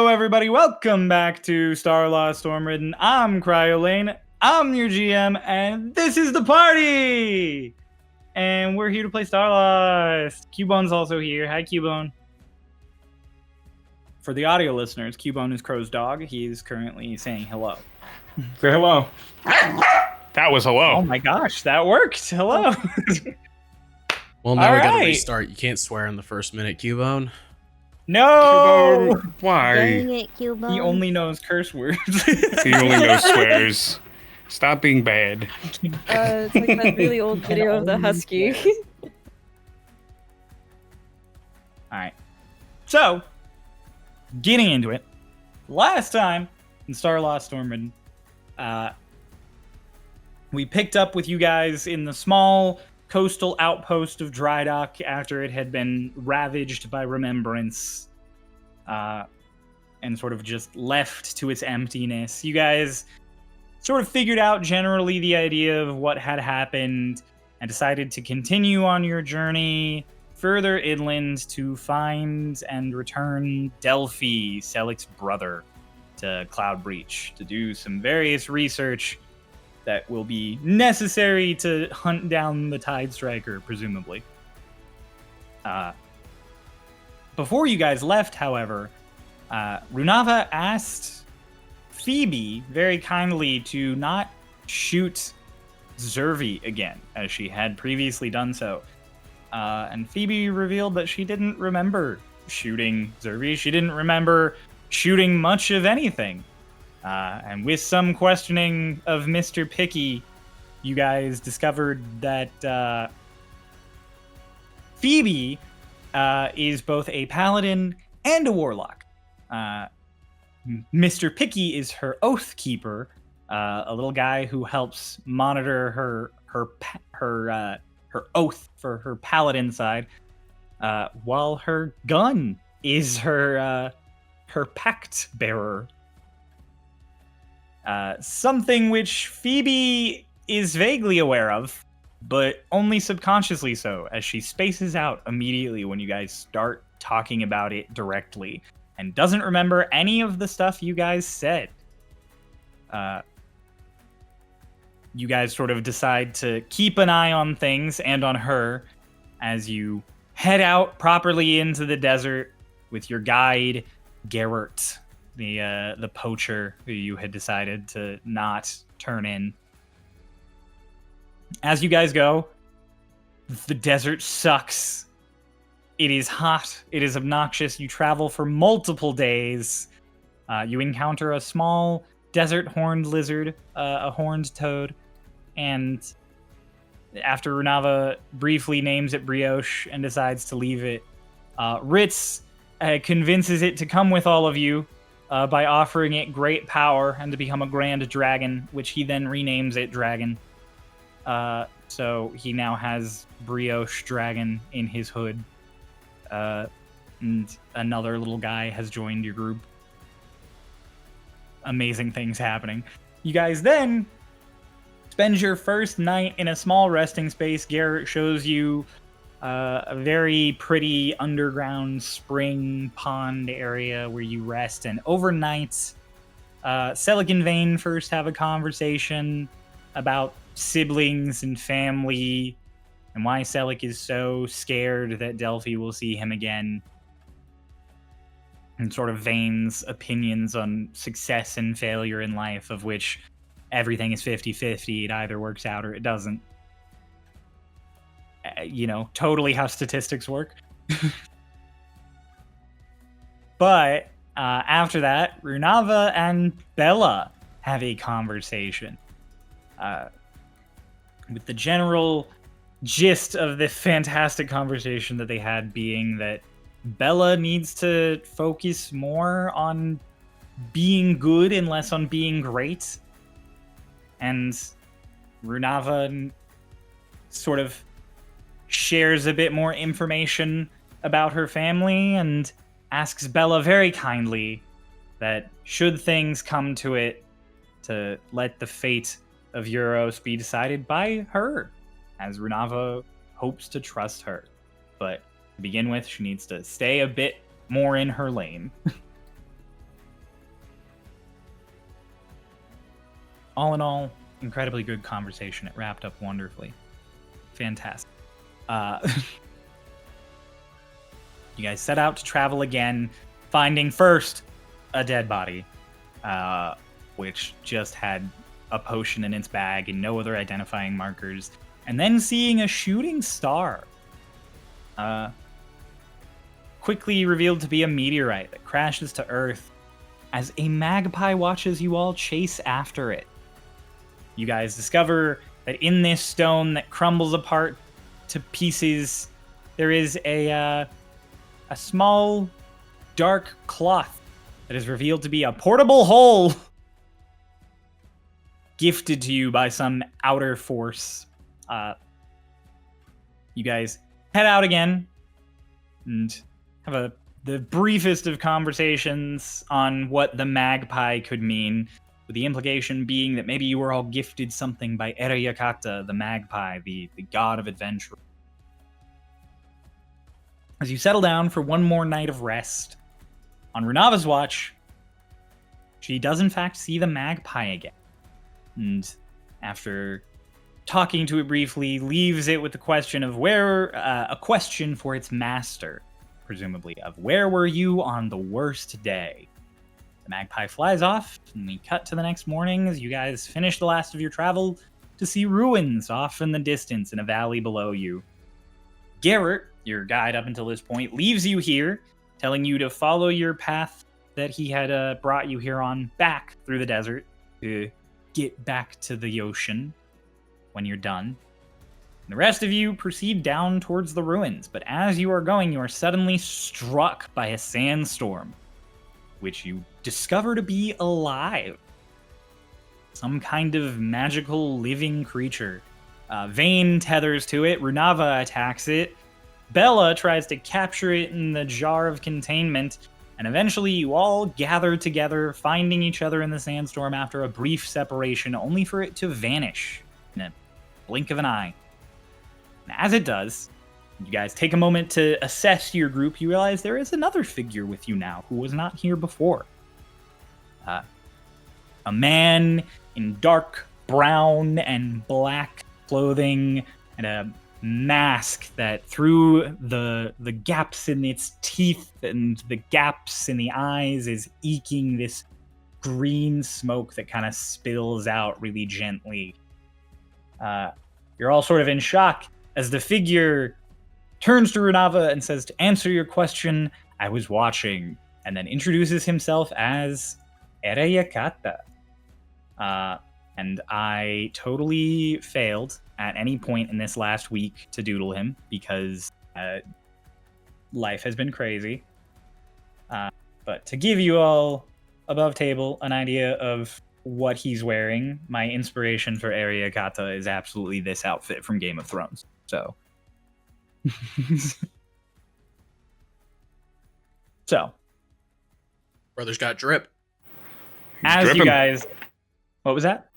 everybody. Welcome back to Starlost Stormridden. I'm Cryolane. I'm your GM, and this is the party! And we're here to play Starlost. Cubone's also here. Hi, Cubone. For the audio listeners, Cubone is Crow's dog. He's currently saying hello. Say hello. That was hello. Oh my gosh, that worked. Hello. Well, now we gotta right. restart. You can't swear in the first minute, Cubone. No! Cubone, why? Dang it, Cubone. He only knows curse words. He only knows swears. Stop being bad. It's like that really old video of the husky. Alright. So, getting into it. Last time in Starlost Stormridden, we picked up with you guys in the small coastal outpost of Drydock after it had been ravaged by Remembrance, and sort of just left to its emptiness. You guys sort of figured out generally the idea of what had happened and decided to continue on your journey further inland to find and return Delphi, Selic's brother, to Cloudbreach to do some various research that will be necessary to hunt down the Tide Striker, presumably. Before you guys left, however, Runava asked Phoebe very kindly to not shoot Zervi again, as she had previously done so. And Phoebe revealed that she didn't remember shooting Zervi. She didn't remember shooting much of anything. And with some questioning of Mr. Picky, you guys discovered that Phoebe is both a paladin and a warlock. Mr. Picky is her oath keeper, a little guy who helps monitor her oath for her paladin side, while her gun is her pact bearer. Something which Phoebe is vaguely aware of, but only subconsciously so, as she spaces out immediately when you guys start talking about it directly, and doesn't remember any of the stuff you guys said. You guys sort of decide to keep an eye on things and on her as you head out properly into the desert with your guide, Garrett, the poacher who you had decided to not turn in. As you guys go, the desert sucks. It is hot. It is obnoxious. You travel for multiple days. You encounter a small desert horned lizard, a horned toad, and after Runava briefly names it Brioche and decides to leave it, Ritz convinces it to come with all of you by offering it great power and to become a grand dragon, which he then renames it Dragon. So he now has Brioche Dragon in his hood. And another little guy has joined your group. Amazing things happening. You guys then spend your first night in a small resting space. Garrett shows you a very pretty underground spring pond area where you rest. And overnight, Selic and Vane first have a conversation about siblings and family, and why Selic is so scared that Delphi will see him again, and sort of Vane's opinions on success and failure in life, of which everything is 50-50. It either works out or it doesn't. Totally how statistics work. But after that, Runava and Bella have a conversation. With the general gist of the fantastic conversation that they had being that Bella needs to focus more on being good and less on being great. And Runava sort of shares a bit more information about her family and asks Bella very kindly that should things come to it, to let the fate of Euros be decided by her, as Runava hopes to trust her. But to begin with, she needs to stay a bit more in her lane. all in all, incredibly good conversation. It wrapped up wonderfully. Fantastic. You guys set out to travel again, finding first a dead body, which just had a potion in its bag and no other identifying markers, and then seeing a shooting star. Quickly revealed to be a meteorite that crashes to Earth as a magpie watches you all chase after it. You guys discover that in this stone that crumbles apart to pieces, there is a small, dark cloth that is revealed to be a portable hole gifted to you by some outer force. You guys head out again and have the briefest of conversations on what the magpie could mean, with the implication being that maybe you were all gifted something by Erayakata, the magpie, the god of adventure. As you settle down for one more night of rest, on Runava's watch, she does in fact see the magpie again. And after talking to it briefly, leaves it with the question of a question for its master, presumably, of where were you on the worst day? The magpie flies off, and we cut to the next morning as you guys finish the last of your travel to see ruins off in the distance in a valley below you. Garrett, your guide up until this point, leaves you here, telling you to follow your path that he had brought you here on back through the desert to get back to the ocean when you're done. The rest of you proceed down towards the ruins, but as you are going, you are suddenly struck by a sandstorm, which you discover to be alive. Some kind of magical living creature. Vane tethers to it, Runava attacks it, Bella tries to capture it in the jar of containment, and eventually you all gather together, finding each other in the sandstorm after a brief separation, only for it to vanish in a blink of an eye. And as it does, you guys take a moment to assess your group. You realize there is another figure with you now who was not here before. A man in dark brown and black clothing and a mask that through the gaps in its teeth and the gaps in the eyes is eking this green smoke that kind of spills out really gently. You're all sort of in shock as the figure turns to Runava and says, to answer your question, I was watching, and then introduces himself as Erayakata. And I totally failed at any point in this last week to doodle him because life has been crazy. But to give you all above table an idea of what he's wearing, my inspiration for Erayakata is absolutely this outfit from Game of Thrones. So. Brother's got drip. As dripping. you guys, what was that?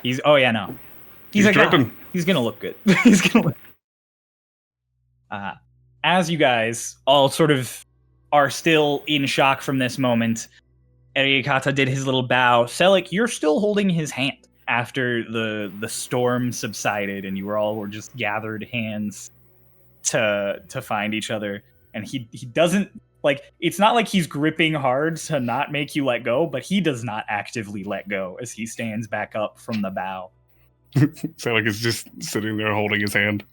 He's like, dripping. He's gonna look good. He's gonna look. As you guys all sort of are still in shock from this moment, Erayakata did his little bow. Selik, you're still holding his hand after the storm subsided, and you were just gathered hands to find each other. And he doesn't, like, it's not like he's gripping hard to not make you let go, but he does not actively let go as he stands back up from the bow. So like it's just sitting there holding his hand.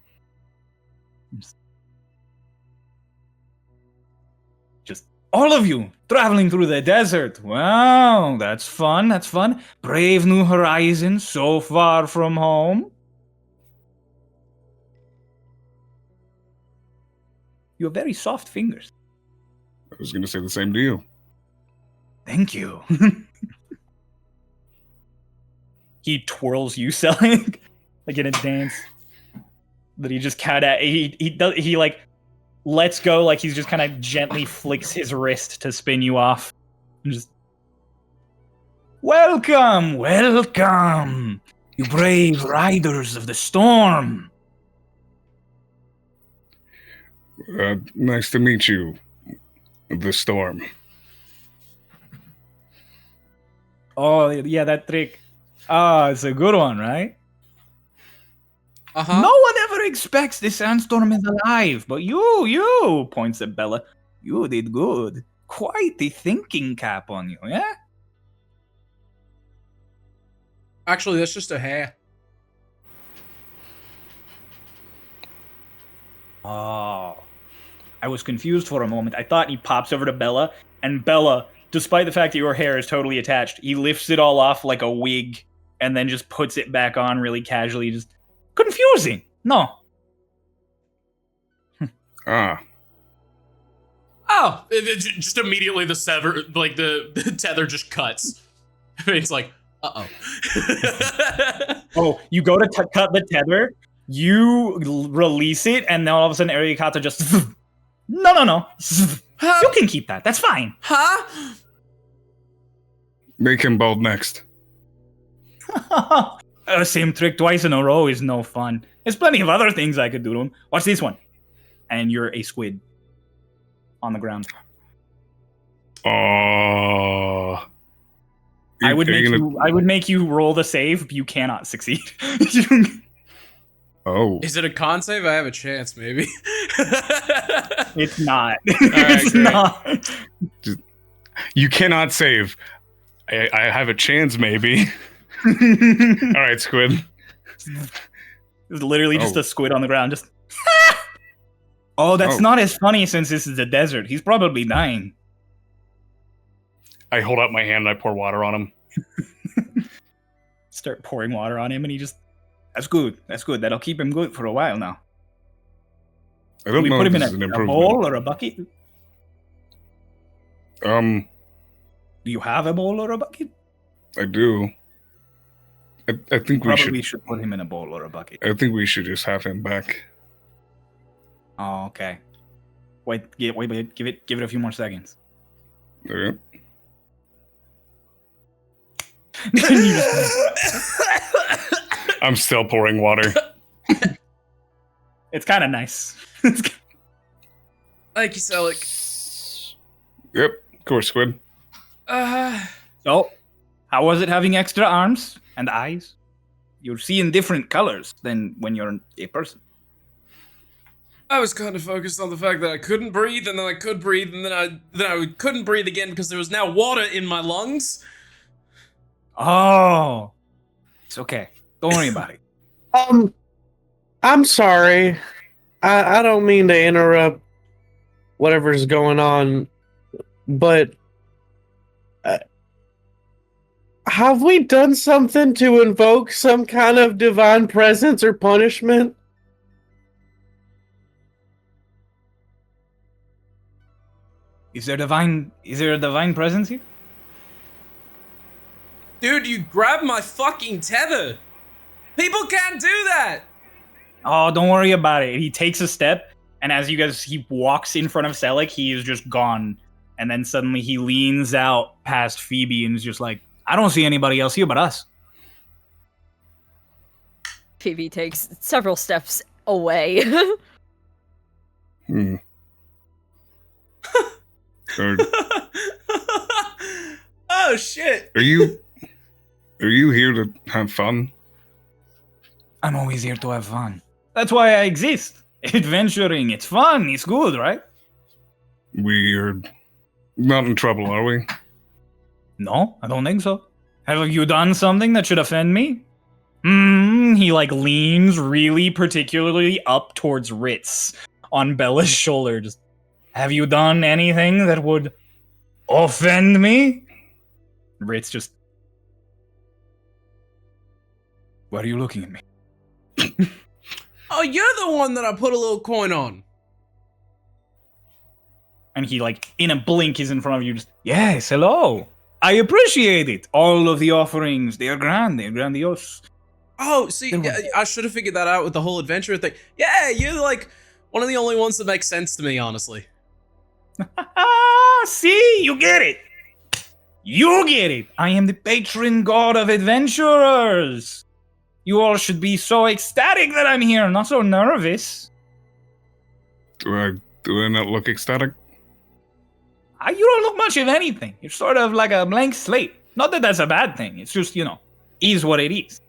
Just all of you traveling through the desert. Wow, that's fun. That's fun. Brave new horizons so far from home. You have very soft fingers. I was going to say the same to you. Thank you. He twirls you, Selik, like in a dance. That he just kind of he like lets go, like he's just kind of gently flicks his wrist to spin you off. And just welcome, you brave riders of the storm. Nice to meet you, the storm. Oh yeah, that trick. Oh, it's a good one, right? Uh-huh. No one ever expects the sandstorm is alive, but you, points at Bella. You did good. Quite the thinking cap on you, yeah? Actually, that's just a hair. Oh. I was confused for a moment. I thought he pops over to Bella, and Bella, despite the fact that your hair is totally attached, he lifts it all off like a wig, and then just puts it back on really casually. Just confusing. No. Ah. Oh, just immediately the sever, like the tether just cuts. It's like, uh-oh. Oh, you go to cut the tether, you release it, and then all of a sudden Erayakata just... No. You can keep that. That's fine. Huh? Make him bald next. Same trick twice in a row is no fun. There's plenty of other things I could do to him. Watch this one. And you're a squid on the ground. Oh. I would make you roll the save, but you cannot succeed. Oh. Is it a con save? I have a chance, maybe. It's not. It's not. You cannot save. I have a chance, maybe. All right, squid. It's literally just a squid on the ground. Just. Oh, that's not as funny since this is the desert. He's probably dying. I hold out my hand and I pour water on him. Start pouring water on him, and he just. That's good. That's good. That'll keep him good for a while now. I don't we know put if him in this is an a improvement. bowl or a bucket? Do Do you have a bowl or a bucket? I do. I think we Probably should. should put him in a bowl or a bucket. I think we should just have him back. Oh, okay. Wait. Give it a few more seconds. Okay. I'm still pouring water. It's kind of nice. Thank you, Selic. Yep. Of course, squid. So, how was it having extra arms and eyes? You're seeing different colors than when you're a person. I was kind of focused on the fact that I couldn't breathe, and then I could breathe, and then I couldn't breathe again because there was now water in my lungs. Oh, it's okay. Don't worry about it. I'm sorry. I don't mean to interrupt whatever's going on, but have we done something to invoke some kind of divine presence or punishment? Is there a divine presence here? Dude, you grabbed my fucking tether. People can't do that. Oh, don't worry about it. He takes a step, and as he walks in front of Selic, he is just gone. And then suddenly he leans out past Phoebe and is just like, I don't see anybody else here but us. Phoebe takes several steps away. Oh shit. Are you here to have fun? I'm always here to have fun. That's why I exist. Adventuring, it's fun, it's good, right? We're not in trouble, are we? No, I don't think so. Have you done something that should offend me? He leans really particularly up towards Ritz on Bella's shoulder. Just, have you done anything that would offend me? Ritz just, why are you looking at me? Oh, you're the one that I put a little coin on. And he, in a blink, is in front of you. Just, yes, hello. I appreciate it. All of the offerings, they are grand. They are grandiose. Oh, see, I should have figured that out with the whole adventure thing. Yeah, you're one of the only ones that makes sense to me, honestly. See, you get it. You get it. I am the patron god of adventurers. You all should be so ecstatic that I'm here, not so nervous. Do I not look ecstatic? You don't look much of anything. You're sort of like a blank slate. Not that that's a bad thing. It's just, is what it is.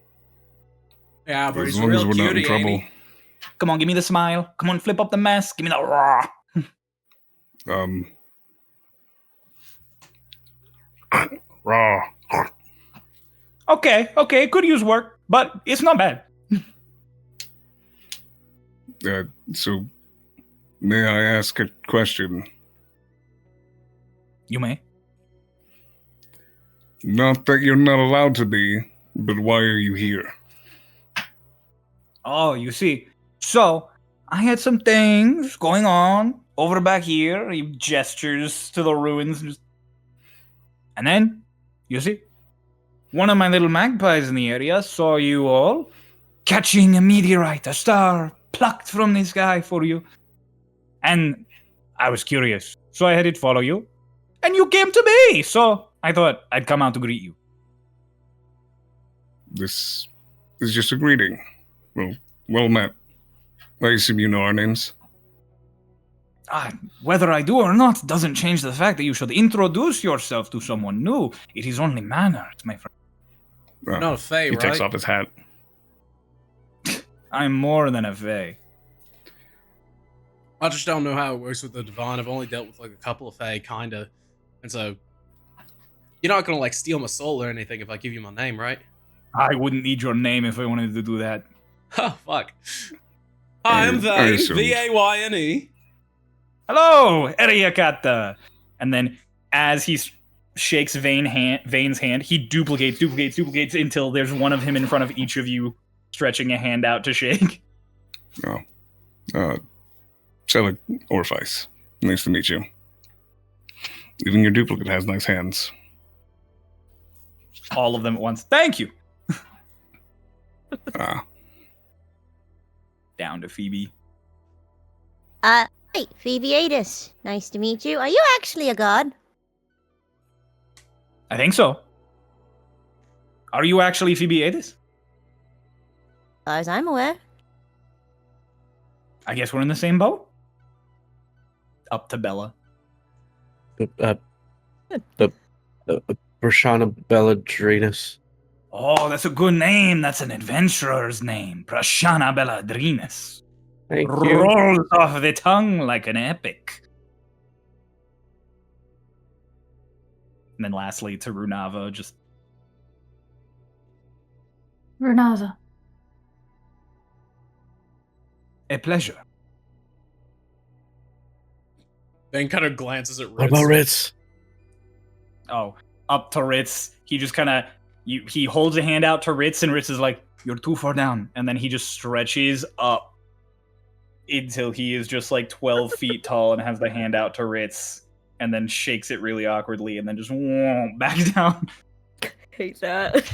Yeah, but As he's long real as we're not in cutie, ain't trouble. he? Come on, give me the smile. Come on, flip up the mask. Give me the raw. Raw. Okay, could use work, but it's not bad. So, may I ask a question? You may. Not that you're not allowed to be, but why are you here? Oh, you see. So, I had some things going on over back here. He gestures to the ruins. And then, you see, one of my little magpies in the area saw you all catching a meteorite, a star, plucked from the sky for you. And I was curious, so I had it follow you. And you came to me, so I thought I'd come out to greet you. This is just a greeting. Well met. I assume you know our names. Whether I do or not doesn't change the fact that you should introduce yourself to someone new. It is only manners, my friend. Not a fae, He right? takes off his hat. I'm more than a fae. I just don't know how it works with the divine. I've only dealt with like a couple of fae, kinda. And so, you're not gonna like steal my soul or anything if I give you my name, right? I wouldn't need your name if I wanted to do that. Oh, fuck. Hi, I'm I Vayne, assumed. Vayne. Hello, Erayakata. And then as he shakes Vane's hand, he duplicates until there's one of him in front of each of you, stretching a hand out to shake. Selig Orpheus. Nice to meet you. Even your duplicate has nice hands. All of them at once. Thank you. Down to Phoebe. Hi, Phoebe Adis. Nice to meet you. Are you actually a god? I think so. Are you actually Phoebe Adis? As I'm aware. I guess we're in the same boat. Up to Bella. The Prashana Belladrinus. Oh, that's a good name. That's an adventurer's name. Prashana Belladrinus. Thank you. Rolls off the tongue like an epic. And then lastly to Runava, just... Runava. A pleasure. Then kind of glances at Ritz. What about Ritz? Oh, up to Ritz. He just kind of... He holds a hand out to Ritz, and Ritz is like, "You're too far down." And then he just stretches up until he is just like 12 feet tall and has the hand out to Ritz, and then shakes it really awkwardly, and then just back down. Hate that.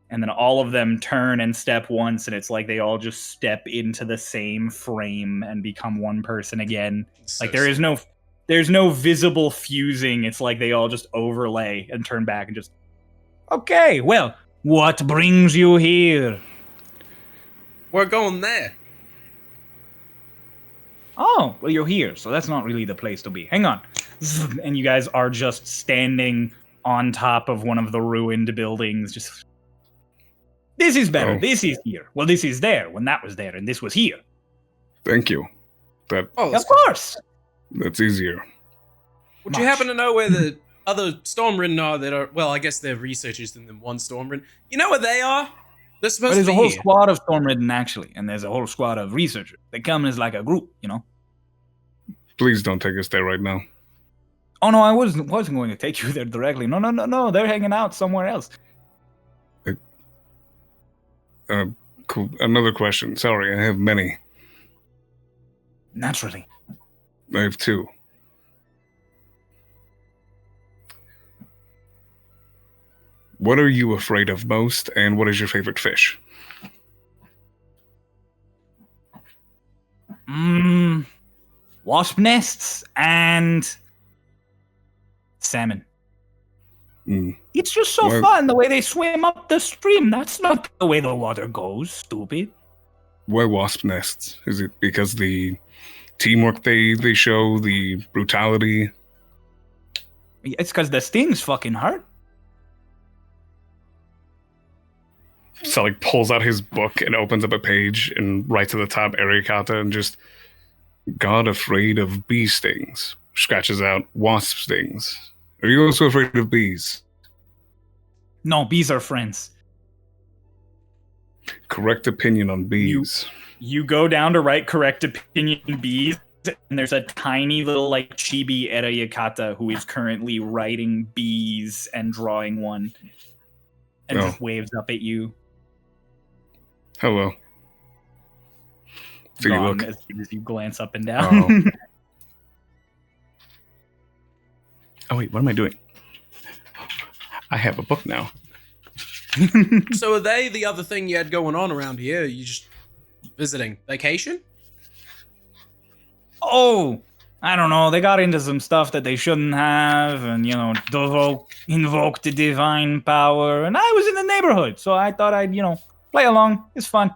And then all of them turn and step once, and it's like they all just step into the same frame and become one person again. Like there's no visible fusing. It's like they all just overlay and turn back and just... Okay, well, what brings you here? We're going there. Oh, well, you're here, so that's not really the place to be. Hang on. And you guys are just standing on top of one of the ruined buildings. Just, this is better. Oh. This is here. Well, this is there when that was there, and this was here. Thank you. Of course. That's easier. Would you happen to know where the other Stormridden are that are... Well, I guess they're researchers in the one Stormridden. You know where they are? They're supposed But there's to a be whole here. squad of Stormridden, actually, and there's a whole squad of researchers. They come as like a group, you know? Please don't take us there right now. Oh, no, I wasn't going to take you there directly. No. They're hanging out somewhere else. Cool. Another question. Sorry, I have many. Naturally. I have two. What are you afraid of most, and what is your favorite fish? Wasp nests and salmon. It's just so fun the way they swim up the stream. That's not the way the water goes, stupid. Why wasp nests? Is it because the teamwork they show, the brutality? It's because the stings fucking hurt. So like pulls out his book and opens up a page and writes at the top Erayakata and just God afraid of bee stings. Scratches out wasp stings. Are you also afraid of bees? No, bees are friends. Correct opinion on bees. You go down to write correct opinion bees, and there's a tiny little like chibi Erayakata who is currently writing bees and drawing one, and just waves up at you. Hello. So you look. As soon as you glance up and down. Oh wait, what am I doing? I have a book now. So are they the other thing you had going on around here? You just visiting? Vacation? Oh, I don't know. They got into some stuff that they shouldn't have, and invoked the divine power. And I was in the neighborhood, so I thought I'd play along. It's fun.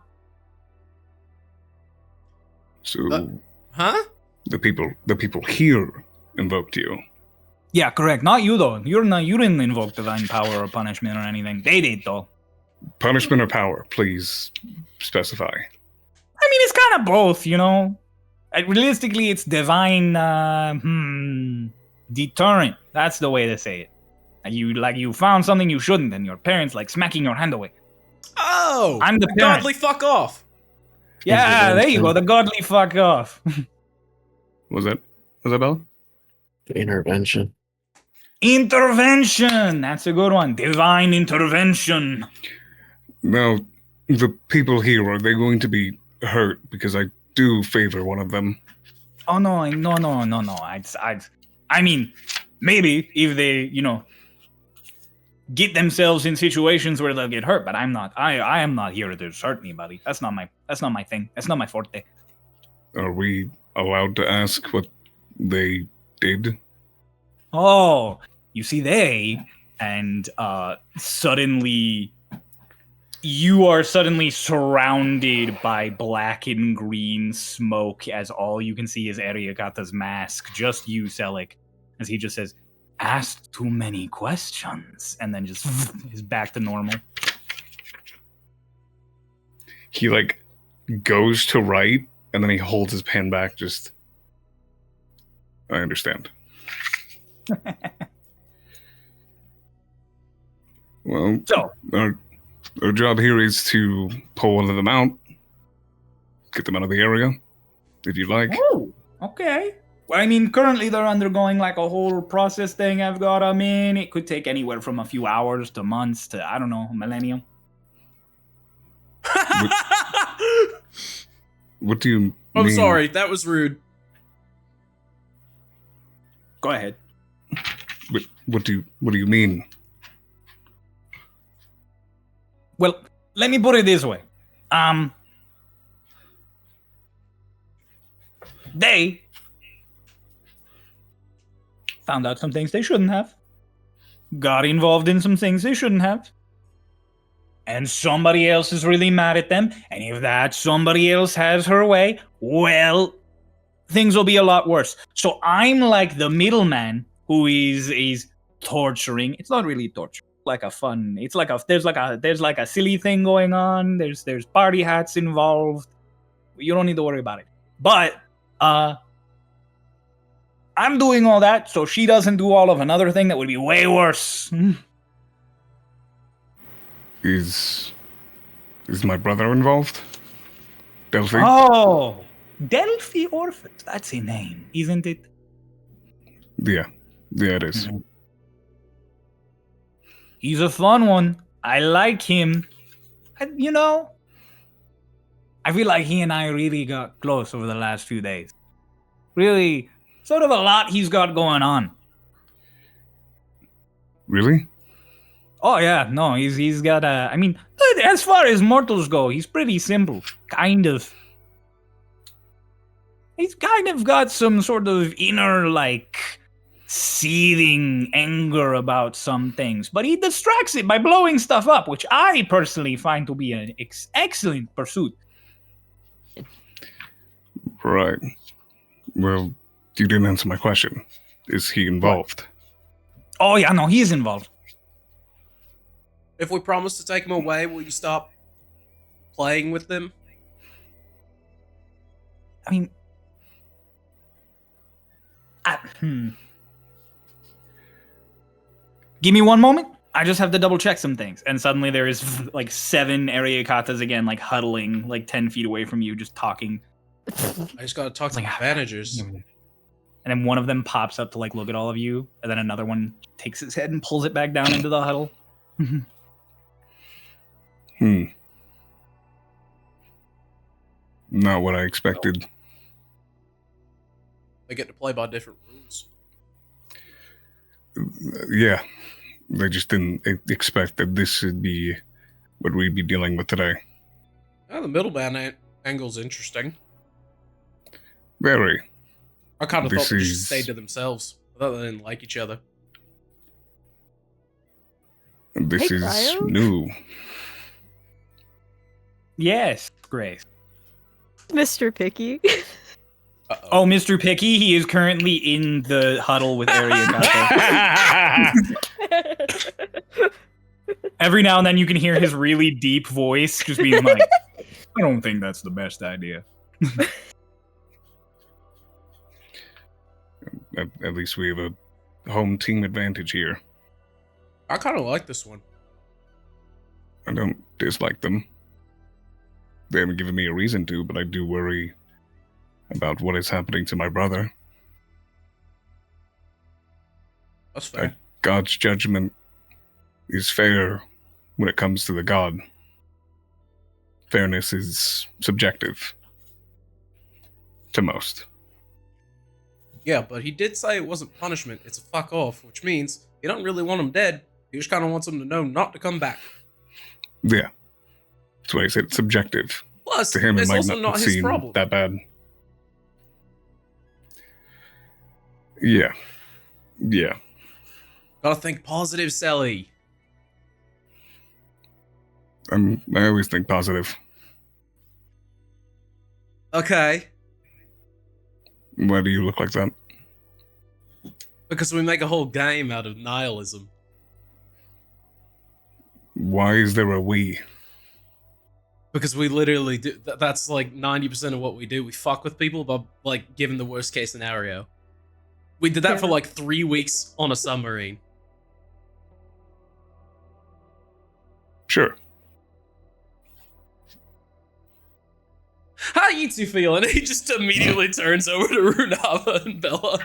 So, huh? The people here invoked you. Yeah, correct. Not you though. You didn't invoke divine power or punishment or anything. They did though. Punishment or power? Please specify. I mean, it's kind of both, Realistically, it's divine deterrent. That's the way to say it. You found something you shouldn't, and your parents smacking your hand away. Oh, I'm the parent. godly fuck off. Yeah, there you go. The godly fuck off. Was that Bella? Intervention. Intervention. That's a good one. Divine intervention. Now, the people here, are they going to be hurt? Because I do favor one of them. Oh, no. I mean, maybe if they, get themselves in situations where they'll get hurt, but I'm not. I am not here to hurt anybody. That's not my thing. That's not my forte. Are we allowed to ask what they did? Oh, you see, suddenly you are suddenly surrounded by black and green smoke as all you can see is Erayakata's mask. Just you, Selic, as he just says, asked too many questions, and then just is back to normal. He goes to write, and then he holds his pen back. I understand. Well, so our job here is to pull one of them out, get them out of the area, if you like. Oh, okay. Well, I mean, currently they're undergoing a whole process thing. I've got them in. It could take anywhere from a few hours to months to, I don't know, a millennium. What do you mean? I'm sorry, that was rude. Go ahead. What do you mean? Well, let me put it this way. They found out some things they shouldn't have. Got involved in some things they shouldn't have. And somebody else is really mad at them. And if that somebody else has her way, well, things will be a lot worse. So I'm like the middleman who is torturing. It's not really torture. There's a silly thing going on. There's party hats involved. You don't need to worry about it. But I'm doing all that so she doesn't do all of another thing that would be way worse. Is my brother involved? Delphi? Oh, Delphi Orphans. That's a name, isn't it? Yeah, it is. Mm-hmm. He's a fun one. I like him. I feel like he and I really got close over the last few days. Really, sort of a lot he's got going on. Really? Oh yeah, no, he's got a. I mean, as far as mortals go, he's pretty simple, kind of. He's kind of got some sort of inner seething anger about some things, but he distracts it by blowing stuff up, which I personally find to be an excellent pursuit. Right. Well, you didn't answer my question. Is he involved? Oh yeah, no, he's involved. If we promise to take them away, will you stop playing with them? I mean, Give me one moment. I just have to double check some things. And suddenly there is like 7 Erayakatas again, like huddling like 10 feet away from you, just talking. I just gotta talk to Like, the managers. And then one of them pops up to like look at all of you, and then another one takes its head and pulls it back down into the huddle. Not what I expected. They get to play by different rules. Yeah. They just didn't expect that this would be what we'd be dealing with today. Oh, the middleman angle's interesting. Very. I kind of This thought they just is- stayed to themselves. I thought they didn't like each other. This Hey, is Cryo? new. Yes, Grace. Mr. Picky. Uh-oh. Oh, Mr. Picky, he is currently in the huddle with Erayakata. Every now and then you can hear his really deep voice just being like, I don't think that's the best idea. At least we have a home team advantage here. I kind of like this one. I don't dislike them. They haven't given me a reason to, but I do worry about what is happening to my brother. That's fair. God's judgment is fair when it comes to the god. Fairness is subjective to most. Yeah, but he did say it wasn't punishment. It's a fuck off, which means he don't really want him dead. He just kind of wants him to know not to come back. Yeah. That's why I said it's subjective. Plus, To him, it it's might also not not his seem problem. that bad. Yeah. Yeah. Gotta think positive, Sally. I always think positive. Okay. Why do you look like that? Because we make a whole game out of nihilism. Why is there a we? Because we literally do. That's like 90% of what we do. We fuck with people by like giving the worst case scenario. We did that for Yeah. like 3 weeks on a submarine. Sure. How you two feeling? He just immediately turns over to Runava and Bella.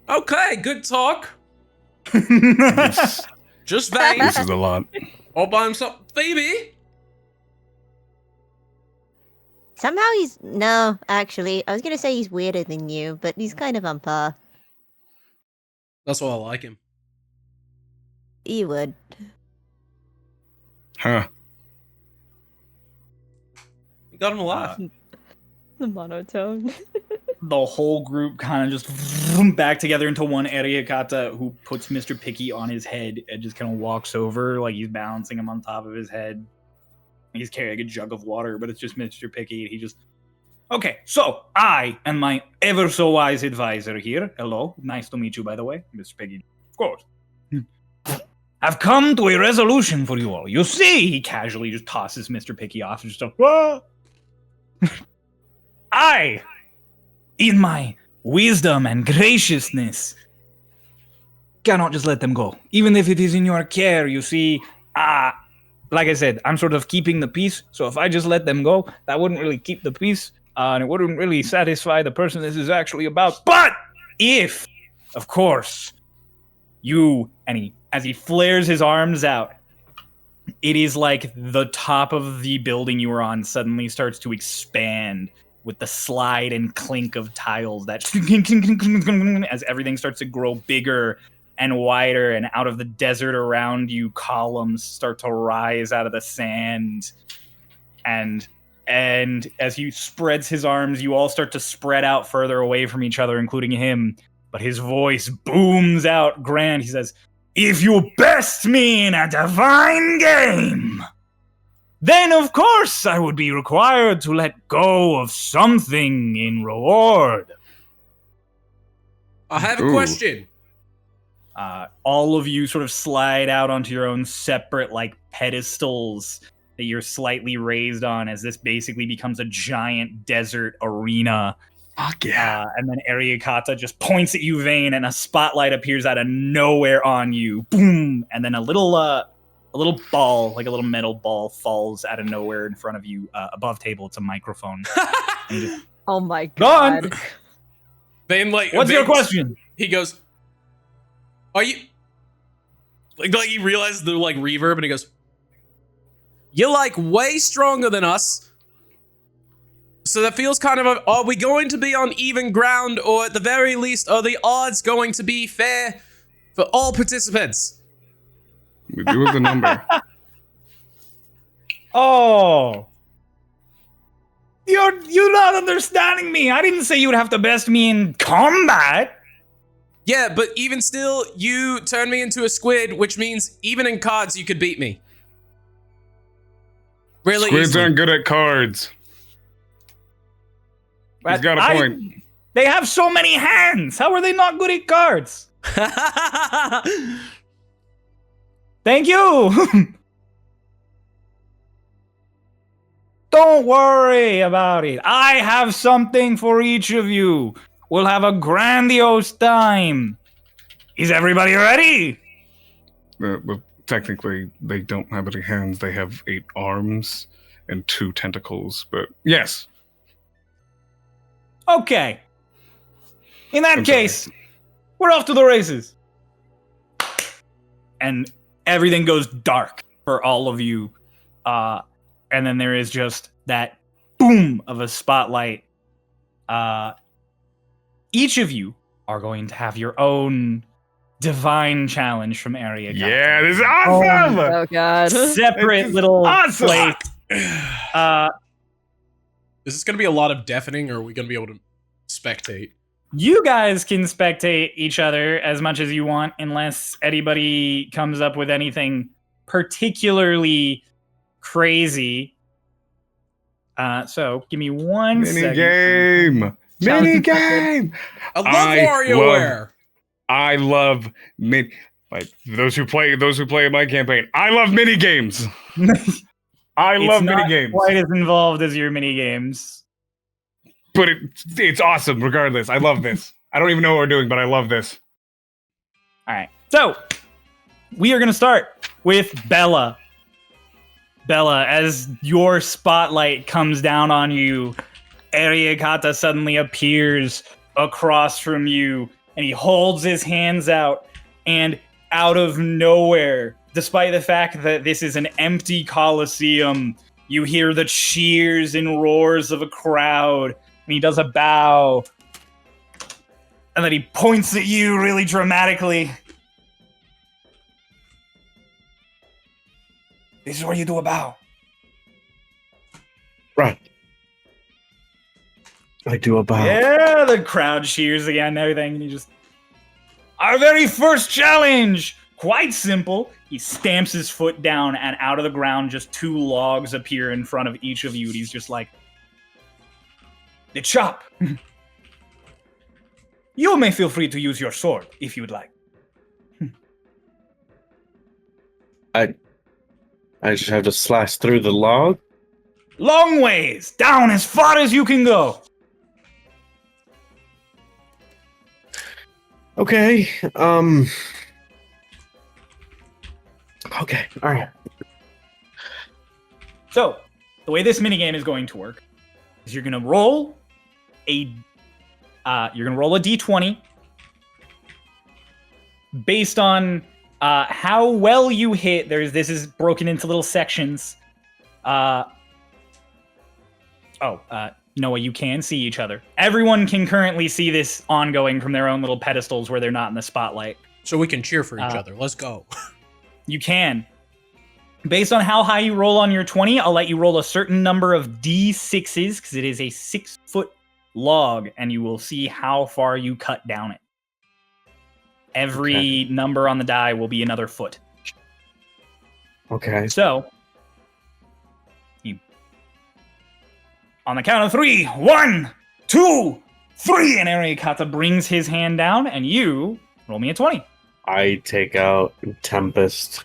Okay, good talk. This, Just Vane. this is a lot. All by himself. Phoebe! Somehow he's... No, actually, I was gonna say he's weirder than you, but he's kind of on par. That's why I like him. You would. Huh. You got him alive. The monotone. The whole group kind of just back together into one Erayakata who puts Mr. Picky on his head and just kind of walks over like he's balancing him on top of his head. He's carrying a jug of water, but it's just Mr. Picky. He just... Okay, so I and my ever so wise advisor here, hello, nice to meet you, by the way, Mr. Picky, of course, have come to a resolution for you all. You see, he casually just tosses Mr. Picky off and just like, "Whoa!" I, in my wisdom and graciousness, cannot just let them go. Even if it is in your care, you see, like I said, I'm sort of keeping the peace, so if I just let them go, that wouldn't really keep the peace, and it wouldn't really satisfy the person this is actually about. But if, of course, you, and as he flares his arms out, it is like the top of the building you were on suddenly starts to expand with the slide and clink of tiles that as everything starts to grow bigger and wider, and out of the desert around you, columns start to rise out of the sand. And as he spreads his arms, you all start to spread out further away from each other, including him. But his voice booms out grand. He says, "If you best mean a divine game, then of course I would be required to let go of something in reward. I have a Ooh. question. All of you sort of slide out onto your own separate, like, pedestals that you're slightly raised on as this basically becomes a giant desert arena. Fuck yeah. And then Erayakata just points at you, Vane, and a spotlight appears out of nowhere on you. Boom! And then a little ball, like a little metal ball, falls out of nowhere in front of you. Above table, it's a microphone. Oh my Gone. god. Vane, like, What's your Vane's- question? He goes, "Are you?" Like he realizes the like reverb, and he goes, "You're like way stronger than us." So that feels kind of. Are we going to be on even ground, or at the very least, are the odds going to be fair for all participants? We do have the number. Oh. You're not understanding me. I didn't say you would have to best me in combat. Yeah, but even still, you turn me into a squid, which means even in cards, you could beat me. Really Squids easily. aren't good at cards. He's got a point. They have so many hands. How are they not good at cards? Thank you. Don't worry about it. I have something for each of you. We'll have a grandiose time. Is everybody ready? Well, technically, they don't have any hands. They have 8 arms and 2 tentacles. But yes. Okay. In that I'm case, sorry. we're off to the races. And everything goes dark for all of you. And then there is just that boom of a spotlight. Each of you are going to have your own divine challenge from Erayakata. Yeah, this is awesome! Oh god. Separate This is little awesome! place. Is this going to be a lot of deafening, or are we going to be able to spectate? You guys can spectate each other as much as you want, unless anybody comes up with anything particularly crazy. So give me one Mini second. game! Challenge Mini accepted. game! I love I WarioWare. I love like those who play in my campaign. I love mini games. I love It's mini not games. quite as involved as your mini games. But it's awesome regardless. I love this. I don't even know what we're doing, but I love this. All right. So we are going to start with Bella. Bella, as your spotlight comes down on you, Erayakata suddenly appears across from you, and he holds his hands out, and out of nowhere, despite the fact that this is an empty coliseum, you hear the cheers and roars of a crowd, and he does a bow, and then he points at you really dramatically. This is where you do a bow. Right. I do a bow. Yeah, the crowd cheers again and everything, and he just... Our very first challenge! Quite simple. He stamps his foot down, and out of the ground, just 2 logs appear in front of each of you, and he's just like... The chop! You may feel free to use your sword, if you would like. I just have to slice through the log. Long ways! Down as far as you can go! Okay. Okay. All right. So, the way this minigame is going to work is you're gonna roll a d20 based on how well you hit. This is broken into little sections. Noah, you can see each other. Everyone can currently see this ongoing from their own little pedestals where they're not in the spotlight. So we can cheer for each other. Let's go. You can. Based on how high you roll on your 20, I'll let you roll a certain number of d6s, because it is a 6-foot log, and you will see how far you cut down it. Every number on the die will be another foot. Okay. So, On the count of 3, 1, 2, 3, and Erayakata brings his hand down, and you roll me a 20. I take out Tempest,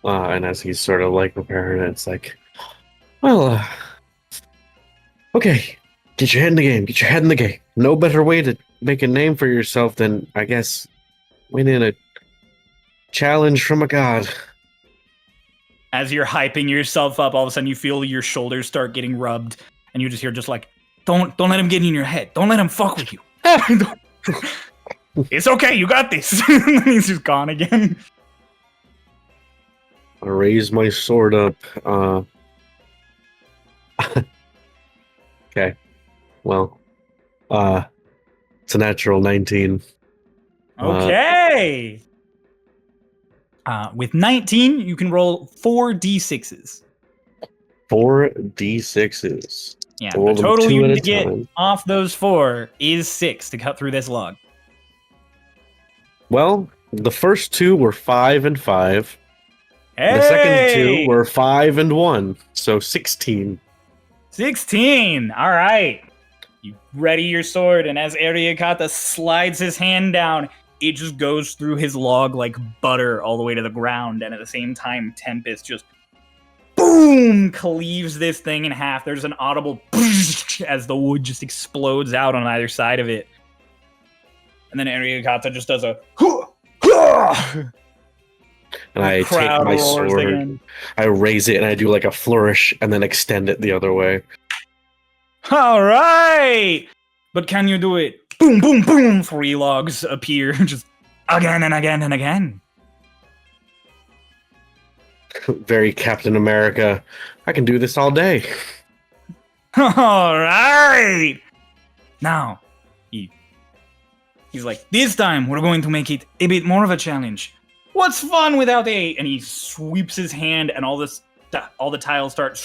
and as he's sort of like preparing it, it's like, well, okay, get your head in the game. Get your head in the game. No better way to make a name for yourself than, I guess, winning a challenge from a god. As you're hyping yourself up, all of a sudden you feel your shoulders start getting rubbed, and you just hear don't let him get in your head. Don't let him fuck with you. It's okay, you got this. He's just gone again. I raise my sword up. Okay. Well, it's a natural 19. Okay. With 19, you can roll 4 d6s. 4 d6s. Yeah, Roll the them total 2 you at need a to get time. off those 4 is 6 to cut through this log. Well, the first 2 were 5 and 5. Hey! The second 2 were 5 and 1, so 16. 16. All right. You ready your sword, and as Erayakata slides his hand down, it just goes through his log like butter all the way to the ground, and at the same time, Tempest just boom cleaves this thing in half. There's an audible as the wood just explodes out on either side of it. And then Erayakata just does a And I take crowd my roars sword, again. I raise it, and I do like a flourish, and then extend it the other way. All right, but can you do it? Boom, boom, boom! 3 logs appear just again and again and again. Very Captain America. I can do this all day. All right. Now, he's like, this time we're going to make it a bit more of a challenge. What's fun without a? And he sweeps his hand, and all the tiles start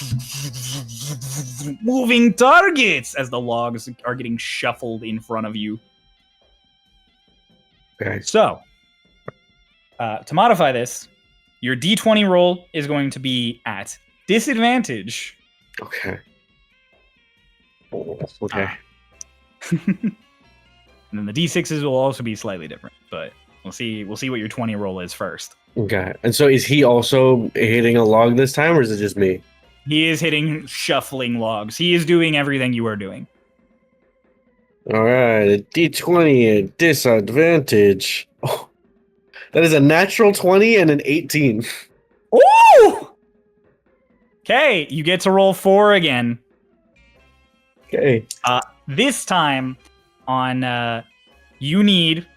moving targets as the logs are getting shuffled in front of you. Okay. So, to modify this, your d20 roll is going to be at disadvantage. Okay. Okay. And then the d6s will also be slightly different, but we'll see what your 20 roll is first. Okay. And so is he also hitting a log this time, or is it just me? He is hitting shuffling logs. He is doing everything you are doing. All right. A D20 at disadvantage. Oh, that is a natural 20 and an 18. Ooh! Okay, you get to roll 4 again. Okay. This time on you need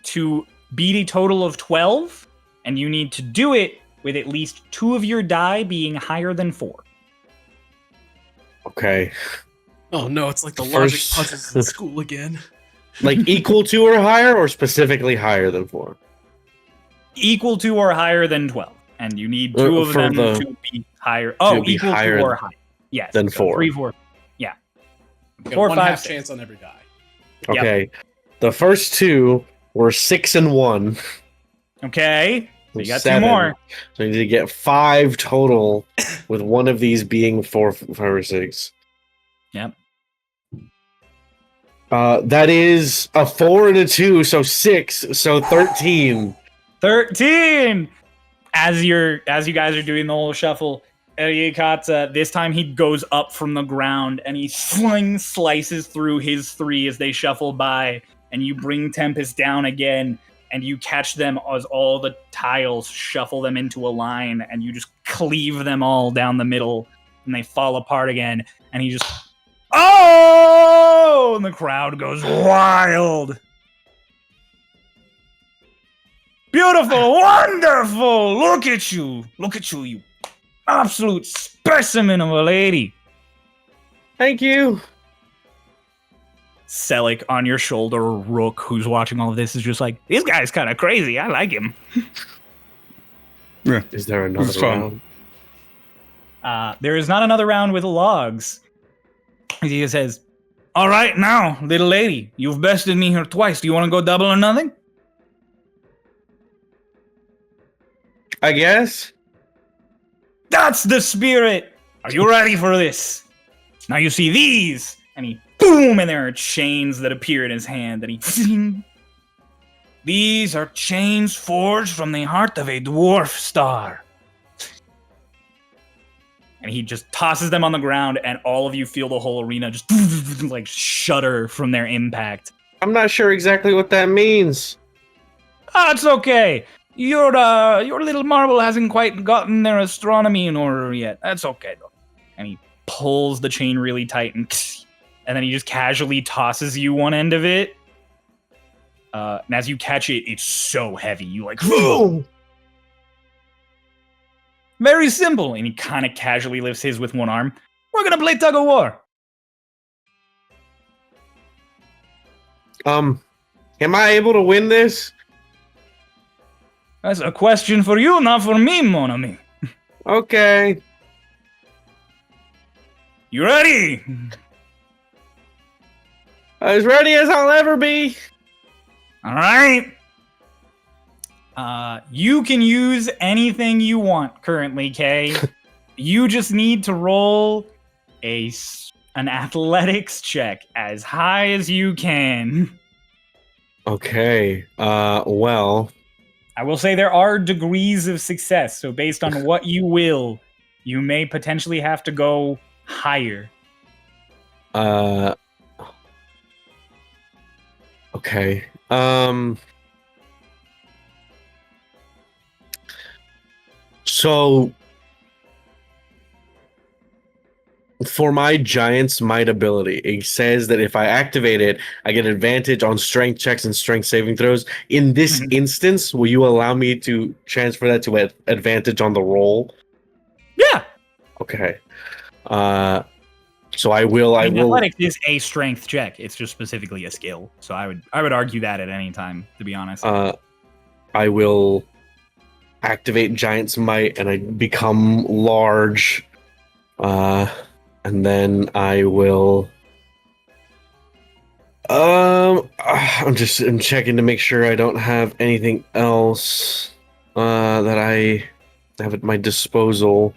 to beat a total of 12, and you need to do it with at least 2 of your die being higher than 4. Okay. Oh no, it's like the logic First- puzzles in school again. Like equal to or higher, or specifically higher than 4? Equal to or higher than 12. And you need 2 of For them the- to be higher. Oh, be equal higher to or higher. Yes. than so 4. 3, 4. Yeah. You got 4, 1 5, half 6. chance on every die. Yep. Okay. The first 2 were 6 and 1. Okay. So you got 7. 2 more. So you need to get 5 total, with one of these being 4, 5, or 6. Yep. That is a 4 and a 2, so 6, so 13. 13. As you guys are doing the whole shuffle, Erayakata, this time he goes up from the ground and he slices through his 3 as they shuffle by, and you bring Tempest down again, and you catch them as all the tiles shuffle them into a line, and you just cleave them all down the middle, and they fall apart again, and he just oh, and the crowd goes wild. Beautiful, wonderful. Look at you, you absolute specimen of a lady. Thank you. Selic on your shoulder, Rook, who's watching all of this, is just like, this guy's kind of crazy. I like him. Yeah. Is there another It's fun. round? There is not another round with logs. He says, all right, now, little lady, you've bested me here twice. Do you want to go double or nothing? I guess. That's the spirit. Are you ready for this? Now you see these, and he boom, and there are chains that appear in his hand, and he. These are chains forged from the heart of a dwarf star. And he just tosses them on the ground, and all of you feel the whole arena just like shudder from their impact. I'm not sure exactly what that means. Ah, it's okay. Your little marble hasn't quite gotten their astronomy in order yet. That's okay though. And he pulls the chain really tight, and then he just casually tosses you one end of it. And as you catch it, it's so heavy. You like, Boom! Very simple. And he kind of casually lifts his with one arm. We're gonna play tug of war. Am I able to win this? That's a question for you, not for me, mon ami. Okay. You ready? As ready as I'll ever be. All right. You can use anything you want currently, Kay. You just need to roll an athletics check as high as you can. Okay. Well. I will say there are degrees of success, so based on what you will, you may potentially have to go higher. Okay. So for my Giant's Might ability, it says that if I activate it, I get advantage on strength checks and strength saving throws. In this instance, will you allow me to transfer that to advantage on the roll? Yeah. Okay. So I will. Athletics is a strength check. It's just specifically a skill. So I would argue that at any time, to be honest. I will activate Giant's Might and I become large. And then I will. I'm checking to make sure I don't have anything else that I have at my disposal.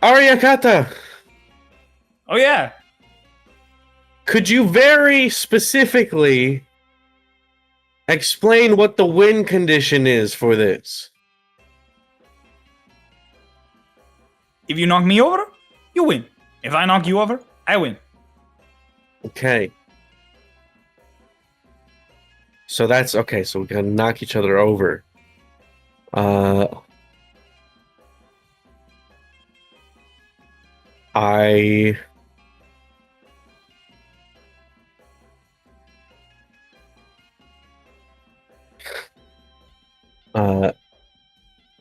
Erayakata! Oh, yeah. Could you very specifically explain what the win condition is for this? If you knock me over, you win. If I knock you over, I win. Okay. So that's okay. So we're gonna knock each other over.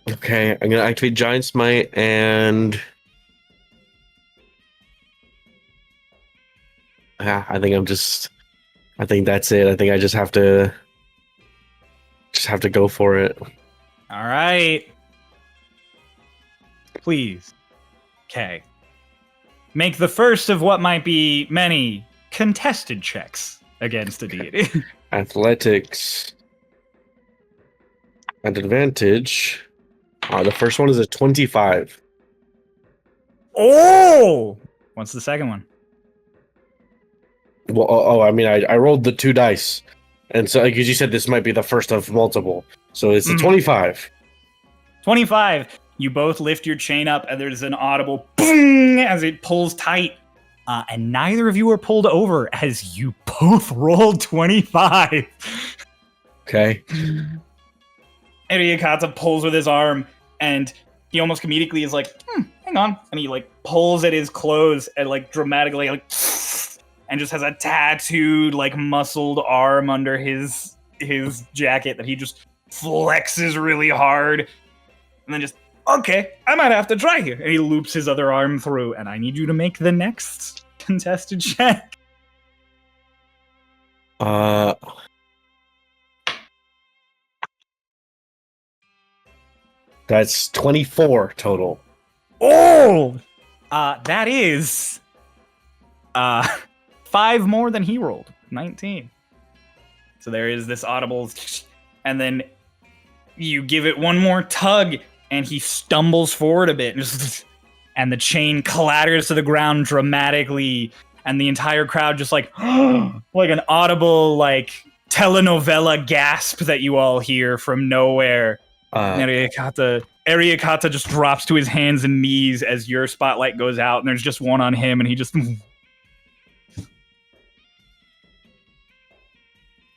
Okay, I'm gonna activate Giant Smite and I think that's it. I think I just have to go for it. All right. Please. Okay. Make the first of what might be many contested checks against a deity. Athletics at advantage. The first one is a 25. Oh! What's the second one? Well, I mean, I rolled the 2 dice, and so because you said this might be the first of multiple, so it's a 25. 25. You both lift your chain up, and there's an audible boom as it pulls tight. And neither of you are pulled over as you both rolled 25. Okay. Erayakata pulls with his arm, and he almost comedically is like, hang on. And he like pulls at his clothes and like dramatically like and just has a tattooed like muscled arm under his jacket that he just flexes really hard. And then just, okay, I might have to try here. And he loops his other arm through, and I need you to make the next contested check. That's 24 total. Oh! That is 5 more than he rolled. 19. So there is this audible, and then You give it one more tug, and he stumbles forward a bit, and the chain clatters to the ground dramatically, and the entire crowd just like an audible like telenovela gasp that you all hear from nowhere. Erayakata just drops to his hands and knees as your spotlight goes out, and there's just one on him, and he just...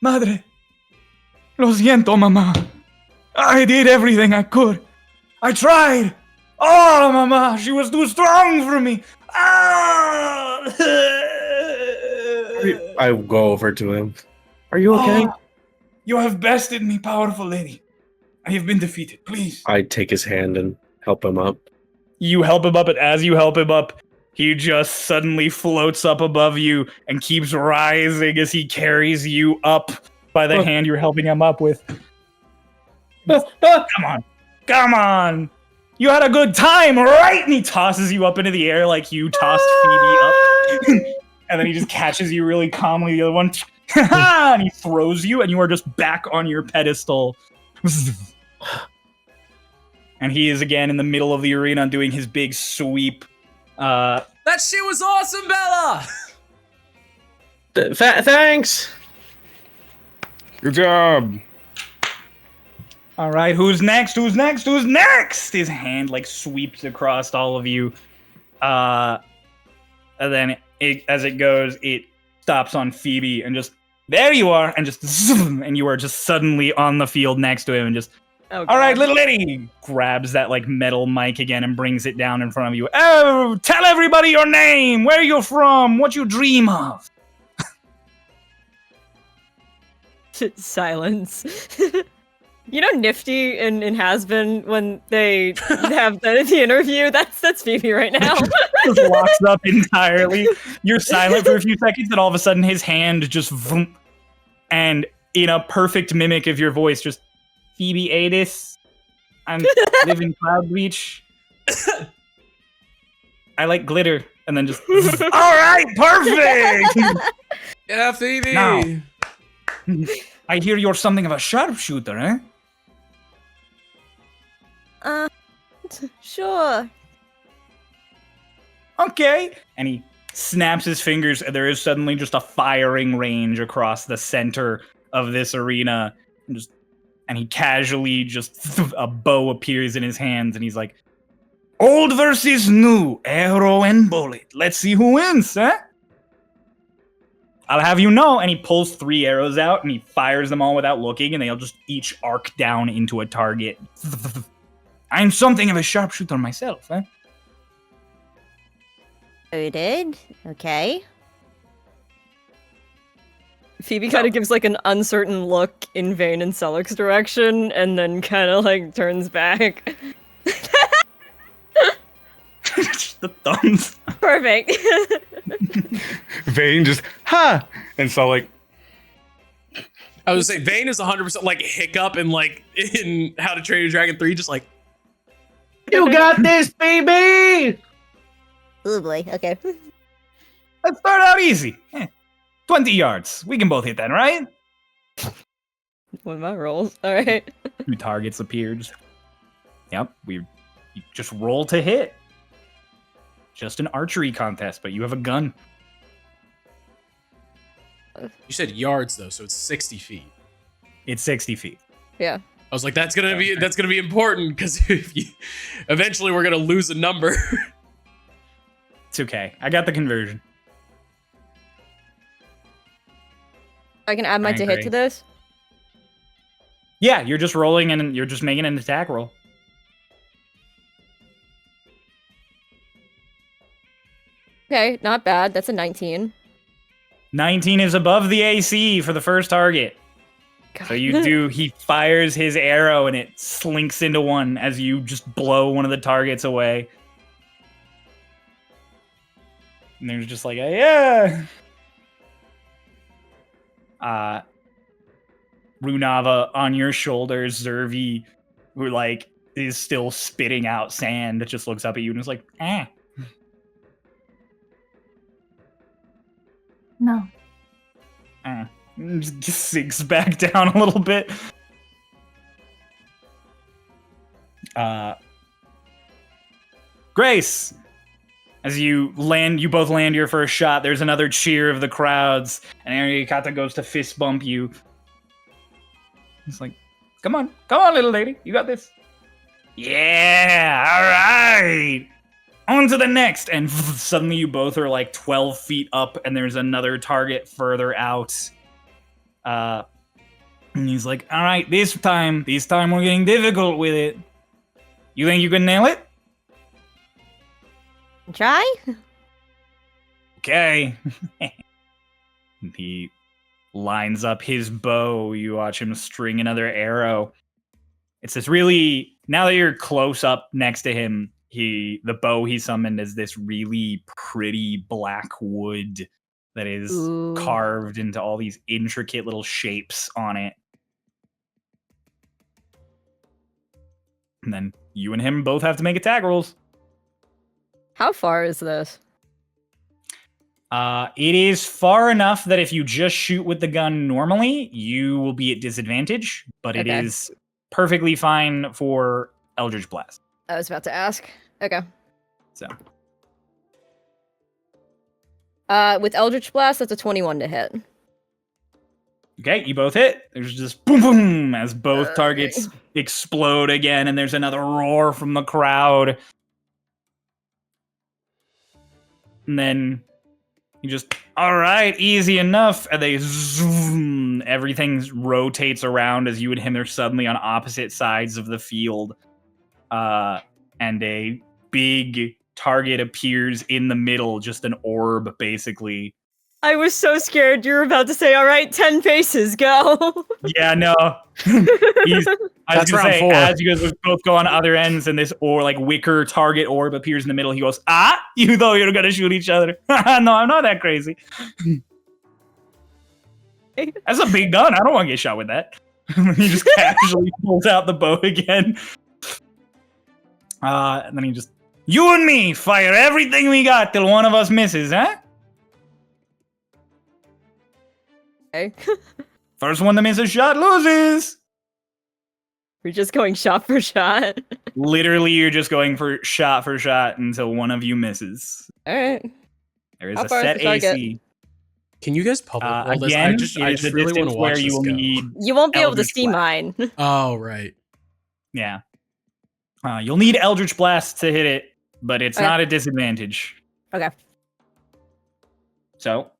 Madre, lo siento, mamá. I did everything I could. I tried. Oh, mamá, she was too strong for me. Ah! I go over to him. Are you okay? Oh, you have bested me, powerful lady. I have been defeated. Please. I take his hand and help him up. You help him up, and as you help him up, he just suddenly floats up above you and keeps rising as he carries you up by the hand you're helping him up with. Come on. You had a good time, right? And he tosses you up into the air like you tossed Phoebe up. And then he just catches you really calmly, the other one. And he throws you, and you are just back on your pedestal. And he is again in the middle of the arena doing his big sweep. That shit was awesome, Bella! Thanks! Good job. All right, who's next? Who's next? Who's next? His hand like sweeps across all of you. And then as it goes, it stops on Phoebe and just, there you are, and just zoom, and you are just suddenly on the field next to him and just, Oh, all right, God. little lady, grabs that like metal mic again and brings it down in front of you. Oh, tell everybody your name, where you're from, what you dream of. Silence. You know, Nifty and Has Been when they have the interview. That's Phoebe right now. Just locks up entirely. You're silent for a few seconds, and all of a sudden his hand just vroom, and in a perfect mimic of your voice, just Phoebe Adis. I live in Cloud Beach. I like glitter, and then just all right, perfect. Yeah, Phoebe. Now. I hear you're something of a sharpshooter, eh? Sure. Okay. And he snaps his fingers, and there is suddenly just a firing range across the center of this arena. And he casually just, a bow appears in his hands, and he's like, old versus new, arrow and bullet. Let's see who wins, eh? I'll have you know. And he pulls 3 arrows out, and he fires them all without looking, and they'll just each arc down into a target. I'm something of a sharpshooter myself, eh? Oh, you did? Okay. Phoebe kind of gives like an uncertain look in Vayne and Selleck's direction, and then kind of like turns back. The thumbs. Perfect. Vayne just, ha! And so, like, I was gonna say, Vayne is 100% like Hiccup and like in How to Train Your Dragon 3, just like, You got this, baby! Oh boy. Okay. Let's start out easy. 20 yards. We can both hit that, right? One of my rolls. All right. 2 targets appeared. Yep, you just roll to hit. Just an archery contest, but you have a gun. you said yards though, so it's 60 feet. It's 60 feet. Yeah. I was like, that's gonna be important because eventually we're gonna lose a number. It's okay. I got the conversion. I can add my to hit Angry. to this. Yeah, you're just rolling and you're just making an attack roll. Okay, not bad. That's a 19. 19 is above the AC for the first target. So you do, he fires his arrow and it slinks into one as you just blow one of the targets away. And there's just like a, yeah. Runava on your shoulders, Zervi, who like is still spitting out sand, just looks up at you and is like, ah. No. Just sinks back down a little bit. Grace, as you both land your first shot, there's another cheer of the crowds, and Erayakata goes to fist bump you. He's like, come on, little lady, you got this. Yeah, all right. On to the next, and suddenly you both are like 12 feet up, and there's another target further out. And he's like, all right, this time we're getting difficult with it. You think you can nail it? Try? Okay. He lines up his bow. You watch him string another arrow. It's this really, now that you're close up next to him, the bow he summoned is this really pretty black wood that is carved into all these intricate little shapes on it. And then you and him both have to make attack rolls. How far is this? It is far enough that if you just shoot with the gun normally, you will be at disadvantage, but it is perfectly fine for Eldritch Blast. I was about to ask. Okay. So. With Eldritch Blast, that's a 21 to hit. Okay, you both hit. There's just boom, boom, as both targets explode again, and there's another roar from the crowd. And then you just, all right, easy enough. And they zoom. Everything rotates around as you and him are suddenly on opposite sides of the field. And a big target appears in the middle, just an orb, basically. I was so scared you were about to say, all right, 10 paces, go. Yeah, no. That's round 4. As you guys both go on other ends and this wicker target orb appears in the middle, he goes, you thought you were going to shoot each other. No, I'm not that crazy. That's a big gun. I don't want to get shot with that. He just casually pulls out the bow again. And then he just, you and me, fire everything we got till one of us misses, huh? Okay. First one to miss a shot loses. We're just going shot for shot. Literally, you're just going for shot until one of you misses. All right. There is How a far is set the target? AC. Can you guys public roll this? Again, I just it is a really want distance to watch where this you will go. need. You won't be able to Eldritch see Blast. mine. Oh, right. Yeah. You'll need Eldritch Blast to hit it, but it's not a disadvantage. Okay. So,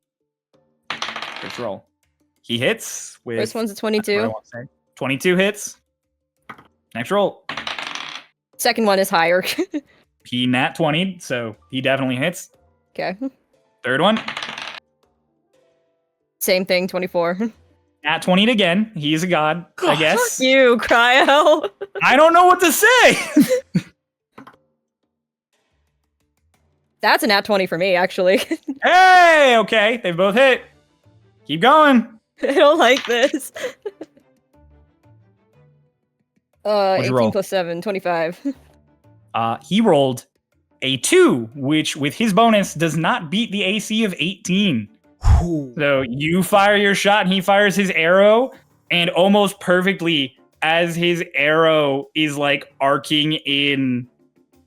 first roll. He hits with. First one's a that's what I 22. want to say. 22 hits. Next roll. Second one is higher. He nat 20, so he definitely hits. Okay. Third one. Same thing, 24. Nat 20 again. He's a god, I guess. Fuck you, Cryo. I don't know what to say. That's a nat 20 for me, actually. Hey, okay. They both hit. Keep going. I don't like this. What'd you 18 roll? plus 7, 25. He rolled a 2, which with his bonus does not beat the AC of 18. So you fire your shot and he fires his arrow, and almost perfectly as his arrow is arcing in,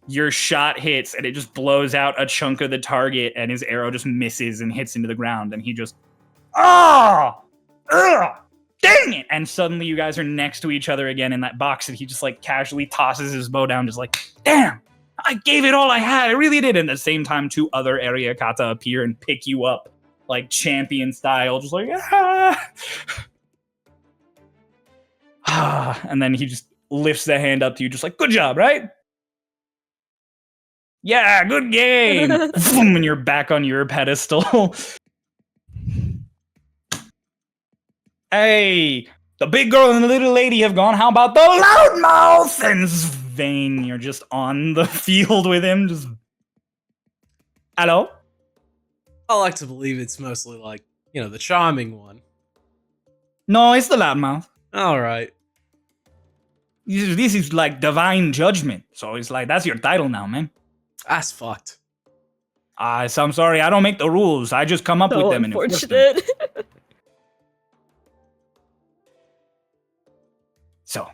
your shot hits and it just blows out a chunk of the target, and his arrow just misses and hits into the ground, and he just dang it! And suddenly you guys are next to each other again in that box, and he just casually tosses his bow down, just damn, I gave it all I had, I really did. And at the same time, 2 other Erayakata appear and pick you up champion style, just and then he just lifts the hand up to you, just good job, right? Yeah, good game. Boom, and you're back on your pedestal. Hey, the big girl and the little lady have gone. How about the loudmouth? And Vane, you're just on the field with him. Just hello. I like to believe it's mostly the charming one. No, it's the loudmouth. All right. This is divine judgment. So it's that's your title now, man. That's fucked. So I'm sorry, I don't make the rules. I just come up with them and enforce them. Unfortunate. So,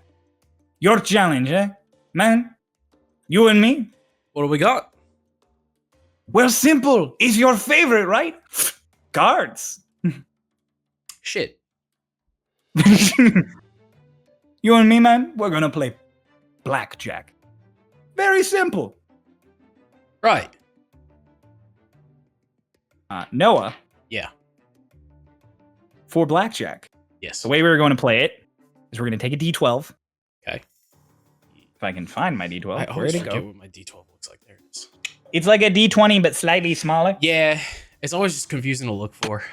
your challenge, eh? man. You and me. What do we got? Well, simple is your favorite, right? Cards. Shit. You and me, man, we're gonna play blackjack. Very simple. Right. Noah, Yeah. for blackjack, Yes. the way we're going to play it is we're going to take a d12. Okay. If I can find my I d12, where'd always it forget go? what my D12 looks like. There it is. It's like a d20, but slightly smaller. Yeah, it's always just confusing to look for.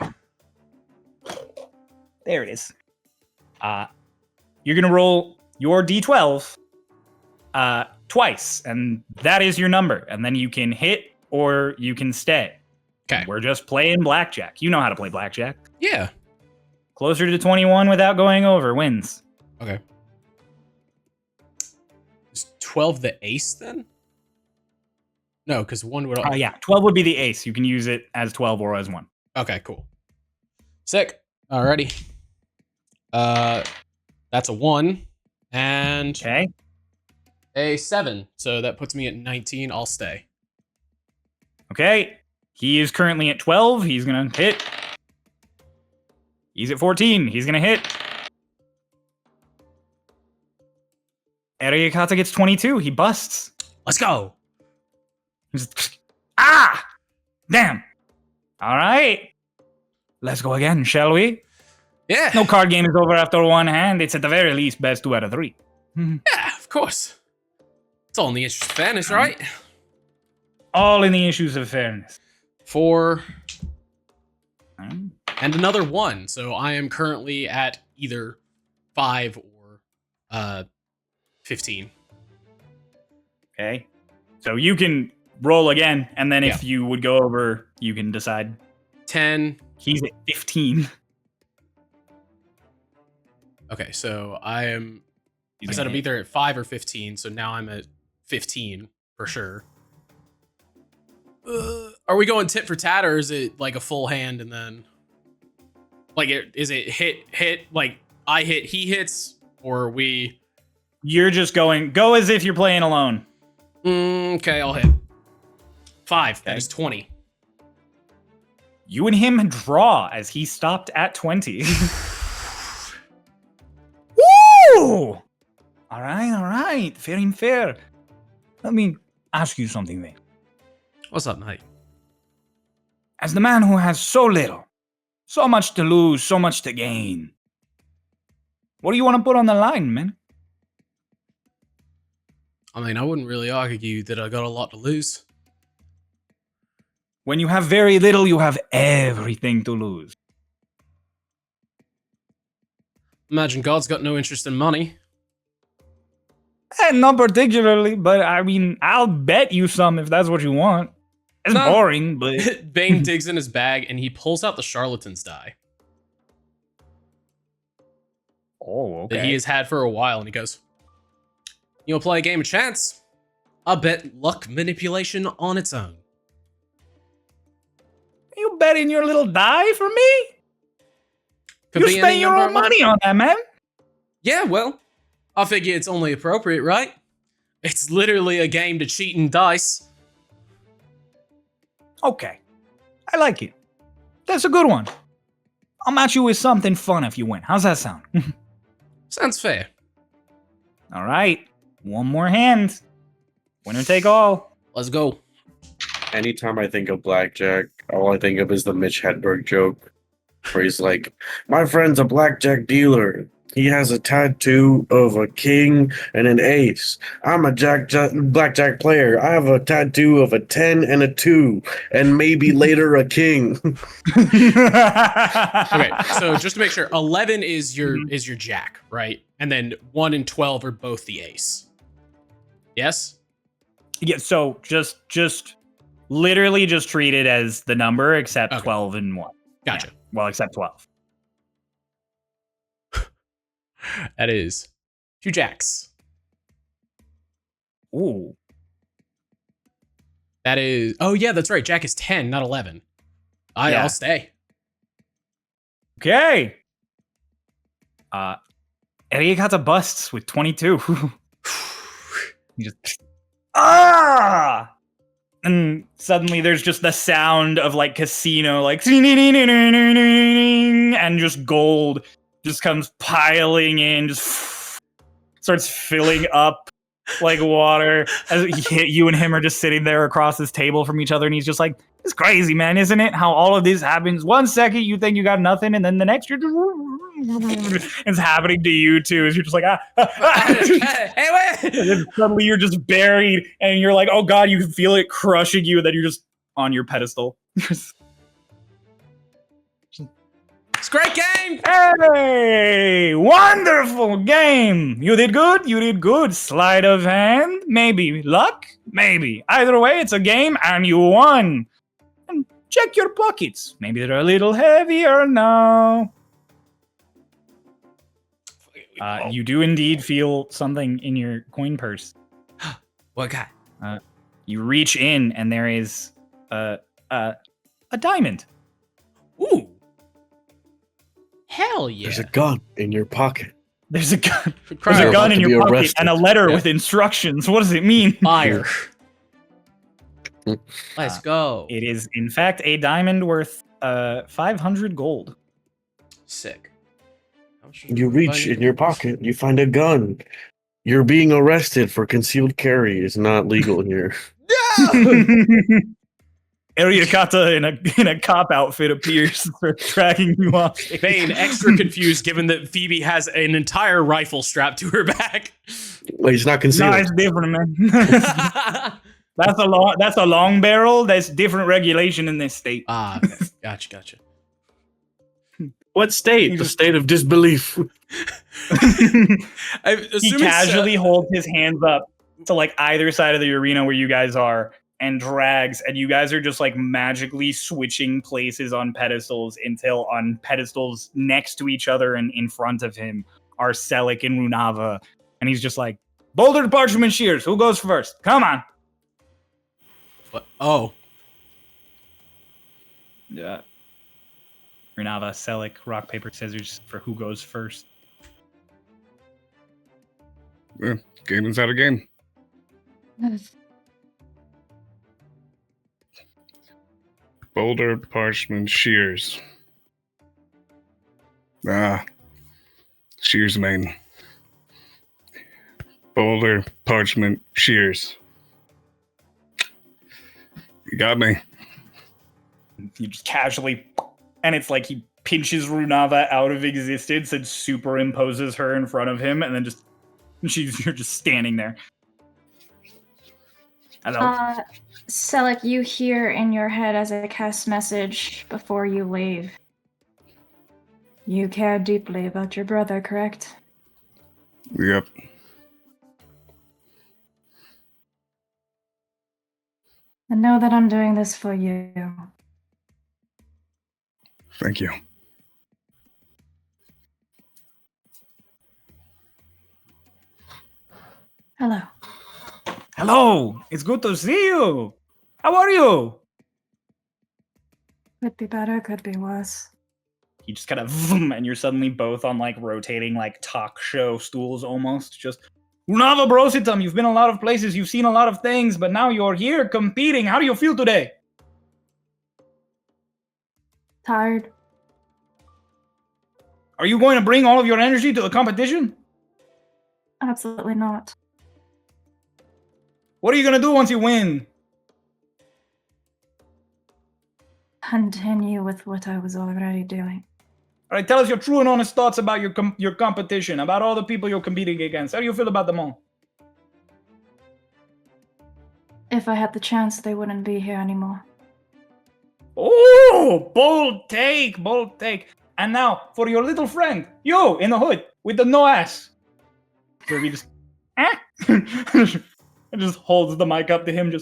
There it is. You're going to roll your d12 twice, and that is your number. And then you can hit or you can stay. Okay. We're just playing blackjack. You know how to play blackjack. Yeah. Closer to 21 without going over wins. Okay. Is 12 the ace then? No, because one would. Yeah, 12 would be the ace. You can use it as 12 or as 1. Okay, cool. Sick. Alrighty. That's a 1 and Okay. a 7. So that puts me at 19. I'll stay. Okay. He is currently at 12. He's going to hit. He's at 14. He's going to hit. Erayakata gets 22. He busts. Let's go. Ah! Damn. All right. Let's go again, shall we? Yeah. No card game is over after one hand. It's at the very least best 2 out of 3. Yeah, of course. It's all in the interest of fairness, right? All in the issues of fairness. 4 Um, and another 1. So I am currently at either 5 or 15. Okay. So you can roll again, and then if Yeah. you would go over, you can decide. 10. He's at 15. Okay, so I am. He's I said gonna I'm hit. either at 5 or 15, so now I'm at 15 for sure. Are we going tit for tat, or is it like a full hand and then like is it hit like I hit, he hits, or are we? You're just go as if you're playing alone. Okay, I'll hit 5. That Okay. is 20. You and him draw as he stopped at 20. Woo! All right. Fair and fair. Let me ask you something then. What's up, mate? As the man who has so little, so much to lose, so much to gain, what do you want to put on the line, man? I mean, I wouldn't really argue that I got a lot to lose. When you have very little, you have everything to lose. Imagine God's got no interest in money. Not particularly, but I mean, I'll bet you some if that's what you want. It's No. boring, but Bane digs in his bag and he pulls out the charlatan's die oh, that he has had for a while, and he goes, "You want to play a game of chance? I bet luck manipulation on its own." You betting your little die for me? Could You be spend any your number own of money. money on that, man. Yeah, well, I figure it's only appropriate, right? It's literally a game to cheat in dice. Okay. I like it. That's a good one. I'll match you with something fun if you win. How's that sound? Sounds fair. All right. One more hand. Winner take all. Let's go. Anytime I think of blackjack, all I think of is the Mitch Hedberg joke, where he's like, "My friend's a blackjack dealer. He has a tattoo of a king and an ace. I'm a blackjack player. I have a tattoo of a 10 and a 2, and maybe later a king." Okay, so just to make sure, 11 is your jack, right? And then 1 and 12 are both the ace. Yes? Yeah, so just literally just treat it as the number except Okay. 12 and 1. Gotcha. Yeah. Well, except 12. That is 2 jacks. Ooh. That is. Oh yeah, that's right. Jack is 10, not 11. Yeah. I'll stay. Okay. Erayakata busts with 22. You just ah, and suddenly there's just the sound of like casino, like and just gold just comes piling in, just starts filling up like water. As you and him are just sitting there across this table from each other, and he's just like, "It's crazy, man, isn't it? How all of this happens. 1 second you think you got nothing, and then the next you're just it's happening to you too. As you're just like, Hey, wait! and then suddenly you're just buried, and you're like, oh god, you can feel it crushing you, and then you're just on your pedestal. It's a great game! Hey, wonderful game. You did good. You did good. Sleight of hand, maybe luck, maybe. Either way, it's a game, and you won. And check your pockets. Maybe they're a little heavier now. You do indeed feel something in your coin purse. What guy? You reach in, and there is a diamond. Ooh. Hell yeah. There's a gun in your pocket. There's a gun. Cry There's a You're gun about in to your be pocket arrested. and a letter Yeah. with instructions. What does it mean? Fire. Let's go. It is, in fact, a diamond worth 500 gold. Sick. How much You reach in your pocket, you find a gun. You're being arrested for concealed carry. It's not legal here. Erayakata in a cop outfit appears for tracking you off. Bane, extra confused given that Phoebe has an entire rifle strapped to her back. Wait, it's not concealed. No, it's different, man. That's a long barrel. That's different regulation in this state. Okay. Gotcha. What state? The state of disbelief. He casually holds his hands up to like either side of the arena where you guys are and drags, and you guys are just like magically switching places on pedestals until on pedestals next to each other and in front of him are Selik and Runava, and he's just like, Boulder, Parchment, Shears, who goes first? Come on. What? Oh. Yeah. Runava, Selik, rock, paper, scissors for who goes first. Yeah, game inside a game. Boulder, Parchment, Shears. Shears main. Boulder, Parchment, Shears. You got me. He just casually, and it's like he pinches Runava out of existence and superimposes her in front of him, and then just you're just standing there. Hello. Selik, you hear in your head as I cast message before you leave. You care deeply about your brother, correct? Yep. And know that I'm doing this for you. Thank you. Hello. Hello. It's good to see you. How are you? Could be better, could be worse. You just kind of vroom, and you're suddenly both on like rotating like talk show stools almost. Just Runava Brositum, you've been a lot of places, you've seen a lot of things, but now you're here competing. How do you feel today? Tired? Are you going to bring all of your energy to the competition? Absolutely not. What are you going to do once you win? Continue with what I was already doing. All right, tell us your true and honest thoughts about your competition, about all the people you're competing against. How do you feel about them all? If I had the chance, they wouldn't be here anymore. Oh, bold take, bold take. And now, for your little friend, you in the hood with the no ass. So he just, and just holds the mic up to him,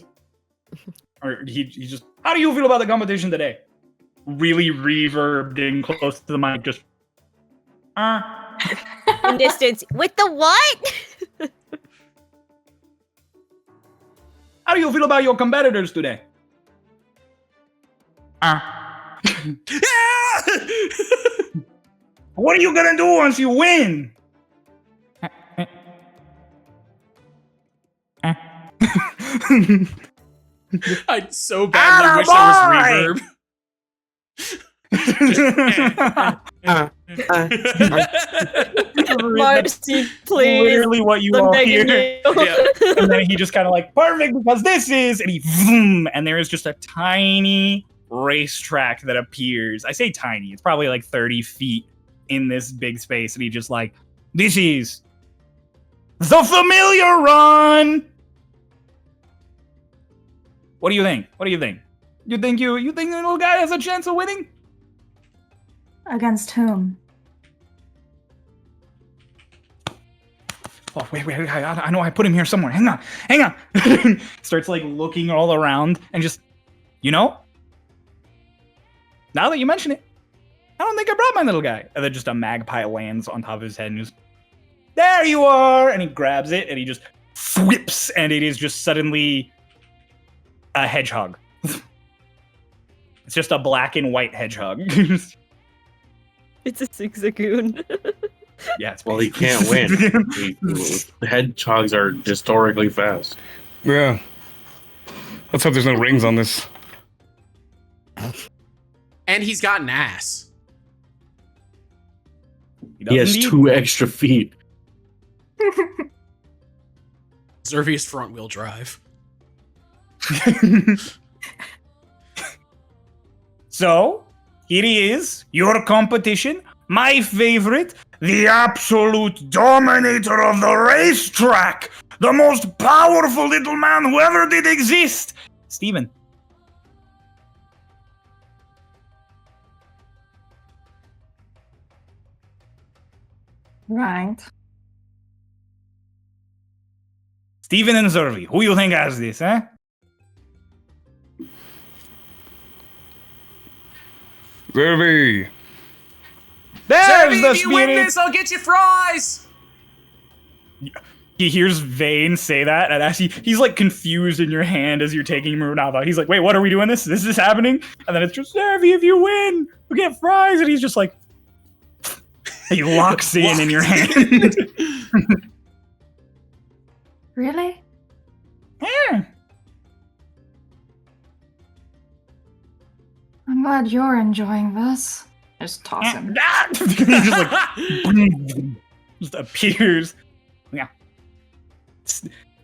or he just, how do you feel about the competition today? Really reverbed in close to the mic, just, In distance. With the what? How do you feel about your competitors today? What are you gonna do once you win? I so badly wish there was reverb. Marcy, please. Literally what you I'm all begging hear. you. Yeah. And then he just kind of like, perfect, because this is, and he, vroom, and there is just a tiny racetrack that appears. I say tiny, it's probably like 30 feet in this big space, and he just like, this is the familiar run. What do you think? What do you think? You think the little guy has a chance of winning? Against whom? Oh, wait, I know I put him here somewhere. Hang on. Starts like looking all around and just, now that you mention it, I don't think I brought my little guy. And then just a magpie lands on top of his head and just, there you are. And he grabs it and he just whips, and it is just suddenly a hedgehog. It's just a black and white hedgehog. It's a zigzagoon. Yeah, it's Well, he can't win. Hedgehogs are historically fast. Yeah. Let's hope there's no rings on this. And he's got an ass. He has 2 extra feet. Zervius front wheel drive. So, here he is, your competition, my favorite, the absolute dominator of the racetrack, the most powerful little man who ever did exist, Steven. Right. Steven and Zervi, who you think has this, eh? Zervi! There's Zervi, the if you win spirit! this, I'll get you fries! He hears Vane say that, and actually, he's like confused in your hand as you're taking Murunava. He's like, wait, what are we doing this? Is this happening? And then it's just, Zervi, if you win, we get fries. And he's just like, he locks in your hand. Really? Yeah. I'm glad you're enjoying this. Just toss him. He just like just appears. Yeah.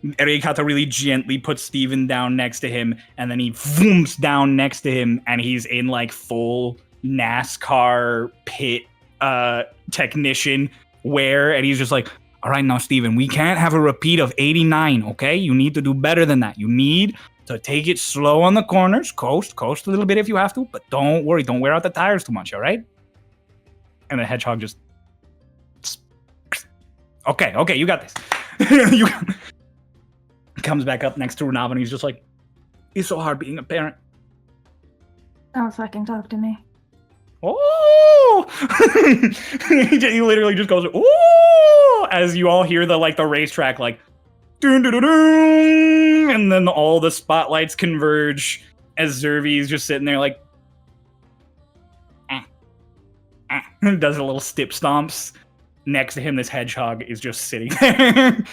Erayakata really gently puts Steven down next to him, and then he zooms down next to him, and he's in like full NASCAR pit technician wear, and he's just like, all right, now Steven, we can't have a repeat of 89, okay? You need to do better than that. You need to take it slow on the corners, coast a little bit if you have to, but don't worry, don't wear out the tires too much, all right? And the hedgehog just, okay, you got this. Comes back up next to Renava, and he's just like, it's so hard being a parent. Don't fucking talk to me. Oh! He literally just goes, ooh! As you all hear the racetrack, like, dun, dun, dun, dun, and then all the spotlights converge as Zervi's just sitting there like, does a little stip stomps. Next to him, this hedgehog is just sitting there.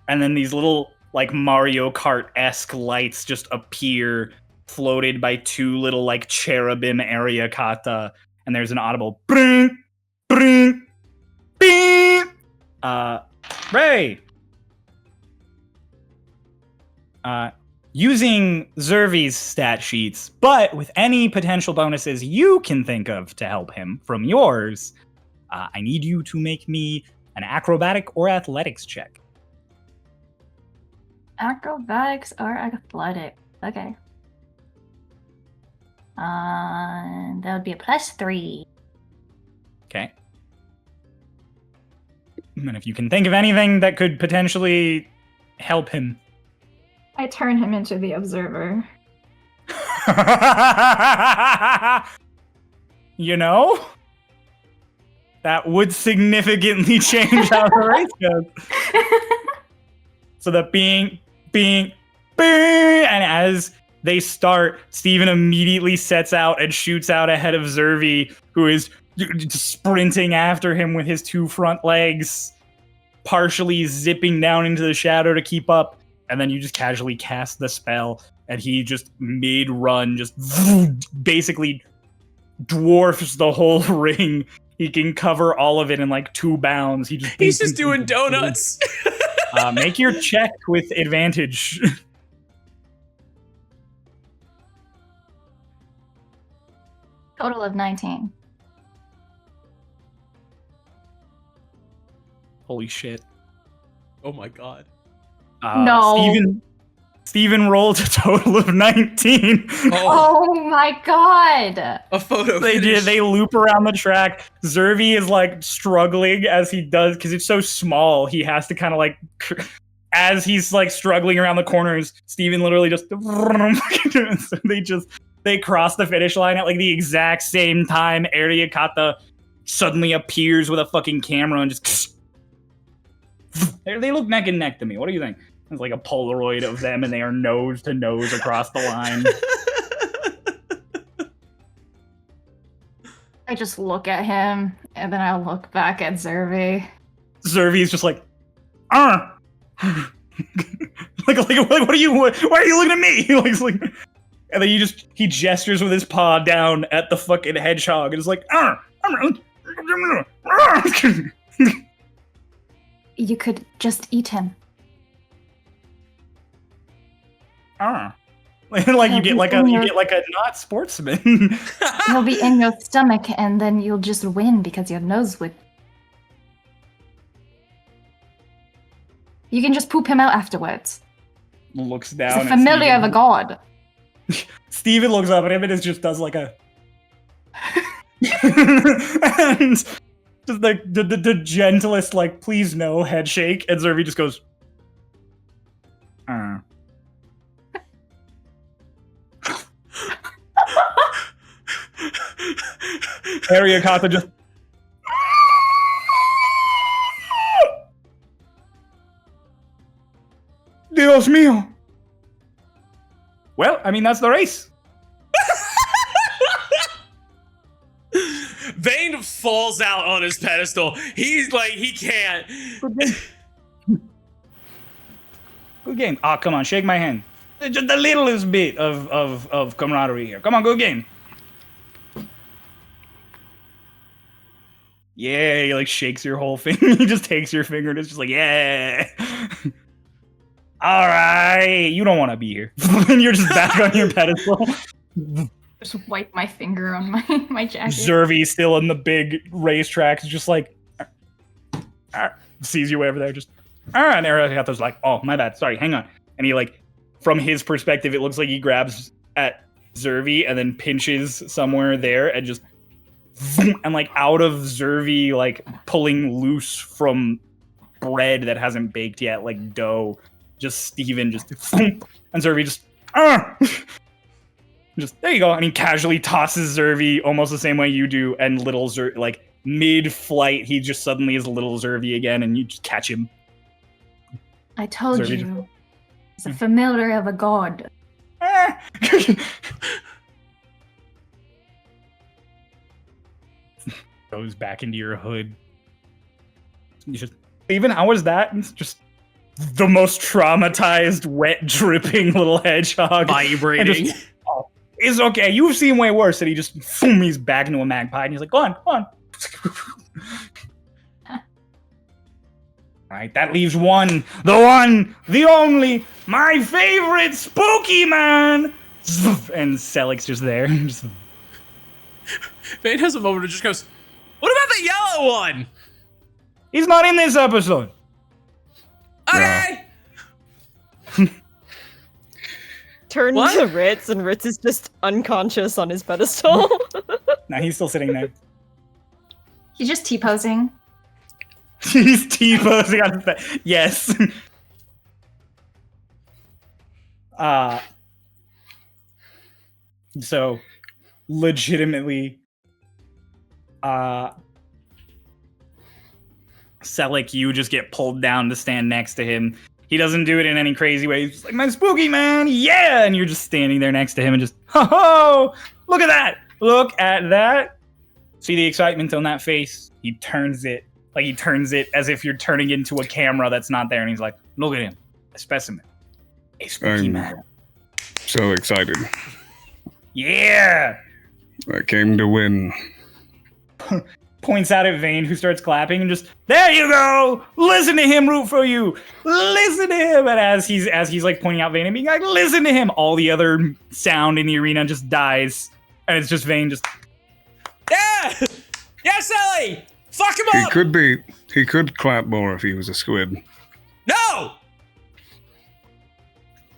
And then these little, like, Mario Kart-esque lights just appear, floated by 2 little, like, cherubim Erayakata, and there's an audible bring, bring, bing. Ray. Using Zervi's stat sheets, but with any potential bonuses you can think of to help him from yours, I need you to make me an acrobatic or athletics check. Acrobatics or athletic? Okay. That would be a +3. Okay. And if you can think of anything that could potentially help him. I turn him into the observer. You know? That would significantly change how the race goes. So the bing, bing, bing, and as they start, Steven immediately sets out and shoots out ahead of Zervi, who is sprinting after him with his 2 front legs, partially zipping down into the shadow to keep up. and then you just casually cast the spell, and he just mid-run just basically dwarfs the whole ring. He can cover all of it in like 2 bounds. He's just doing donuts. Make your check with advantage. Total of 19. Holy shit. Oh my god. No. Steven rolled a total of 19. Oh my god. A photo They finish. they loop around the track. Zervi is like struggling as he does because it's so small. He has to kind of like, as he's like struggling around the corners, Steven literally just so they cross the finish line at like the exact same time. Erayakata suddenly appears with a fucking camera and just they look neck and neck to me. What do you think? It's like a Polaroid of them, and they are nose to nose across the line. I just look at him, and then I look back at Zervi. Zervi's just like, like what are you? Why are you looking at me? like, and then he gestures with his paw down at the fucking hedgehog, and it's like, You could just eat him. like you get like a not sportsman. He'll be in your stomach, and then you'll just win because your nose would. You can just poop him out afterwards. Looks down. He's a familiar of a god. Steven looks up at him and it just does like a and just like the gentlest like please no head shake, and Zervi just goes Erayakata just Dios mío. Well, I mean, that's the race. Vane falls out on his pedestal. He's like, he can't. Good game. Oh, come on, shake my hand. Just the littlest bit of camaraderie here. Come on, good game. Yeah, he like shakes your whole finger. He just takes your finger and it's just like, yeah. All right, you don't want to be here. And you're just back on your pedestal. Just wipe my finger on my jacket. Zervi still in the big racetrack, just like sees you over there, just and Erayakata's like, oh my bad, sorry, hang on. And he like, from his perspective, it looks like he grabs at Zervi and then pinches somewhere there and just and like out of Zervi like pulling loose from bread that hasn't baked yet, like dough. Just Steven just and Zervi just just there you go, and he casually tosses Zervi almost the same way you do, and little Zervi like mid-flight he just suddenly is little Zervi again, and you just catch him. I told Zervi you, he's a familiar of a god. Goes back into your hood. You just Steven, how was that? It's just the most traumatized, wet, dripping little hedgehog. Vibrating. Just, oh, it's okay. You've seen way worse. And he just, he's back into a magpie. And he's like, go on. All right, that leaves one, the only, my favorite spooky man. And Selik's just there. Vane has a moment and just goes, what about the yellow one? He's not in this episode. Okay. Turn What? to Ritz, and Ritz is just unconscious on his pedestal. Nah, he's still sitting there. He's just T-posing. He's T-posing on his bed. Yes. So, legitimately, Selik, you just get pulled down to stand next to him. He doesn't do it in any crazy way. He's just like, my spooky man, yeah! And you're just standing there next to him and just, ho, look at that! Look at that! See the excitement on that face? He turns it as if you're turning into a camera that's not there, and he's like, look at him, a specimen. A spooky I'm- man. So excited. Yeah! I came to win. Points out at Vane, who starts clapping and just, there you go! Listen to him root for you! Listen to him! And as he's like pointing out Vane and being like, listen to him, all the other sound in the arena just dies. And it's just Vane just, Yeah! Yes, Ellie! Fuck him up! He could clap more if he was a squid. No!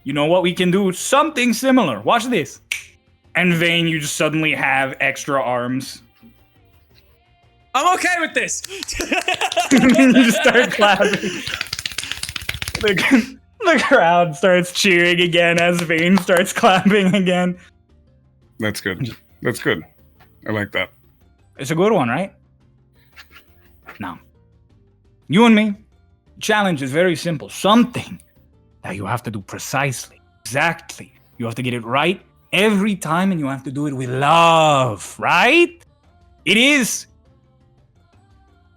you know what, we can do something similar. Watch this. And Vane, you just suddenly have extra arms. I'm okay with this. You just start clapping. The crowd starts cheering again as Vane starts clapping again. That's good. That's good. I like that. It's a good one, right? Now, you and me, the challenge is very simple. Something that you have to do precisely, exactly. You have to get it right every time, and you have to do it with love, right? It is.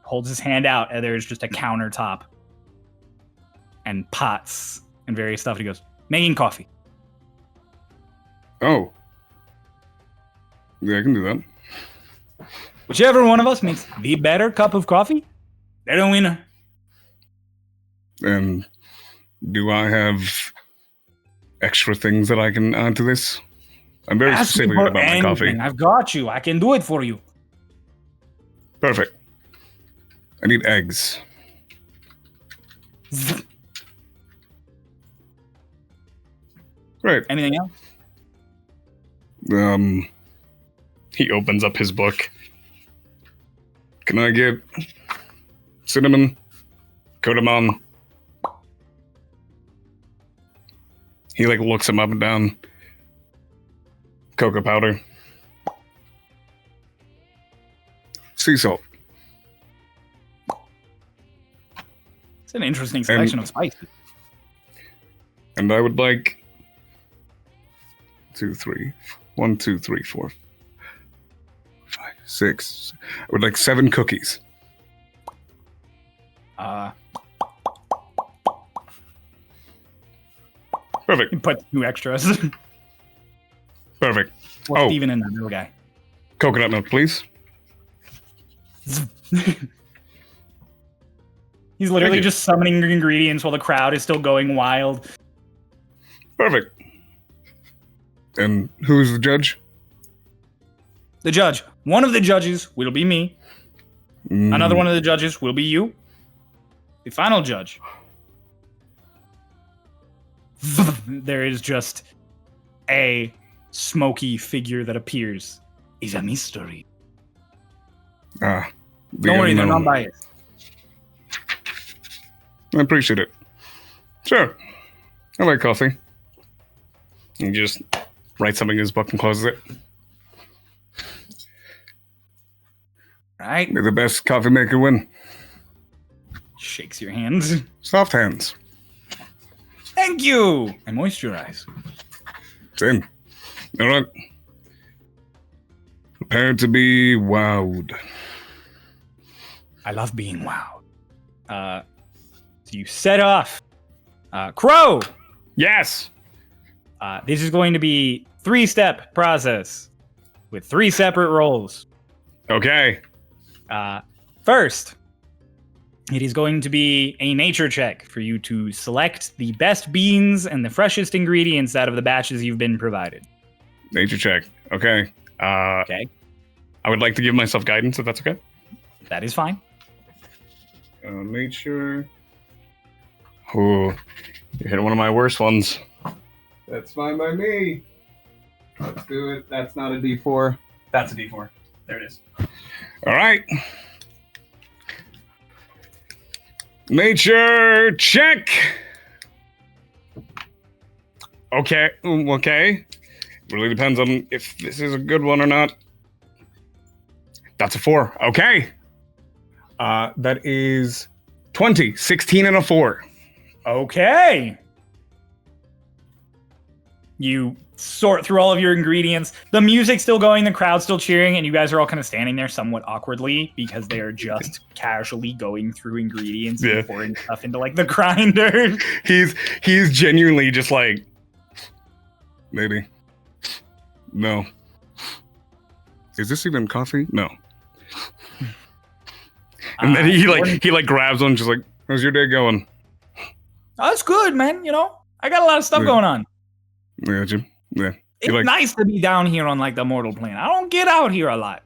Holds his hand out, and there's just a countertop and pots and various stuff. And he goes, making coffee. Oh. Yeah, I can do that. Whichever one of us makes the better cup of coffee, they're the winner. And do I have extra things that I can add to this? I'm very Ask me specific for about my coffee. anything. I've got you. I can do it for you. Perfect. I need eggs. Great. Anything else? He opens up his book. Can I get cinnamon, cardamom? He like looks him up and down. Cocoa powder. Sea salt. It's an interesting selection of spices. And I would like 1, 2, 3, 4, 5, 6. I would like 7 cookies. Perfect. Put 2 extras. Perfect. Or Oh. Steven and that little guy. Coconut milk, please. He's literally you. just summoning ingredients while the crowd is still going wild. Perfect. And who's the judge? The judge. One of the judges will be me. Another Mm, one of the judges will be you. The final judge. There is just a smoky figure that appears. Is a mystery. the Don't worry, they're unknown. not biased. I appreciate it. Sure. I like coffee. He just writes something in his book and closes it. Right? May the best coffee maker win. Shakes your hands. Soft hands. Thank you! And moisturize. Same. All right. Prepare to be wowed. I love being wowed. So you set off. Crow! Yes! This is going to be 3-step process with 3 separate rolls. Okay. First, it is going to be a nature check for you to select the best beans and the freshest ingredients out of the batches you've been provided. Nature check. Okay. Okay, I would like to give myself guidance if that's okay. that is fine. Nature. Oh, you hit one of my worst ones. That's fine by me. Let's do it. That's not a D4. That's a D4. There it is. All right. Nature check. Okay. Okay. Really depends on if this is a good one or not. That's a 4. Okay. That is 20, 16, and a 4. Okay. You sort through all of your ingredients. The music's still going, the crowd's still cheering, and you guys are all kind of standing there somewhat awkwardly because they are just casually going through ingredients and pouring stuff into like the grinder. He's genuinely just like, maybe. No. Is this even coffee? No. And then he grabs one, just like, how's your day going? Oh, it's good, man. You know, I got a lot of stuff going on. Yeah, Jim. Yeah. It's nice to be down here on like the mortal plane. I don't get out here a lot.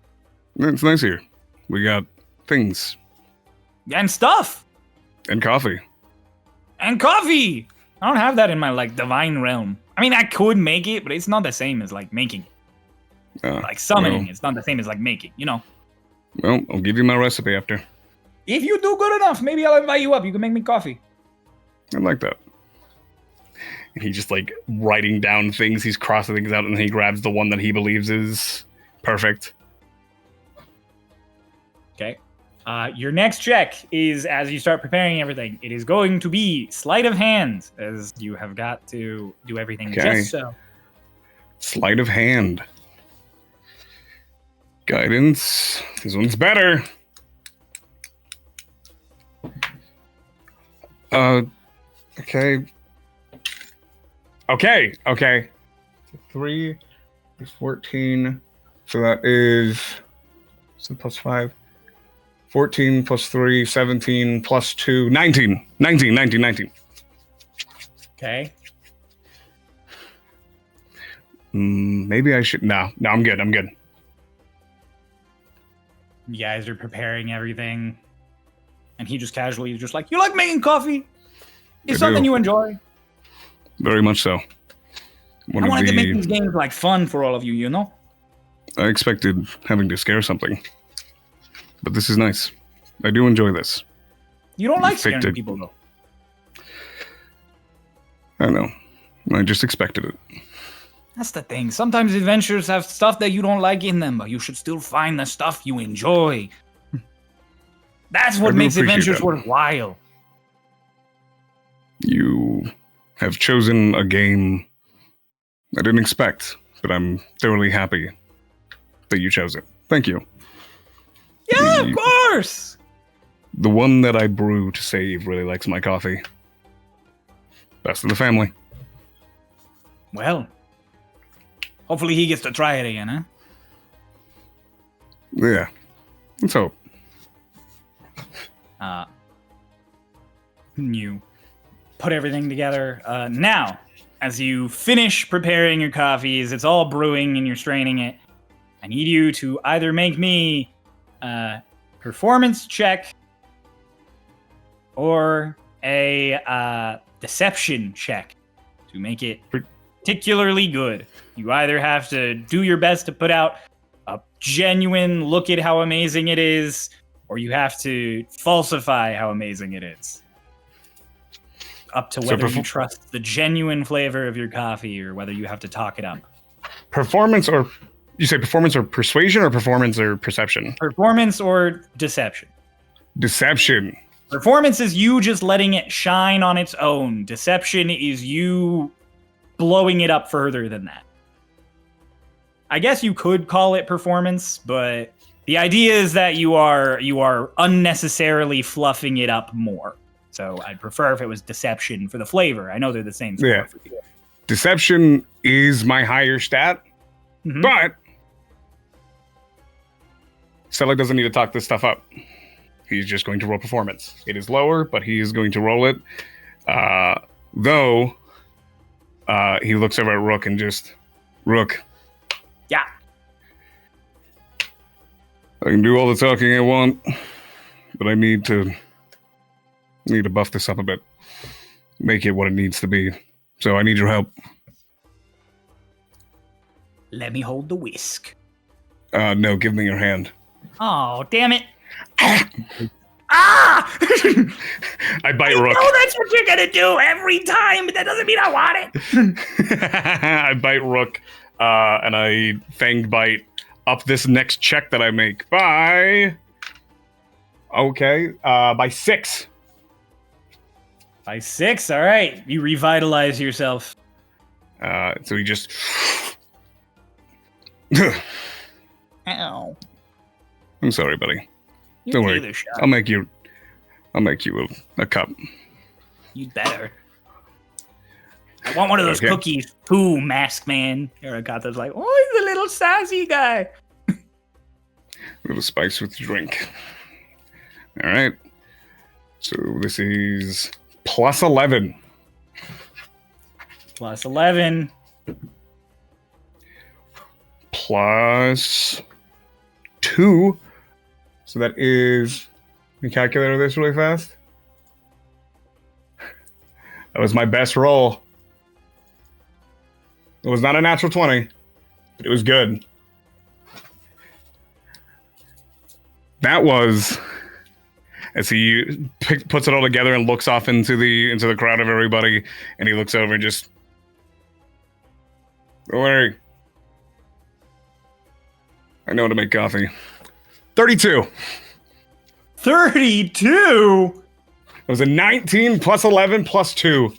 It's nice here. We got things. And stuff. And coffee. And coffee. I don't have that in my like divine realm. I mean, I could make it, but it's not the same as like making it. Like summoning, it's not the same as like making, you know. Well, I'll give you my recipe after. If you do good enough, maybe I'll invite you up. You can make me coffee. I like that. And he's just like writing down things. He's crossing things out, and then he grabs the one that he believes is perfect. Okay. Your next check is as you start preparing everything. It is going to be sleight of hand, as you have got to do everything just so. Sleight of hand. Guidance. This one's better. Okay. 3 is 14. So that is plus 5. 14 plus 3, 17 plus 2, 19. 19. Okay. Maybe I should. No, I'm good. You guys are preparing everything. And he just casually is just like, you like making coffee? It's something you enjoy. Very much so. I wanted to make these games like fun for all of you, you know? I expected having to scare something. But this is nice. I do enjoy this. You don't like scaring people, though. I know. I just expected it. That's the thing. Sometimes adventures have stuff that you don't like in them, but you should still find the stuff you enjoy. That's what makes adventures worthwhile. You have chosen a game I didn't expect, but I'm thoroughly happy that you chose it. Thank you. Yeah, of course! The one that I brew to save really likes my coffee. Best of the family. Well, hopefully he gets to try it again, huh? Yeah. Let's hope. You put everything together. Now, as you finish preparing your coffees, it's all brewing and you're straining it. I need you to either make me a performance check or a deception check to make it particularly good. You either have to do your best to put out a genuine look at how amazing it is, or you have to falsify how amazing it is. Up to whether you trust the genuine flavor of your coffee or whether you have to talk it up. Performance or... You say performance or persuasion or performance or perception? Performance or deception. Deception. Performance is you just letting it shine on its own. Deception is you blowing it up further than that. I guess you could call it performance, but the idea is that you are unnecessarily fluffing it up more. So I'd prefer if it was deception for the flavor. I know they're the same. Yeah. Deception is my higher stat, but Stella doesn't need to talk this stuff up. He's just going to roll performance. It is lower, but he is going to roll it. Though, he looks over at Rook and just, Rook. Yeah. I can do all the talking I want, but I need to buff this up a bit. Make it what it needs to be. So I need your help. Let me hold the whisk. No, give me your hand. Oh, damn it. Ah! I bite Rook. Oh, that's what you're gonna do every time, but that doesn't mean I want it. I bite Rook, and I fang bite up this next check that I make by 6. By 6, all right. You revitalize yourself. So he just. Ow. I'm sorry, buddy. You Don't do worry. the shot. I'll make you a cup. You'd better. I want one of those Okay. cookies. Pooh, mask man. Erayakata's like, oh, he's a little sassy guy. A little spice with the drink. All right. So this is plus 11. Plus 11. Plus 2. So that is. Let me calculate this really fast. That was my best roll. It was not a natural 20, but it was good. That was, as he puts it all together and looks off into the crowd of everybody, and he looks over and just, don't worry. I know how to make coffee. 32. 32? It was a 19 plus 11 plus 2.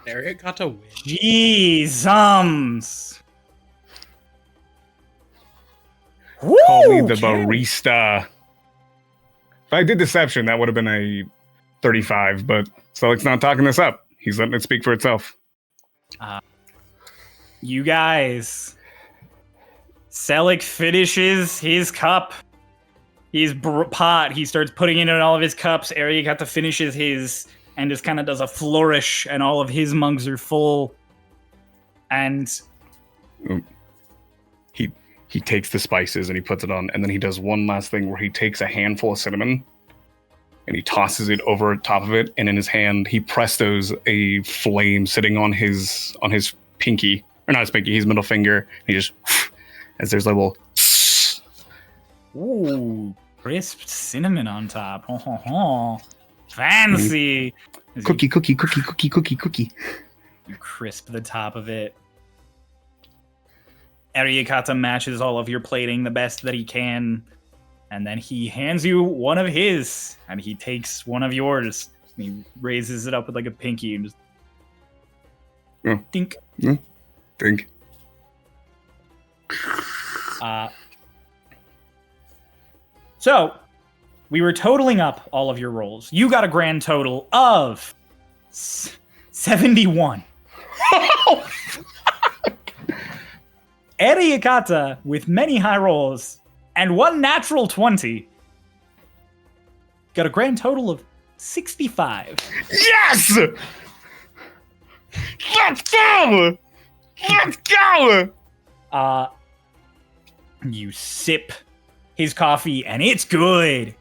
Erayakata win. Jeezums. Call me Woo, the okay. barista. If I did deception, that would have been a 35, but Selik's not talking this up. He's letting it speak for itself. You guys. Selik finishes his cup. His pot. He starts putting it in all of his cups. Erayakata finishes his and just kind of does a flourish, and all of his mugs are full. And He takes the spices and he puts it on, and then he does one last thing where he takes a handful of cinnamon and he tosses it over top of it, and in his hand he prestos a flame sitting on his pinky, or not his pinky, his middle finger. And he just, as there's a little, ooh, crisped cinnamon on top. Ho, ho, ho. Fancy. As cookie. You crisp the top of it. Erayakata matches all of your plating the best that he can, and then he hands you one of his, and he takes one of yours, and he raises it up with like a pinky and just Oh. dink. think. So we were totaling up all of your rolls. You got a grand total of 71. Erayakata, with many high rolls and one natural 20, got a grand total of 65. Yes! Let's go! Let's go! You sip his coffee and it's good,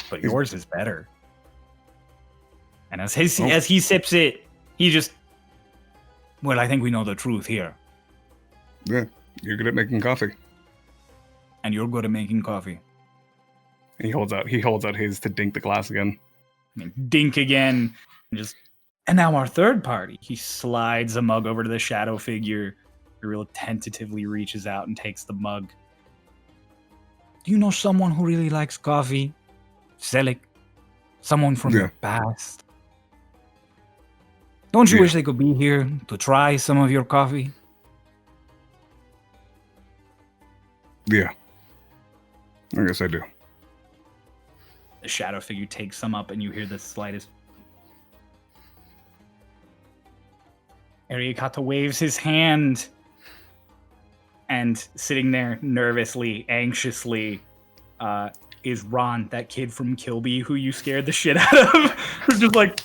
but yours is better. And as he sips it, he just, well, I think we know the truth here. Yeah, you're good at making coffee. And you're good at making coffee. And he holds out his to dink the glass again. And dink again. And now our third party. He slides a mug over to the shadow figure. He real tentatively reaches out and takes the mug. Do you know someone who really likes coffee? Selik? Someone from your past? Don't you wish they could be here to try some of your coffee? Yeah. I guess I do. The shadow figure takes some up and you hear the slightest. Erayakata waves his hand. And sitting there nervously, anxiously, is Ron, that kid from Kilby who you scared the shit out of. Who's just like,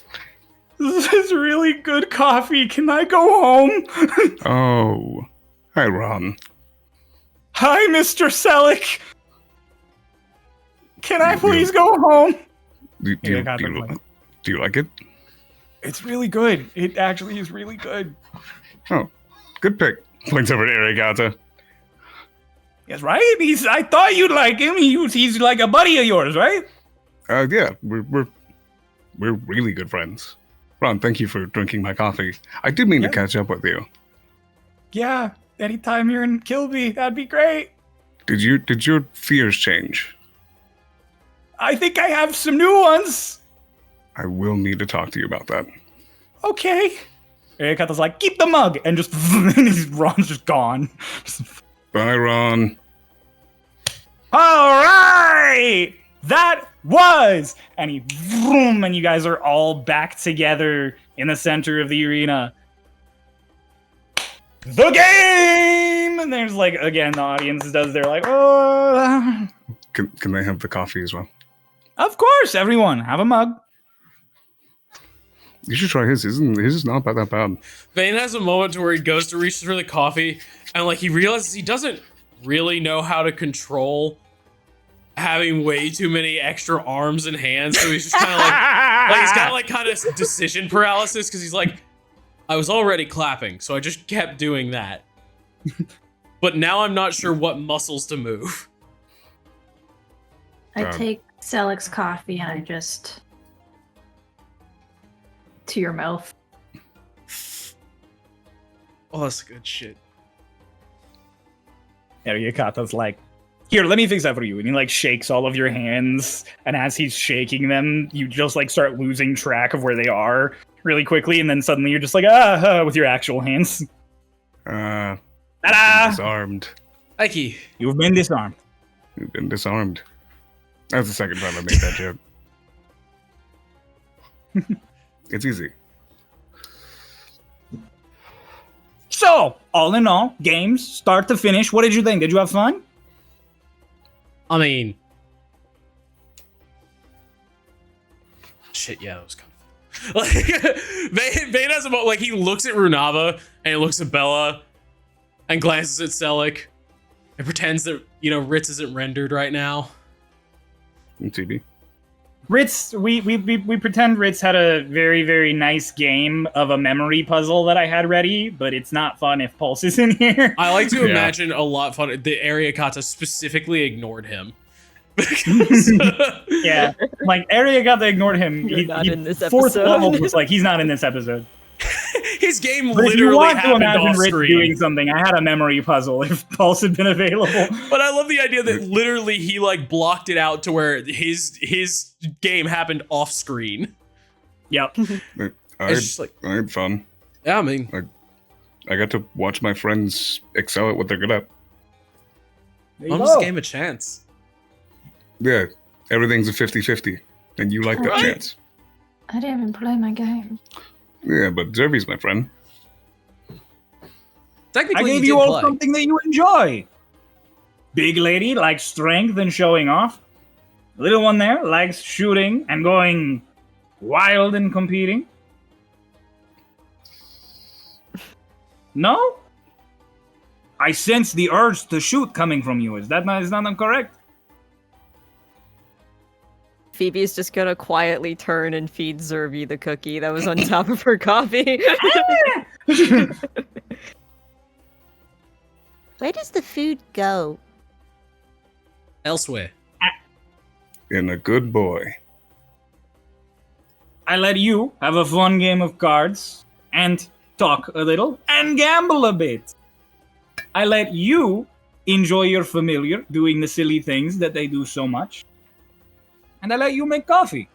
this is really good coffee. Can I go home? Oh. Hi, Ron. Hi, Mr. Selik. Can I please go home? Do you like it? It's really good. It actually is really good. Oh, good pick. Points over to Erayakata. Yes, right? I thought you'd like him. He's like a buddy of yours, right? Yeah, we're really good friends. Ron, thank you for drinking my coffee. I did mean to catch up with you. Yeah, anytime you're in Kilby, that'd be great. Did your fears change? I think I have some new ones. I will need to talk to you about that. Okay. Erayakata's like, keep the mug, and just and Ron's just gone. Bye, Ron. All right, that was, and he vroom, and you guys are all back together in the center of the arena. The game, and there's like again the audience does their like, oh. Can they have the coffee as well? Of course, everyone have a mug. You should try his. His is not that bad. Vane has a moment where he goes to reach for the coffee, and like he realizes he doesn't really know how to control having way too many extra arms and hands, so he's just kind of like he's got like kind of decision paralysis because he's like, I was already clapping, so I just kept doing that. But now I'm not sure what muscles to move. I take Selleck's coffee and I just to your mouth. Oh, that's good shit. Erayakata's like, here, let me fix that for you. And he like shakes all of your hands, and as he's shaking them, you just like start losing track of where they are really quickly, and then suddenly you're just like, with your actual hands. Ta-da! Disarmed. Ike. You've been disarmed. You've been disarmed. That's the second time I made that joke. It's easy. So, all in all, games, start to finish, what did you think? Did you have fun? I mean, shit, yeah, that was kind of like Vane has a moment, like he looks at Runava and he looks at Bella and glances at Selleck and pretends that, you know, Ritz isn't rendered right now. And Phoebe. Ritz, we pretend Ritz had a very, very nice game of a memory puzzle that I had ready, but it's not fun if Pulse is in here. I like to imagine a lot fun. The Erayakata specifically ignored him. Yeah, like Erayakata ignored him. You're not in this Fourth episode. level was like, he's not in this episode. His game But if you literally want to happened imagine off Ritz screen. doing something, I had a memory puzzle if Pulse had been available. But I love the idea that literally he like blocked it out to where his game happened off screen. Yep. I It's just like, had fun. yeah, I mean, I got to watch my friends excel at what they're good at. There you I'm just go. game a chance. Yeah, everything's a 50-50, and you like that Right. chance. I didn't even play my game. Yeah, but Zerby's my friend. Technically, I gave did you all play. something that you enjoy. Big lady likes strength and showing off. Little one there likes shooting and going wild and competing. No? I sense the urge to shoot coming from you. Is that not correct? Phoebe's just gonna quietly turn and feed Zerby the cookie that was on top of her coffee. Where does the food go? Elsewhere. And a good boy. I let you have a fun game of cards and talk a little and gamble a bit. I let you enjoy your familiar doing the silly things that they do so much. And I let you make coffee.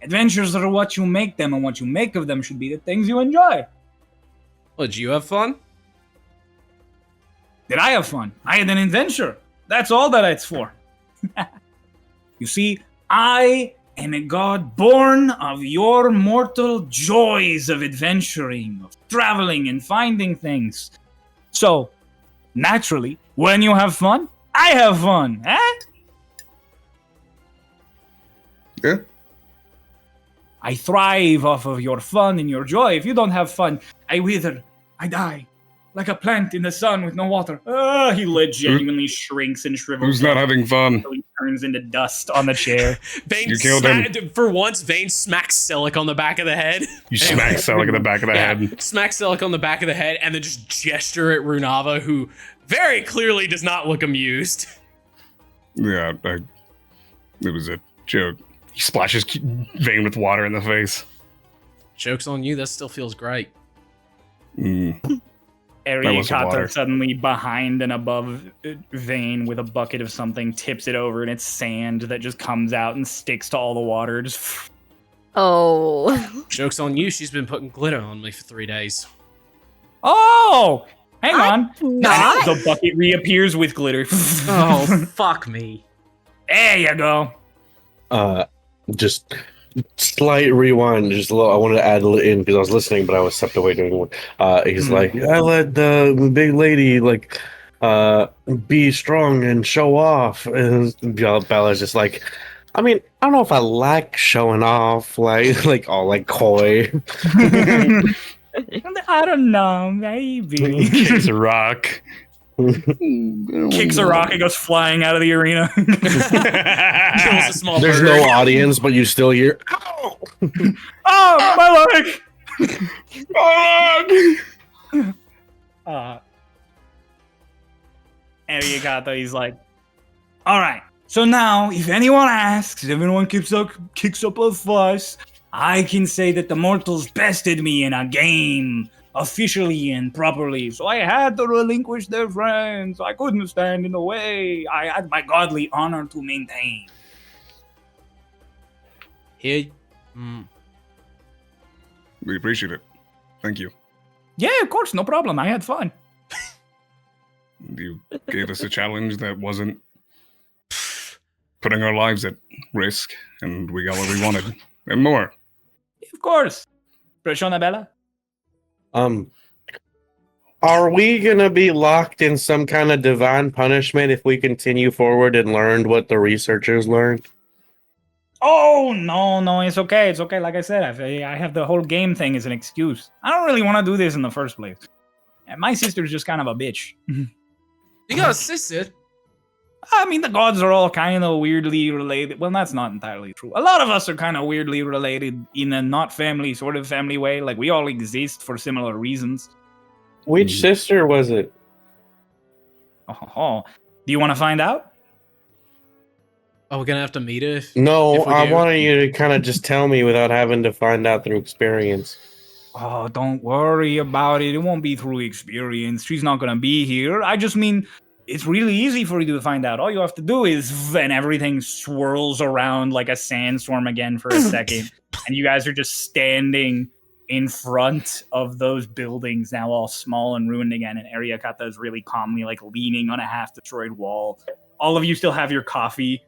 Adventures are what you make them, and what you make of them should be the things you enjoy. Well, did you have fun? Did I have fun? I had an adventure. That's all that it's for. You see, I am a god born of your mortal joys of adventuring, of traveling and finding things. So, naturally, when you have fun, I have fun, eh? Yeah. I thrive off of your fun and your joy. If you don't have fun, I wither, I die, like a plant in the sun with no water. He genuinely shrinks and shrivels. Who's not having fun? until he turns into dust on the chair. Vane You killed him. For once, Vane smacks Selleck on the back of the head. You smack Selleck in the back of the head. Smacks Selleck on the back of the head and then just gesture at Runava, who very clearly does not look amused. Yeah, it was a joke. He splashes Vane with water in the face. Joke's on you, that still feels great. Mm. wasn't water. Erayakata suddenly behind and above Vane with a bucket of something, tips it over, and it's sand that just comes out and sticks to all the water. Just Oh. Joke's on you. She's been putting glitter on me for 3 days. Oh, hang on. Not. The bucket reappears with glitter. Oh, fuck me. There you go. Just slight rewind. Just a little, I wanted to add a little in because I was listening, but I was stepped away doing one. He's like, I let the big lady like be strong and show off, and Bella's just like, I mean, I don't know if I like showing off, like all like coy. I don't know, maybe. Kicks a rock. Kicks a rock and goes flying out of the arena. Kills a small There's bird. no audience, but you still hear, ow! Oh, my leg! My leg! Erayakata, he's like, all right, so now, if anyone asks, if everyone kicks up a fuss, I can say that the mortals bested me in a game, officially and properly, so I had to relinquish their friends. I couldn't stand in the way. I had my godly honor to maintain. Here. We appreciate it. Thank you. Yeah, of course, no problem. I had fun. You gave us a challenge that wasn't putting our lives at risk, and we got what we wanted and more. Of course. Pressiona Bella? Are we gonna be locked in some kind of divine punishment if we continue forward and learned what the researchers learned? Oh, no, it's okay. It's okay. Like I said, I have the whole game thing as an excuse. I don't really want to do this in the first place. And my sister's just kind of a bitch. You got a sister. I mean, the gods are all kind of weirdly related. Well, that's not entirely true. A lot of us are kind of weirdly related in a not family, sort of family way. Like, we all exist for similar reasons. Which sister was it? Oh. Do you want to find out? Oh, we're gonna have to meet her. No, If we I do- wanted you to kind of just tell me without having to find out through experience. Oh, don't worry about it. It won't be through experience. She's not going to be here. I just mean, it's really easy for you to find out. All you have to do is, then everything swirls around like a sandstorm again for a second. And you guys are just standing in front of those buildings, now all small and ruined again. And Erayakata is really calmly like leaning on a half-destroyed wall. All of you still have your coffee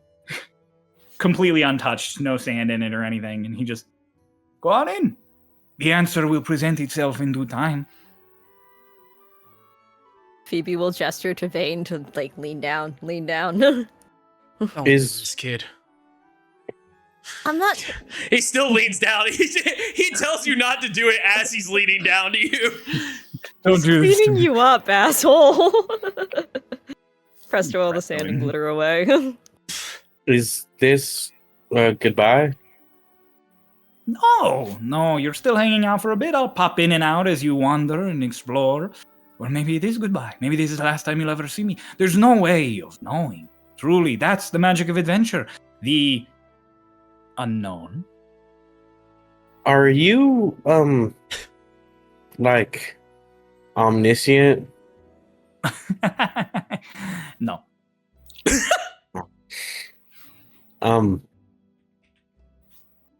completely untouched, no sand in it or anything. And he just, go on in. The answer will present itself in due time. Phoebe will gesture to Vane to like lean down. Oh, Is- this kid? I'm not. He still leans down. He tells you not to do it as he's leaning down to you. Don't do this to Cleaning me. you up, asshole. Press all the sand and glitter away. Is this goodbye? No, you're still hanging out for a bit. I'll pop in and out as you wander and explore. Or maybe it is goodbye. Maybe this is the last time you'll ever see me. There's no way of knowing. Truly, that's the magic of adventure. The unknown. Are you like omniscient? No.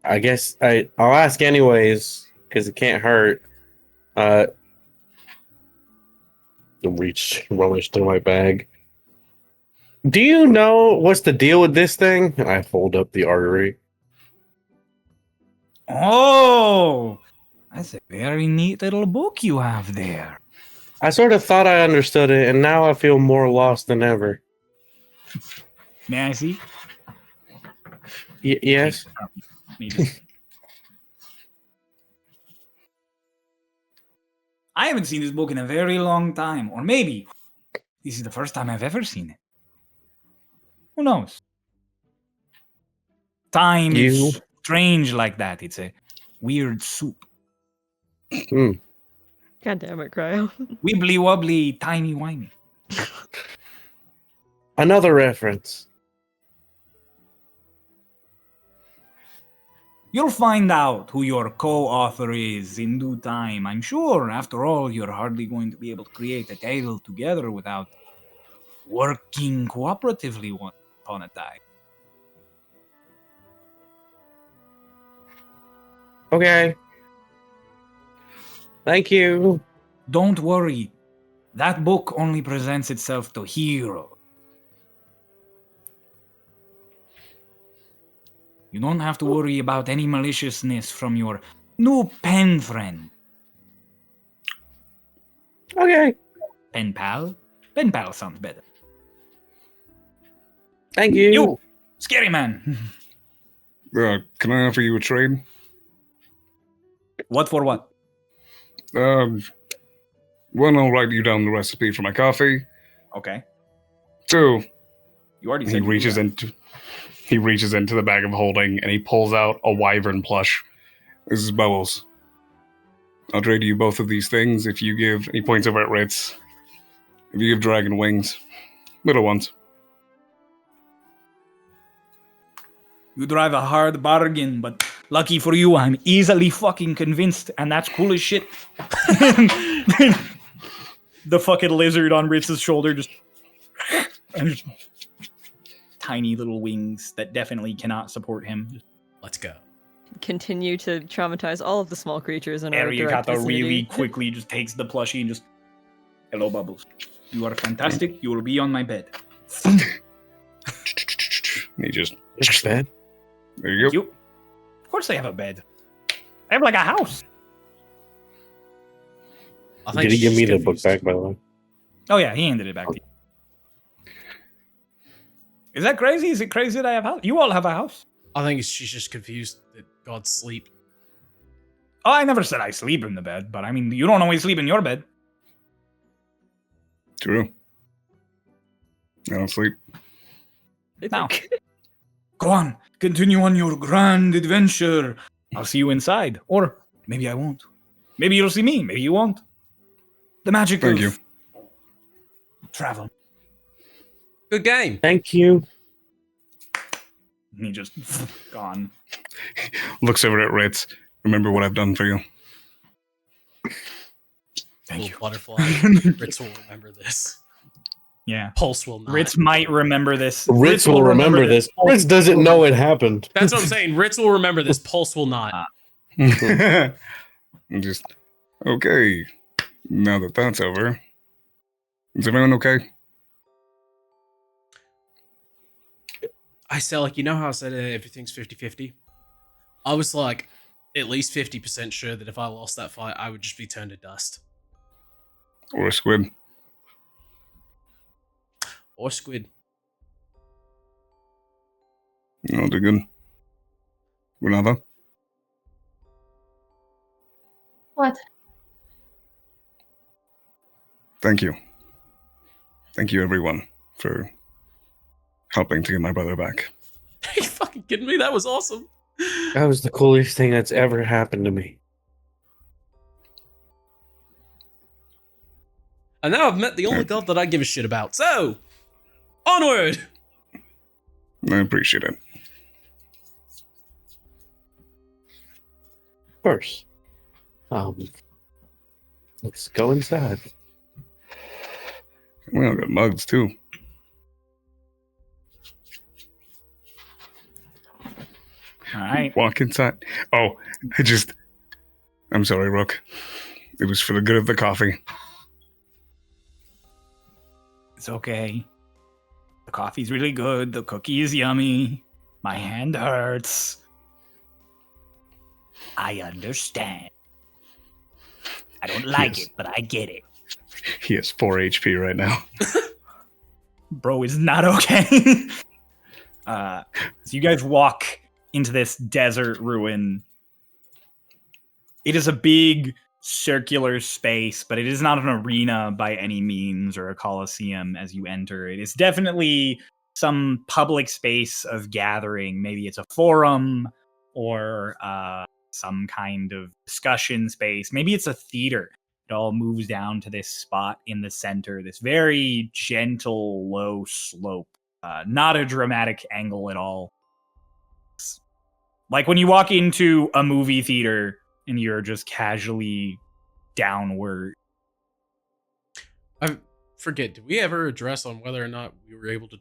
I guess I'll ask anyways because it can't hurt. Rummage through my bag. Do you know what's the deal with this thing? I hold up the artery. Oh, that's a very neat little book you have there. I sort of thought I understood it, and now I feel more lost than ever. May I see? Yes. I haven't seen this book in a very long time, or maybe this is the first time I've ever seen it. Who knows? Time is strange like that. It's a weird soup. God damn it, Cryo. Wibbly wobbly, timey wimey. Another reference. You'll find out who your co-author is in due time, I'm sure. After all, you're hardly going to be able to create a tale together without working cooperatively once upon a time. Okay. Thank you. Don't worry. That book only presents itself to heroes. You don't have to worry about any maliciousness from your new pen friend. Okay. Pen pal? Pen pal sounds better. Thank you. You! Scary man! Can I offer you a trade? What for what? One, I'll write you down the recipe for my coffee. Okay. Two, You already he said reaches into the bag of holding and he pulls out a wyvern plush. This is Bubbles. I'll trade you both of these things if you give. He points over at Ritz. If you give dragon wings, little ones. You drive a hard bargain, but lucky for you, I'm easily fucking convinced, and that's cool as shit. The fucking lizard on Ritz's shoulder just tiny little wings that definitely cannot support him. Let's go. Continue to traumatize all of the small creatures in our direct Erayakata vicinity. really quickly just takes the plushie and just, hello, Bubbles. You are fantastic. You will be on my bed. He just, It's bad. there you go. You, of course, I have a bed. I have like a house. I think Did he give she's me the book confused. back, by the way? Oh yeah, he handed it back to you. Is that crazy? Is it crazy that I have a house? You all have a house. I think she's just confused that gods sleep. Oh, I never said I sleep in the bed, but I mean, you don't always sleep in your bed. True. I don't sleep. Now, go on. Continue on your grand adventure. I'll see you inside. Or maybe I won't. Maybe you'll see me. Maybe you won't. The magic Thank of travel. Good game. Thank you. And he just gone. Looks over at Ritz. Remember what I've done for you. Thank Little you. butterfly. Ritz will remember this. Yeah. Pulse will not. Ritz might remember this. Ritz will remember this. Ritz doesn't know it happened. That's what I'm saying. Ritz will remember this. Pulse will not. I'm just, okay. Now that that's over. Is everyone okay? I said, like, you know how I said everything's 50-50? I was like, at least 50% sure that if I lost that fight, I would just be turned to dust. Or a squid? Or squid. No, they're good. Another? What? Thank you. Thank you, everyone, for helping to get my brother back. Are you fucking kidding me? That was awesome. That was the coolest thing that's ever happened to me. And now I've met the only god that I give a shit about. So, onward! I appreciate it. Of course. Let's go inside. We all got mugs, too. All right. Walk inside. Oh, I'm sorry, Rook. It was for the good of the coffee. It's okay. The coffee's really good. The cookie is yummy. My hand hurts. I understand. I don't like Yes. it, but I get it. He has 4 HP right now. Bro is not okay. So you guys walk into this desert ruin. It is a big circular space, but it is not an arena by any means or a coliseum as you enter. It is definitely some public space of gathering. Maybe it's a forum or some kind of discussion space. Maybe it's a theater. It all moves down to this spot in the center, this very gentle, low slope. Not a dramatic angle at all. It's like when you walk into a movie theater and you're just casually downward. I forget, did we ever address on whether or not we were able to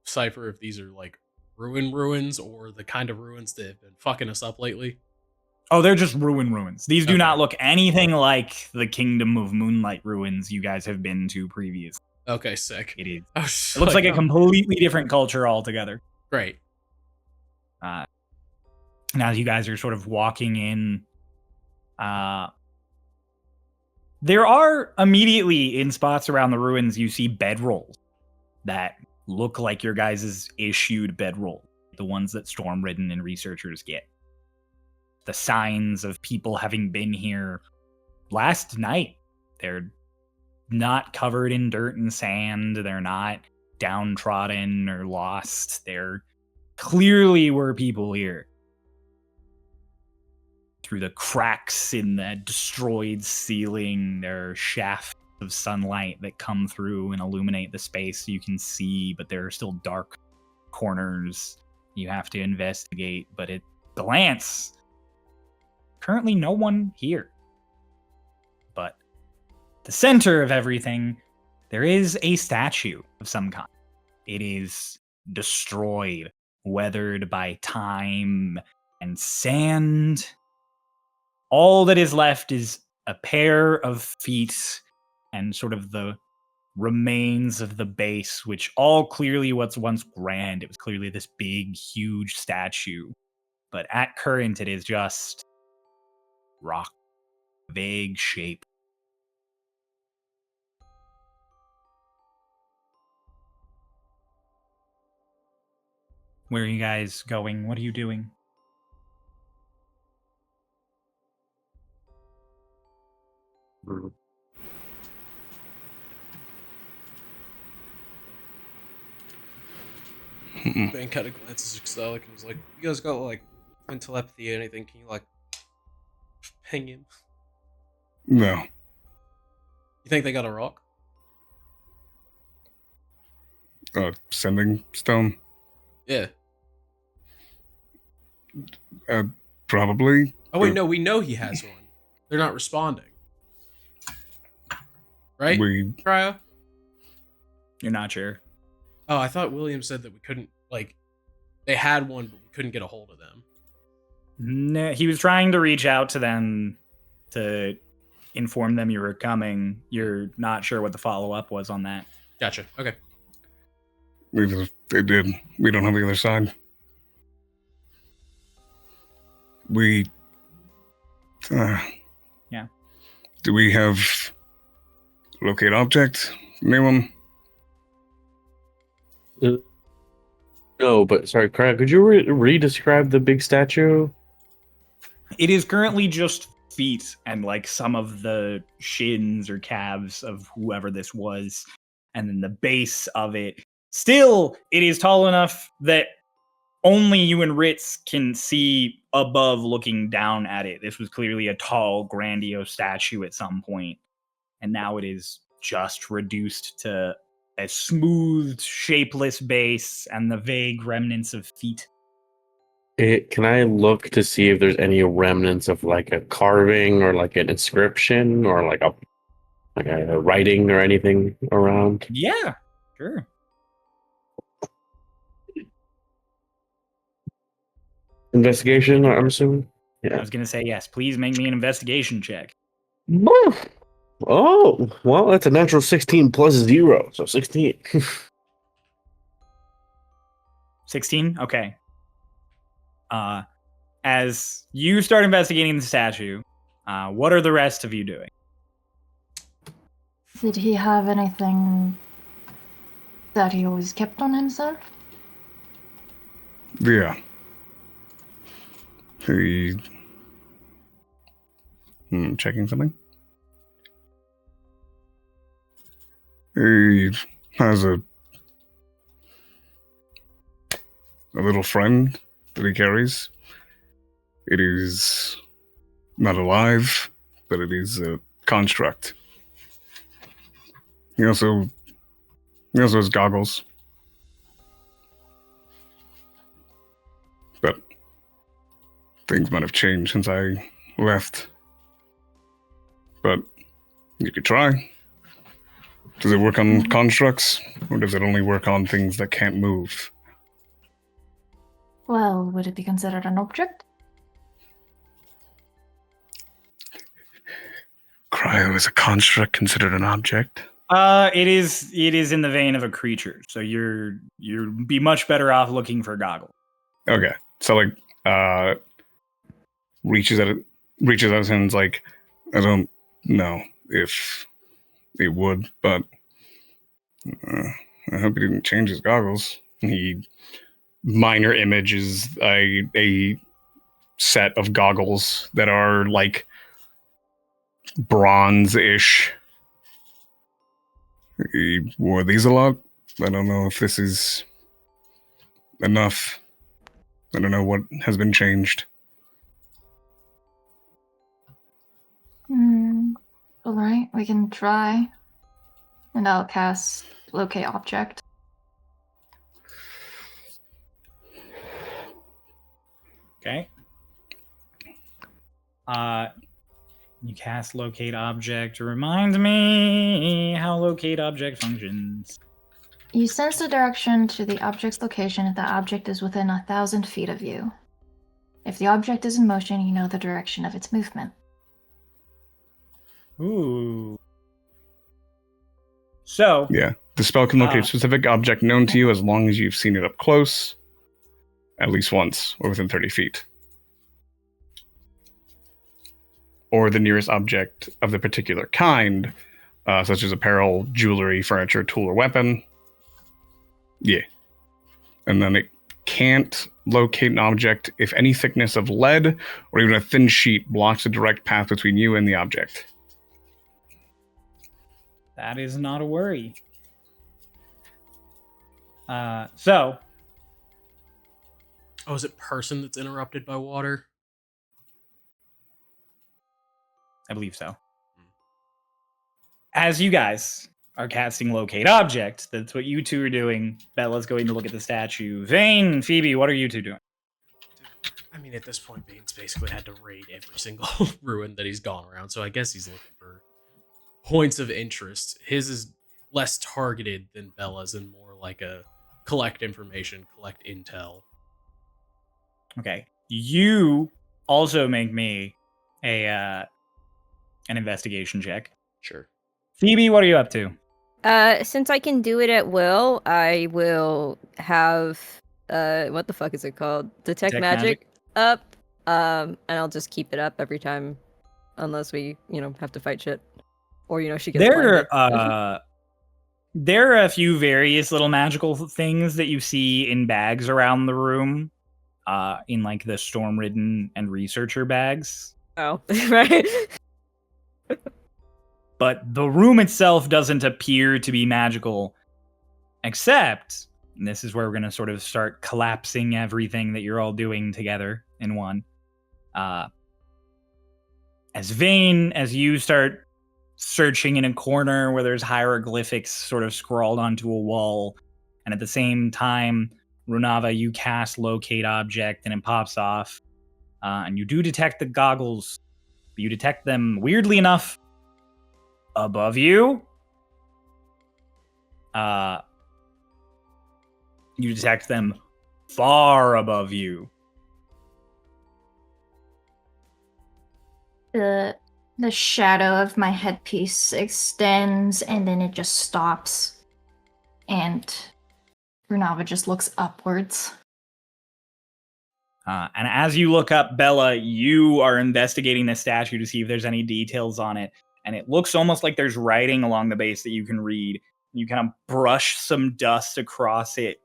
decipher if these are like ruins or the kind of ruins that have been fucking us up lately? Oh, they're just ruins. These do Okay. not look anything like the Kingdom of Moonlight ruins you guys have been to previously. Okay, sick. It is. I was just It looks like a oh, completely different culture altogether. great. Now you guys are sort of walking in. There are immediately in spots around the ruins, you see bedrolls that look like your guys' issued bedroll, the ones that Stormridden and researchers get. The signs of people having been here last night. They're not covered in dirt and sand. They're not downtrodden or lost. There clearly were people here. Through the cracks in the destroyed ceiling, there are shafts of sunlight that come through and illuminate the space so you can see, but there are still dark corners you have to investigate. But at glance, currently no one here. But the center of everything, there is a statue of some kind. It is destroyed, weathered by time and sand. All that is left is a pair of feet and sort of the remains of the base, which all clearly was once grand. It was clearly this big, huge statue. But at current, it is just rock, vague shape. Where are you guys going? What are you doing? Ben kind of glances at Extella and he's like, "You guys got like in telepathy or anything? Can you like ping him? No. You think they got a rock? Sending stone? Yeah. Probably. Oh wait, no, we know he has one. They're not responding, right? We Cryo? You're not sure. Oh, I thought William said that we couldn't like. They had one, but we couldn't get a hold of them. No, he was trying to reach out to them to inform them you were coming. You're not sure what the follow-up was on that. Gotcha. Okay. Either they did. We don't have the other side. We. Yeah. Do we have locate object? Anyone? No, but sorry, Craig, could you re-describe the big statue? It is currently just feet and like some of the shins or calves of whoever this was, and then the base of it. Still, it is tall enough that only you and Ritz can see above looking down at it. This was clearly a tall, grandiose statue at some point, and now it is just reduced to a smooth, shapeless base and the vague remnants of feet. Can I look to see if there's any remnants of like a carving or like an inscription or like a writing or anything around? Yeah, sure. Investigation, I'm assuming? I Yeah. was going to say yes. Please make me an investigation check. Oh, well, that's a natural 16 plus 0, so 16. 16? Okay. As you start investigating the statue, what are the rest of you doing? Did he have anything that he always kept on himself? Yeah. He. Checking something? He has a little friend that he carries. It is not alive, but it is a construct. He also has goggles. But things might have changed since I left. But you could try. Does it work on constructs, or does it only work on things that can't move? Well, would it be considered an object? Is a construct considered an object? It is in the vein of a creature, so you'd be much better off looking for goggles. Okay. So like reaches out his hands like, I don't know if it would, but I hope he didn't change his goggles. He minor image is a set of goggles that are like bronze-ish. He wore these a lot. I don't know if this is enough. I don't know what has been changed. All right, we can try. And I'll cast locate object. Okay. You cast locate object. Remind me how locate object functions. You sense the direction to the object's location if the object is within 1,000 feet of you. If the object is in motion, you know the direction of its movement. Ooh. So Yeah. The spell can locate a specific object known to you as long as you've seen it up close, at least once, or within 30 feet. Or the nearest object of the particular kind, such as apparel, jewelry, furniture, tool, or weapon. Yeah. And then it can't locate an object if any thickness of lead or even a thin sheet blocks a direct path between you and the object. that is not a worry. So Oh, is it person that's interrupted by water? I believe so. As you guys are casting locate object, that's what you two are doing. Bella's going to look at the statue. Vane, Phoebe, what are you two doing? I mean, at this point, Bane's basically had to raid every single ruin that he's gone around, so I guess he's looking for points of interest. His is less targeted than Bella's and more like a collect information, collect intel. Okay. You also make me an investigation check. Sure. Phoebe, what are you up to? Since I can do it at will, I will have what the fuck is it called? Detect magic up. And I'll just keep it up every time, unless we, have to fight shit, or she gets blinded. There are a few various little magical things that you see in bags around the room, in like the Stormridden and researcher bags. Oh, right. But the room itself doesn't appear to be magical, except, and this is where we're going to sort of start collapsing everything that you're all doing together in one. As Vane, as you start searching in a corner where there's hieroglyphics sort of scrawled onto a wall, and at the same time, Runava, you cast locate object and it pops off, and you do detect the goggles, but you detect them, weirdly enough, above you. You detect them far above you. The shadow of my headpiece extends and then it just stops. And Runava just looks upwards. And as you look up, Bella, you are investigating the statue to see if there's any details on it. And it looks almost like there's writing along the base that you can read. You kind of brush some dust across it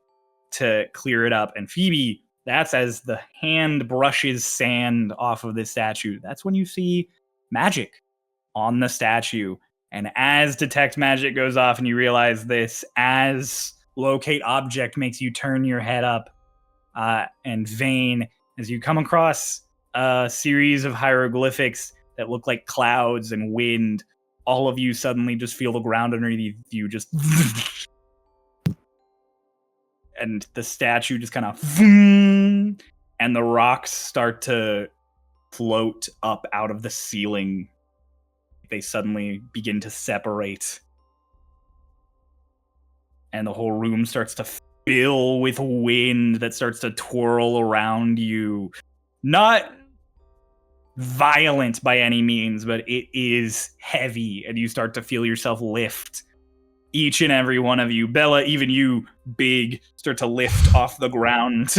to clear it up. And Phoebe, that's as the hand brushes sand off of this statue. That's when you see magic on the statue. And as detect magic goes off and you realize this, as locate object makes you turn your head up, and Vane, as you come across a series of hieroglyphics that look like clouds and wind, all of you suddenly just feel the ground underneath you just and the statue just kind of and the rocks start to float up out of the ceiling. They suddenly begin to separate, and the whole room starts to fill with wind that starts to twirl around you. Not violent by any means, but it is heavy, and you start to feel yourself lift. Each and every one of you, Bella, even you, big, start to lift off the ground.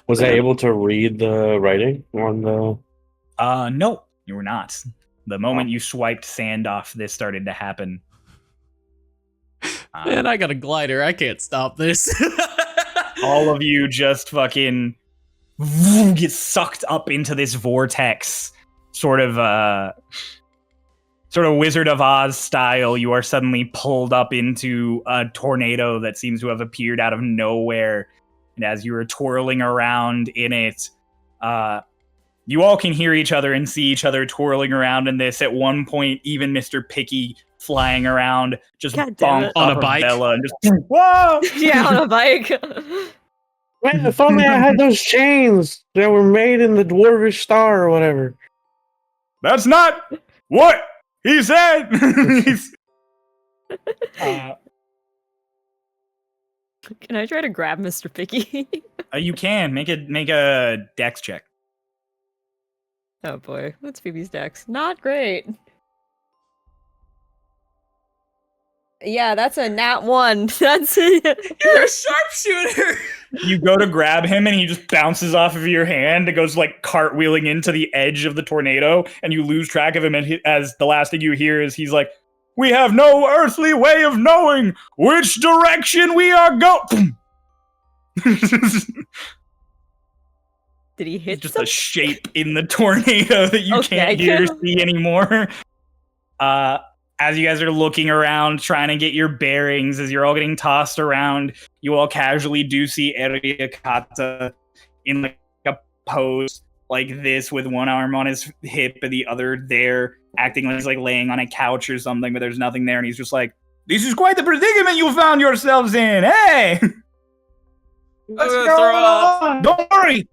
Was I able to read the writing on the? No, you were not. The moment you swiped sand off, this started to happen. Man, I got a glider. I can't stop this. All of you just fucking get sucked up into this vortex, sort of Wizard of Oz style. You are suddenly pulled up into a tornado that seems to have appeared out of nowhere. And as you are twirling around in it, you all can hear each other and see each other twirling around in this. At one point, even Mr. Picky flying around just bonked on off a bike. of Bella and just whoa! Yeah, on a bike. Man, if only I had those chains that were made in the Dwarvish Star or whatever. That's not what he said. Can I try to grab Mr. Picky? You can make a dex check. Oh boy, what's Phoebe's dex? Not great. Yeah, that's a nat 1. That's it. You're a sharpshooter. You go to grab him and he just bounces off of your hand. It goes like cartwheeling into the edge of the tornado, and you lose track of him. And as the last thing you hear is he's like, "We have no earthly way of knowing which direction we are going." Did he hit Just something? a shape in the tornado that you can't hear or see anymore. As you guys are looking around, trying to get your bearings, as you're all getting tossed around, you all casually do see Erayakata in like a pose like this, with one arm on his hip and the other there, acting like he's like laying on a couch or something, but there's nothing there, and he's just like, "This is quite the predicament you found yourselves in. Hey, Let's throw up. don't worry.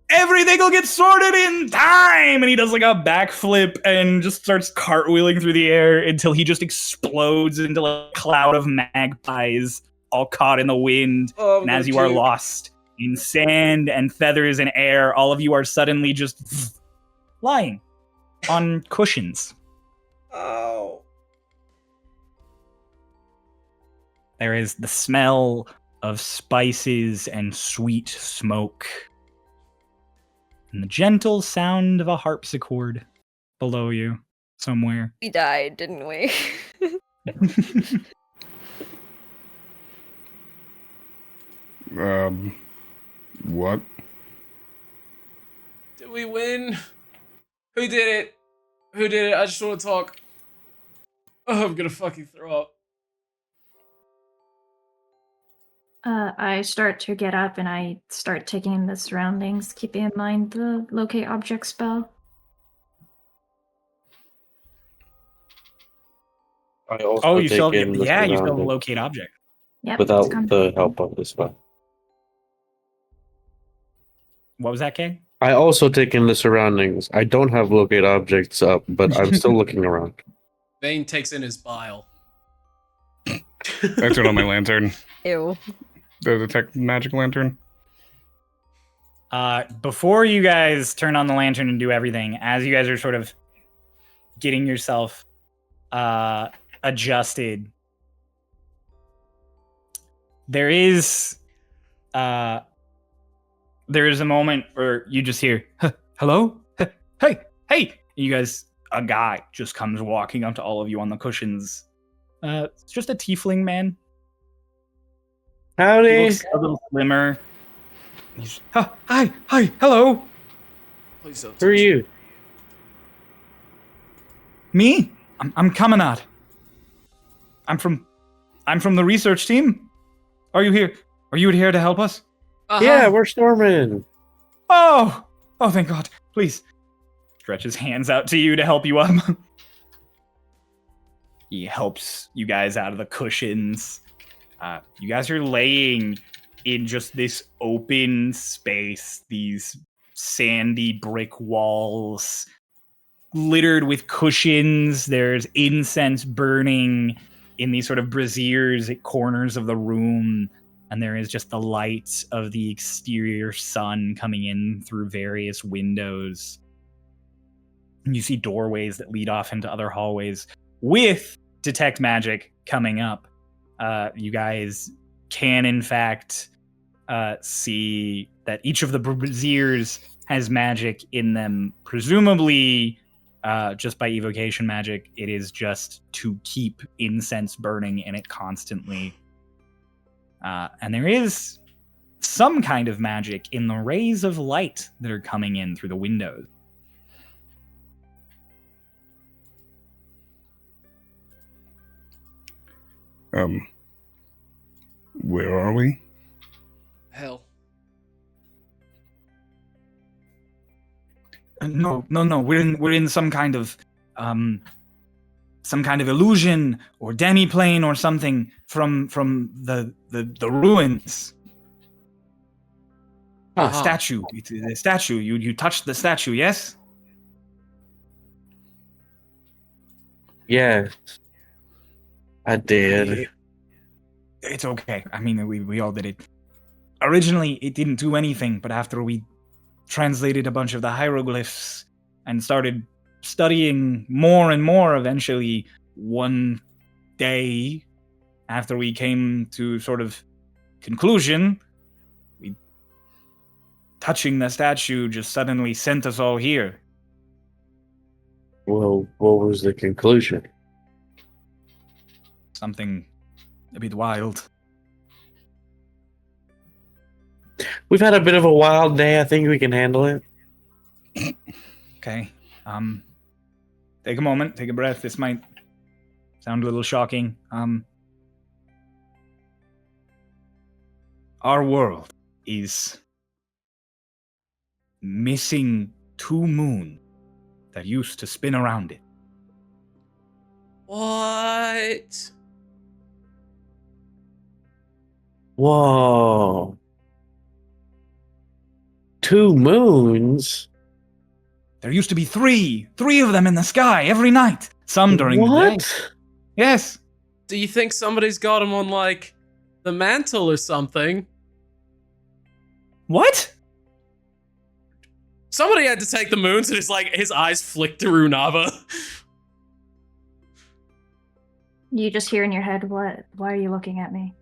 Everything will get sorted in time." And he does like a backflip and just starts cartwheeling through the air until he just explodes into like a cloud of magpies, all caught in the wind. And as you are lost in sand and feathers and air, all of you are suddenly just lying on cushions. Oh. There is the smell of spices and sweet smoke, and the gentle sound of a harpsichord below you somewhere. We died, didn't we? What? Did we win? Who did it? Who did it? I just want to talk. Oh, I'm gonna fucking throw up. I start to get up and I start taking in the surroundings, keeping in mind the locate object spell. I also You still take in the you still have a surroundings locate object. Yep. without it's coming. the help of the spell. What was that, Kay? I also take in the surroundings. I don't have locate objects up, but I'm still looking around. Vane takes in his bile. I turn on my lantern. Ew. The detect magic lantern. Before you guys turn on the lantern and do everything, as you guys are sort of getting yourself adjusted, there is a moment where you just hear, "Hello? Hey, hey!" You guys, a guy just comes walking up to all of you on the cushions. It's just a tiefling man. He Howdy. looks a little slimmer. He's, hi, hello. Please don't. Who are you? Me? I'm Kamanat. I'm from the research team. Are you here? Are you here to help us? Yeah, we're Stormridden. Oh, thank God. Please. Stretch his hands out to you to help you up. He helps you guys out of the cushions. You guys are laying in just this open space, these sandy brick walls littered with cushions. There's incense burning in these sort of braziers at corners of the room, and there is just the light of the exterior sun coming in through various windows. You see doorways that lead off into other hallways. With detect magic coming up, you guys can in fact see that each of the braziers has magic in them. Presumably, just by evocation magic, it is just to keep incense burning in it constantly. And there is some kind of magic in the rays of light that are coming in through the windows. Where are we? Hell. No. We're in some kind of illusion or demi-plane or something from the ruins. Statue. It's the statue. You touched the statue, yes? Yeah. I did. It's okay. I mean, we all did it. Originally, it didn't do anything, but after we translated a bunch of the hieroglyphs and started studying more and more, eventually, one day, after we came to sort of conclusion, touching the statue just suddenly sent us all here. Well, what was the conclusion? Something a bit wild. We've had a bit of a wild day. I think we can handle it. Okay. Take a moment, take a breath. This might sound a little shocking. Our world is missing 2 moons that used to spin around it. What? Whoa. 2 moons? There used to be 3 of them in the sky every night. Some during the day. What? Yes. Do you think somebody's got him on, like, the mantle or something? What? Somebody had to take the moons, and it's like his eyes flick to Runava. You just hear in your head, what? Why are you looking at me?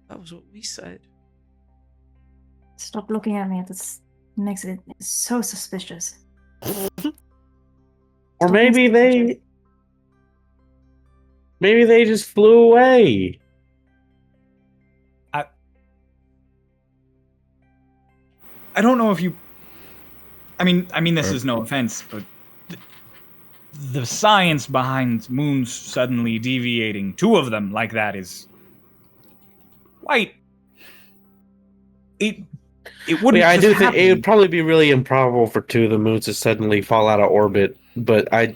That was what we said. Stop looking at me. This makes it so suspicious. Or maybe they just flew away. I don't know if you... I mean, this is no offense, but the science behind moons suddenly deviating, 2 of them like that, is quite... It wouldn't. Yeah, I just do think happen. it would probably be really improbable for 2 of the moons to suddenly fall out of orbit. But I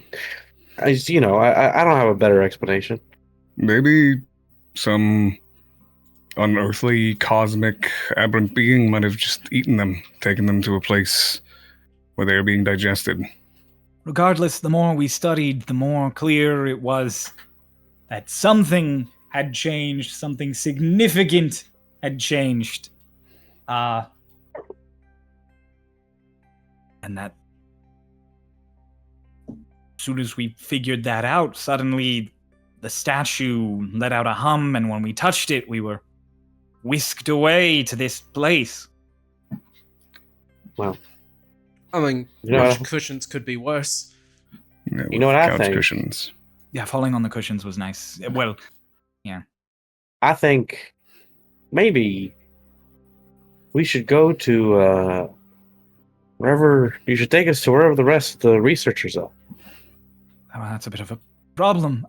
don't have a better explanation. Maybe some unearthly cosmic aberrant being might have just eaten them, taken them to a place where they are being digested. Regardless, the more we studied, the more clear it was that something had changed, something significant had changed. And that as soon as we figured that out, suddenly the statue let out a hum, and when we touched it, we were whisked away to this place. Well, I mean, Yeah. cushions could be worse. Yeah, You know what with I couch think? cushions. Yeah, falling on the cushions was nice. Well, I think maybe we should go to wherever you should take us to wherever the rest of the researchers are. well, that's a bit of a problem.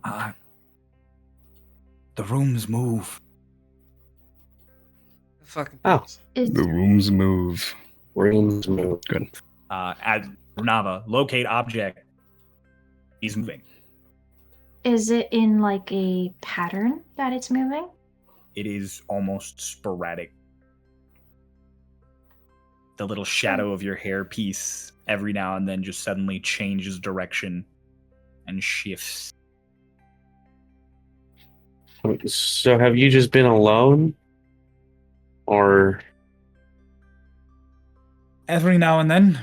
The rooms move. Fucking Oh. Is, The rooms move. Rooms move. Good. At Runava, locate object. He's moving. is it in like a pattern that it's moving? It is almost sporadic. The little shadow of your hair piece every now and then just suddenly changes direction and shifts. So have you just been alone? Or Every now and then,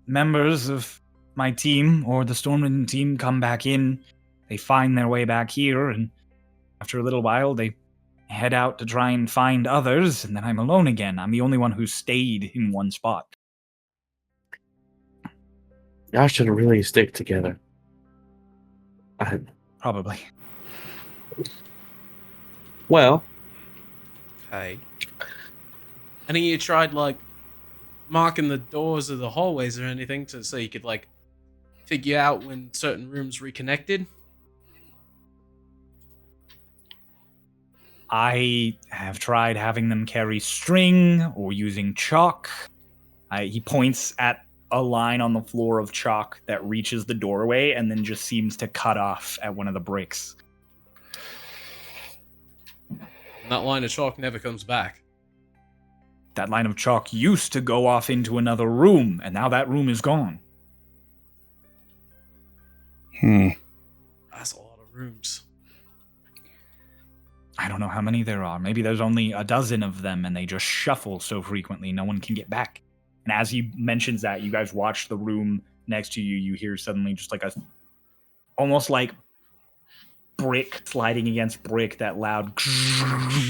members of my team or the Stormridden team come back in. They find their way back here, and after a little while, they head out to try and find others, and then I'm alone again. I'm the only one who stayed in one spot. Y'all should really stick together. Probably. Well, Okay. Any of you tried, like, marking the doors of the hallways or anything so you could, like, figure out when certain rooms reconnected? I have tried having them carry string or using chalk. He points at a line on the floor of chalk that reaches the doorway and then just seems to cut off at one of the bricks. And that line of chalk never comes back. That line of chalk used to go off into another room, and now that room is gone. That's a lot of rooms. I don't know how many there are. Maybe there's only a dozen of them, and they just shuffle so frequently no one can get back. And as he mentions that, you guys watch the room next to you. You hear suddenly just like almost like brick sliding against brick, that loud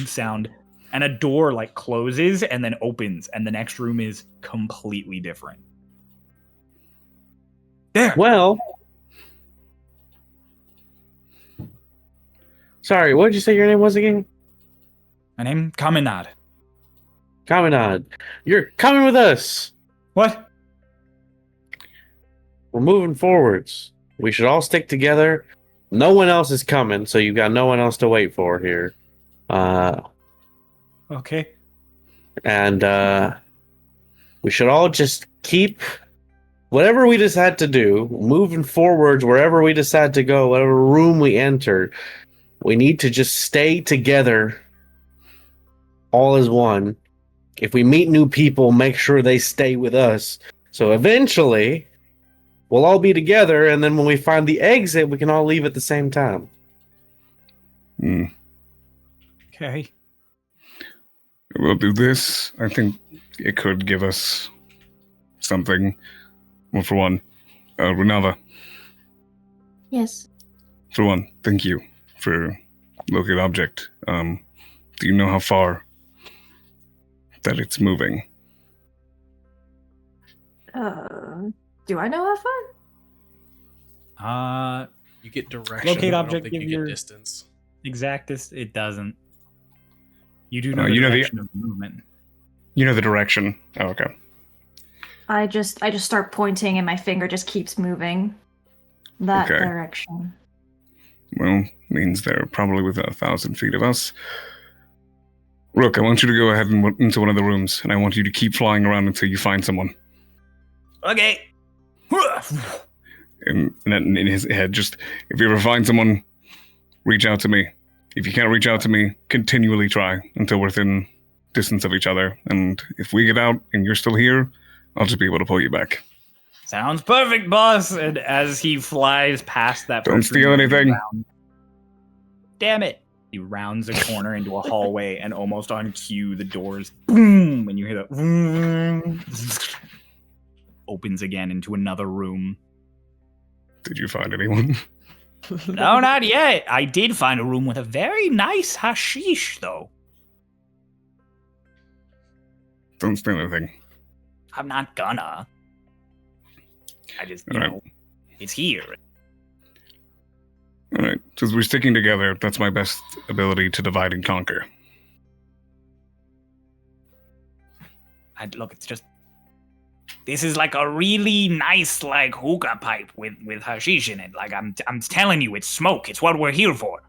sound. And a door like closes and then opens, and the next room is completely different. There. well. Sorry, what did you say your name was again? My name Kaminad. Kaminad. You're coming with us. What? We're moving forwards. We should all stick together. No one else is coming, so you've got no one else to wait for here. Okay. And we should all just keep whatever we decide to do, moving forwards, wherever we decide to go, whatever room we enter. We need to just stay together, all as one. If we meet new people, make sure they stay with us. So eventually, we'll all be together, and then when we find the exit, we can all leave at the same time. Okay. We'll do this. I think it could give us something. Well, for one, Renava, Yes. for one, thank you for locate object. Do you know how far that it's moving? Do I know how far? You get direction. Locate but I object, don't think give you get your- distance. Exactist, it doesn't. You do know you the know the- direction of movement. You know the direction. Oh, okay. I just start pointing and my finger just keeps moving that Okay. direction. Well, means they're probably within 1,000 feet of us. Rook, I want you to go ahead and into one of the rooms, and I want you to keep flying around until you find someone. Okay. And then in his head, just, if you ever find someone, reach out to me. If you can't reach out to me, continually try until we're within distance of each other. And if we get out and you're still here, I'll just be able to pull you back. Sounds perfect, boss. And as he flies past that, Don't first steal room, anything. Damn it! He rounds a corner into a hallway, and almost on cue, the doors boom, and you hear the boom, opens again into another room. Did you find anyone? No, not yet. I did find a room with a very nice hashish, though. Don't steal anything. I'm not gonna. I just, you Alright. know, it's here. Alright, since we're sticking together, that's my best ability to divide and conquer. Look, it's just. This is like a really nice, like, hookah pipe with hashish in it. Like, I'm telling you, it's smoke. It's what we're here for.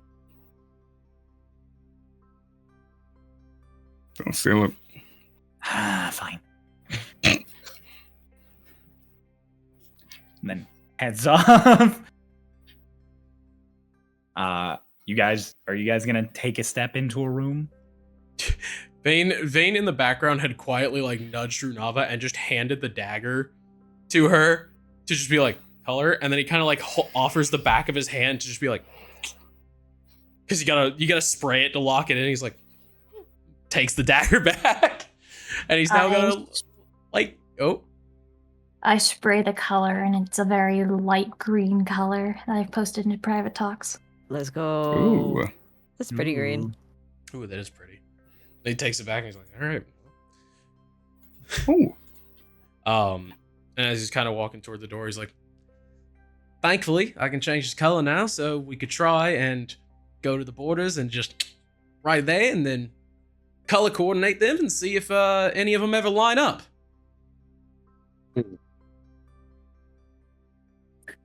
Don't steal it. Ah, fine. And then heads off. Are you guys gonna take a step into a room? Vane in the background had quietly like nudged Runava and just handed the dagger to her to just be like, tell her, and then he kind of like offers the back of his hand to just be like, because you gotta spray it to lock it in. He's like, takes the dagger back, and he's now gonna like, oh, I spray the color, and it's a very light green color that I've posted into private talks. Let's go. Ooh. That's pretty green. Ooh, that is pretty. He takes it back and he's like, all right. Ooh. And as he's kind of walking toward the door, he's like, thankfully, I can change his color now, so we could try and go to the borders and just right there and then color coordinate them and see if any of them ever line up.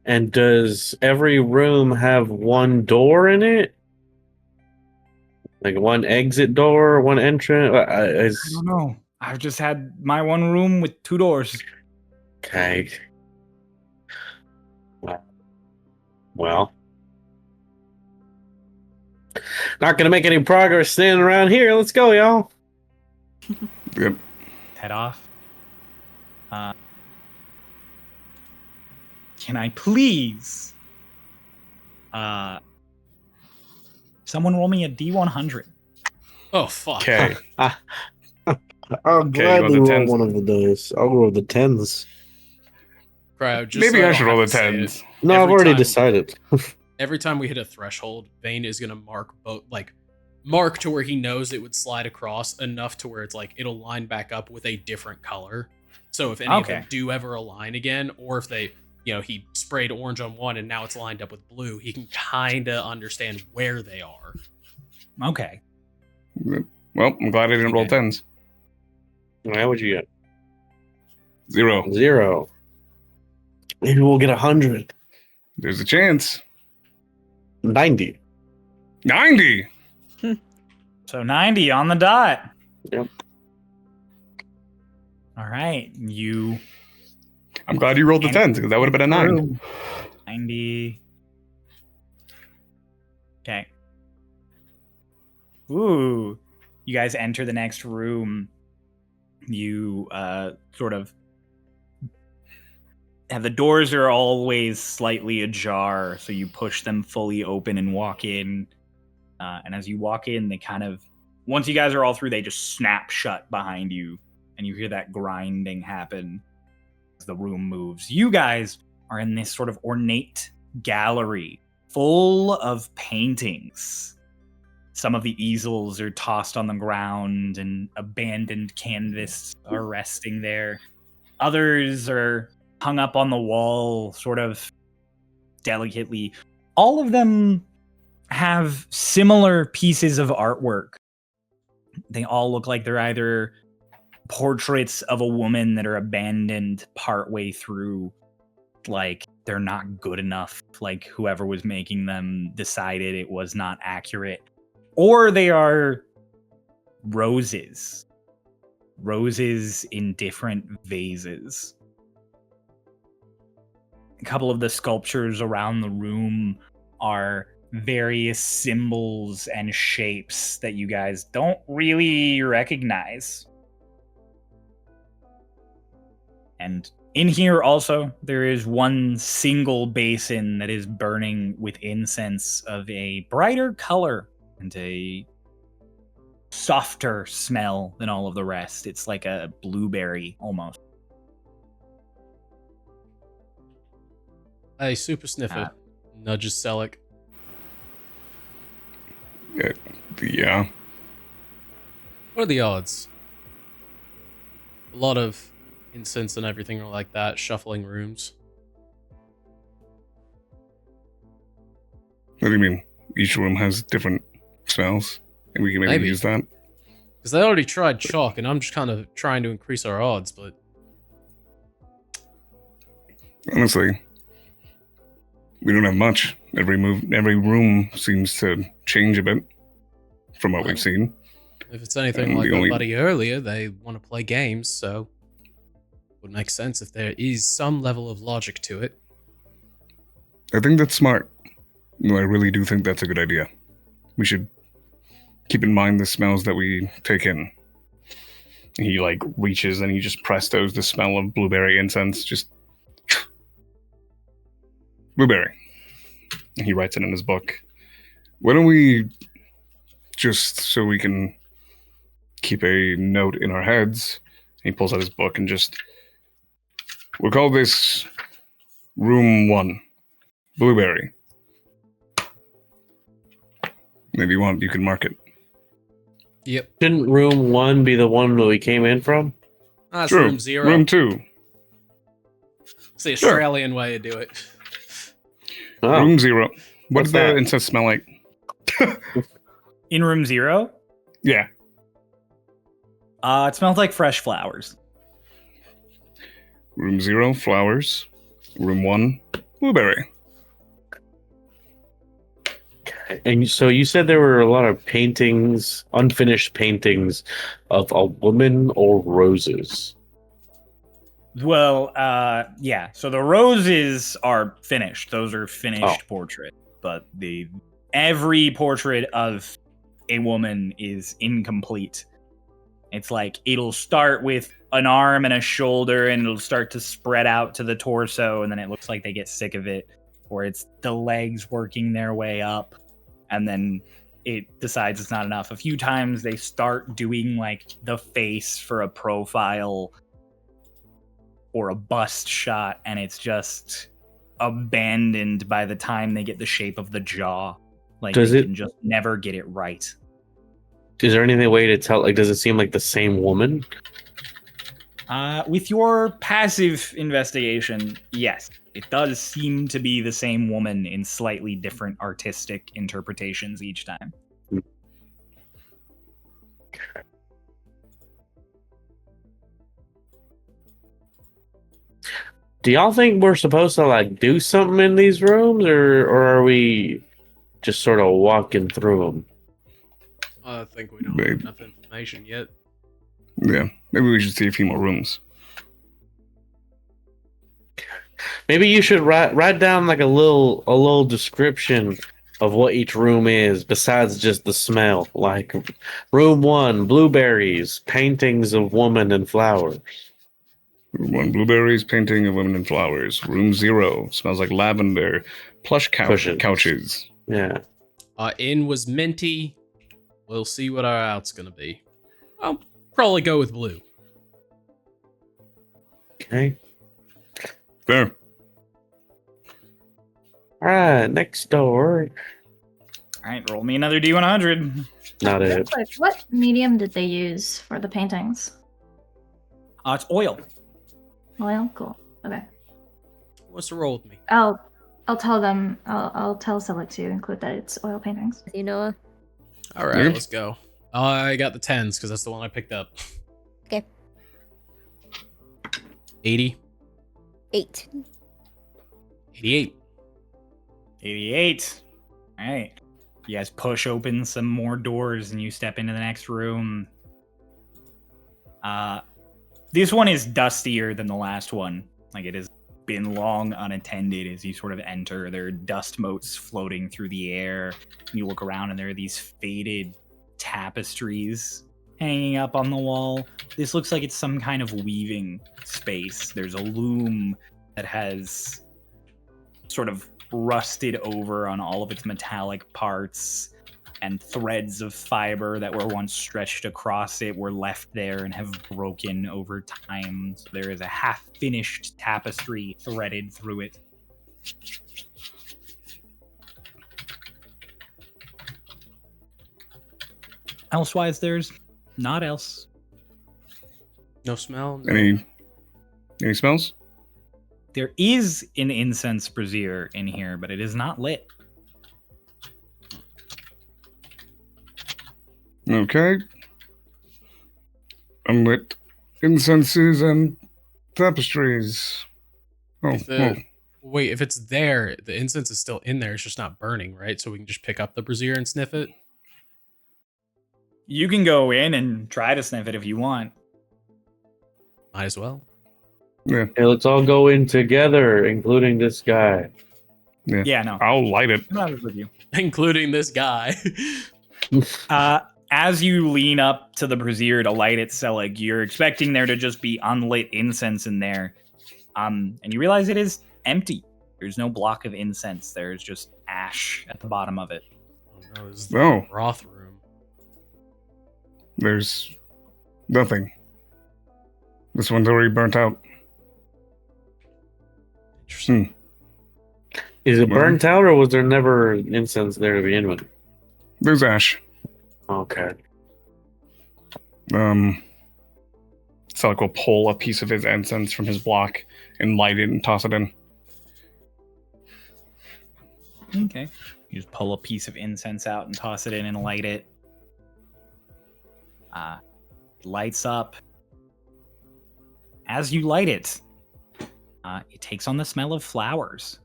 And does every room have one door in it? Like one exit door, one entrance? I don't know. I've just had my one room with 2 doors. Okay. Well. Not gonna make any progress standing around here. Let's go, y'all. Yep. Head off. Can I please? Someone roll me a D100. Oh, fuck. Okay. I'll Okay, gladly you want the roll 10s? one of the dice. I'll roll the 10s. Cryo, just Maybe so I don't should roll have the to say 10s. it, No, I've every already time- decided. Every time we hit a threshold, Vane is gonna mark both, like, mark to where he knows it would slide across enough to where it's like it'll line back up with a different color. So if any of them Okay. do ever align again, or if they, he sprayed orange on one and now it's lined up with blue, he can kind of understand where they are. Okay. Well, I'm glad I didn't roll Okay. 10s. How would you get? 0. 0. Maybe we'll get 100. There's a chance. 90. 90. So 90 on the dot. Yep. All right. You I'm glad you rolled the 10s because that would have been a 9. 90. Okay. Ooh. You guys enter the next room. You sort of have the doors are always slightly ajar, so you push them fully open and walk in. And as you walk in, they kind of, once you guys are all through, they just snap shut behind you, and you hear that grinding happen as the room moves. You guys are in this sort of ornate gallery full of paintings. Some of the easels are tossed on the ground and abandoned canvas are resting there. Others are hung up on the wall sort of delicately. All of them have similar pieces of artwork. They all look like they're either portraits of a woman that are abandoned partway through, like they're not good enough, like whoever was making them decided it was not accurate, or they are roses in different vases. A couple of the sculptures around the room are various symbols and shapes that you guys don't really recognize. And in here also, there is one single basin that is burning with incense of a brighter color and a softer smell than all of the rest. It's like a blueberry almost. Hey, Super Sniffer. Nudges Selleck. Yeah. What are the odds? A lot of incense and everything like that, shuffling rooms. What do you mean? Each room has different smells, and we can maybe use that. Because they already tried chalk, and I'm just kind of trying to increase our odds, but... Honestly, we don't have much. Every room seems to change a bit from what we've seen. If it's anything And like the my only- buddy earlier, they want to play games, so... Would make sense if there is some level of logic to it. I think that's smart. No, I really do think that's a good idea. We should keep in mind the smells that we take in. He reaches and he just prestos the smell of blueberry incense. Just blueberry. And he writes it in his book. Why don't we, just so we can keep a note in our heads, he pulls out his book and just We'll call this room 1. Blueberry. Maybe you can mark it. Yep. Shouldn't room 1 be the one that we came in from? That's True. room 0. Room 2. It's the Sure. Australian way to do it. Oh, Room 0. What What's does the that? incense smell like? In room 0, Yeah. it smells like fresh flowers. Room 0, flowers. Room 1, blueberry. and so you said there were a lot of paintings, unfinished paintings of a woman or roses. Well, yeah. So the roses are finished. Those are finished portraits. But every portrait of a woman is incomplete. It's like it'll start with an arm and a shoulder, and it'll start to spread out to the torso, and then it looks like they get sick of it, or it's the legs working their way up, and then it decides it's not enough. A few times they start doing like the face for a profile or a bust shot, and it's just abandoned by the time they get the shape of the jaw. Like they can just never get it right. Is there any way to tell? Like, does it seem like the same woman? With your passive investigation, yes, it does seem to be the same woman in slightly different artistic interpretations each time. Do y'all think we're supposed to like do something in these rooms, or are we just sort of walking through them? I think we don't have enough information yet. Yeah. Maybe we should see a few more rooms. Maybe you should write down like a little description of what each room is, besides just the smell. Like room 1, blueberries, paintings of woman and flowers. Room 1, blueberries, painting of women and flowers. Room 0, smells like lavender, plush couches. Yeah. In was minty. We'll see what our out's gonna be. I'll probably go with blue. Okay. Fair. All right, next door. All right, roll me another D100. Not Real it. quick, what medium did they use for the paintings? It's oil. Oil? Cool. Okay. What's the roll with me? I'll tell them. I'll tell Select to include that it's oil paintings. You know, All right, let's go. I got the 10s because that's the one I picked up. Okay. 80. 8. 88. 88. All right. You guys push open some more doors and you step into the next room. This one is dustier than the last one. Like it has been long unattended as you sort of enter. There are dust motes floating through the air. You look around and there are these faded tapestries hanging up on the wall. This looks like it's some kind of weaving space. There's a loom that has sort of rusted over on all of its metallic parts, and threads of fiber that were once stretched across it were left there and have broken over time. So there is a half-finished tapestry threaded through it. Elsewise, there's not else. No smell? No. Any smells? There is an incense brazier in here, but it is not lit. Okay. Unlit incenses and tapestries. Wait, if it's there, the incense is still in there. It's just not burning, right? So we can just pick up the brazier and sniff it? You can go in and try to sniff it if you want. Might as well. Yeah. Hey, let's all go in together, including this guy. Yeah, no. I'll light it. I'm not with you. Including this guy. As you lean up to the brazier to light it, Selig, you're expecting there to just be unlit incense in there. And you realize it is empty. There's no block of incense. There's just ash at the bottom of it. Oh no, this is the broth room. There's nothing. This one's already burnt out. Interesting. Is it Well- burnt out, or was there never incense there to begin with? There's ash. Okay. Selic will pull a piece of his incense from his block and light it and toss it in. Okay. You just pull a piece of incense out and toss it in and light it. Lights up. As you light it, it takes on the smell of flowers.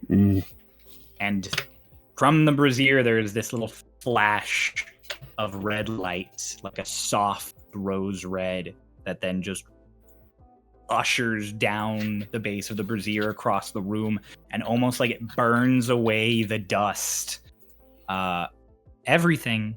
Mm. And from the brazier, there's this little flash of red light, like a soft rose red, that then just ushers down the base of the brazier across the room, and almost like it burns away the dust. Everything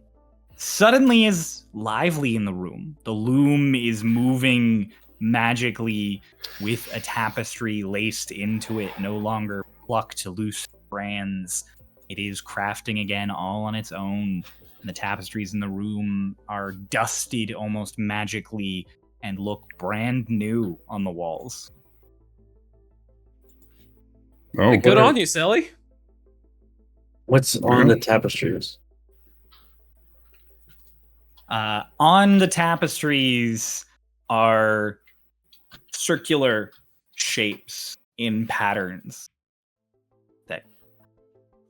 suddenly is lively in the room. The loom is moving magically with a tapestry laced into it, no longer plucked loose strands. It is crafting again all on its own. And the tapestries in the room are dusted almost magically and look brand new on the walls. Oh, Good on you, Sally. What's on the tapestries? On the tapestries are circular shapes in patterns that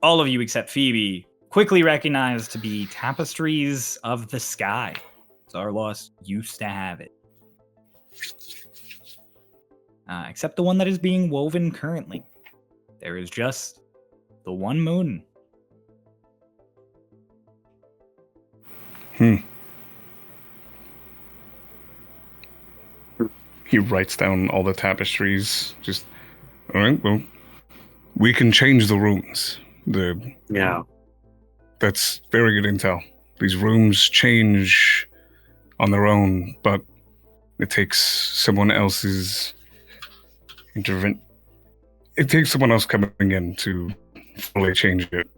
all of you except Phoebe quickly recognize to be tapestries of the sky. Starlost used to have it. Except the one that is being woven currently. There is just the one moon. He writes down all the tapestries. Just, all right, well, we can change the rooms. Yeah. That's very good intel. These rooms change on their own, but it takes someone else's It takes someone else coming in to fully change it,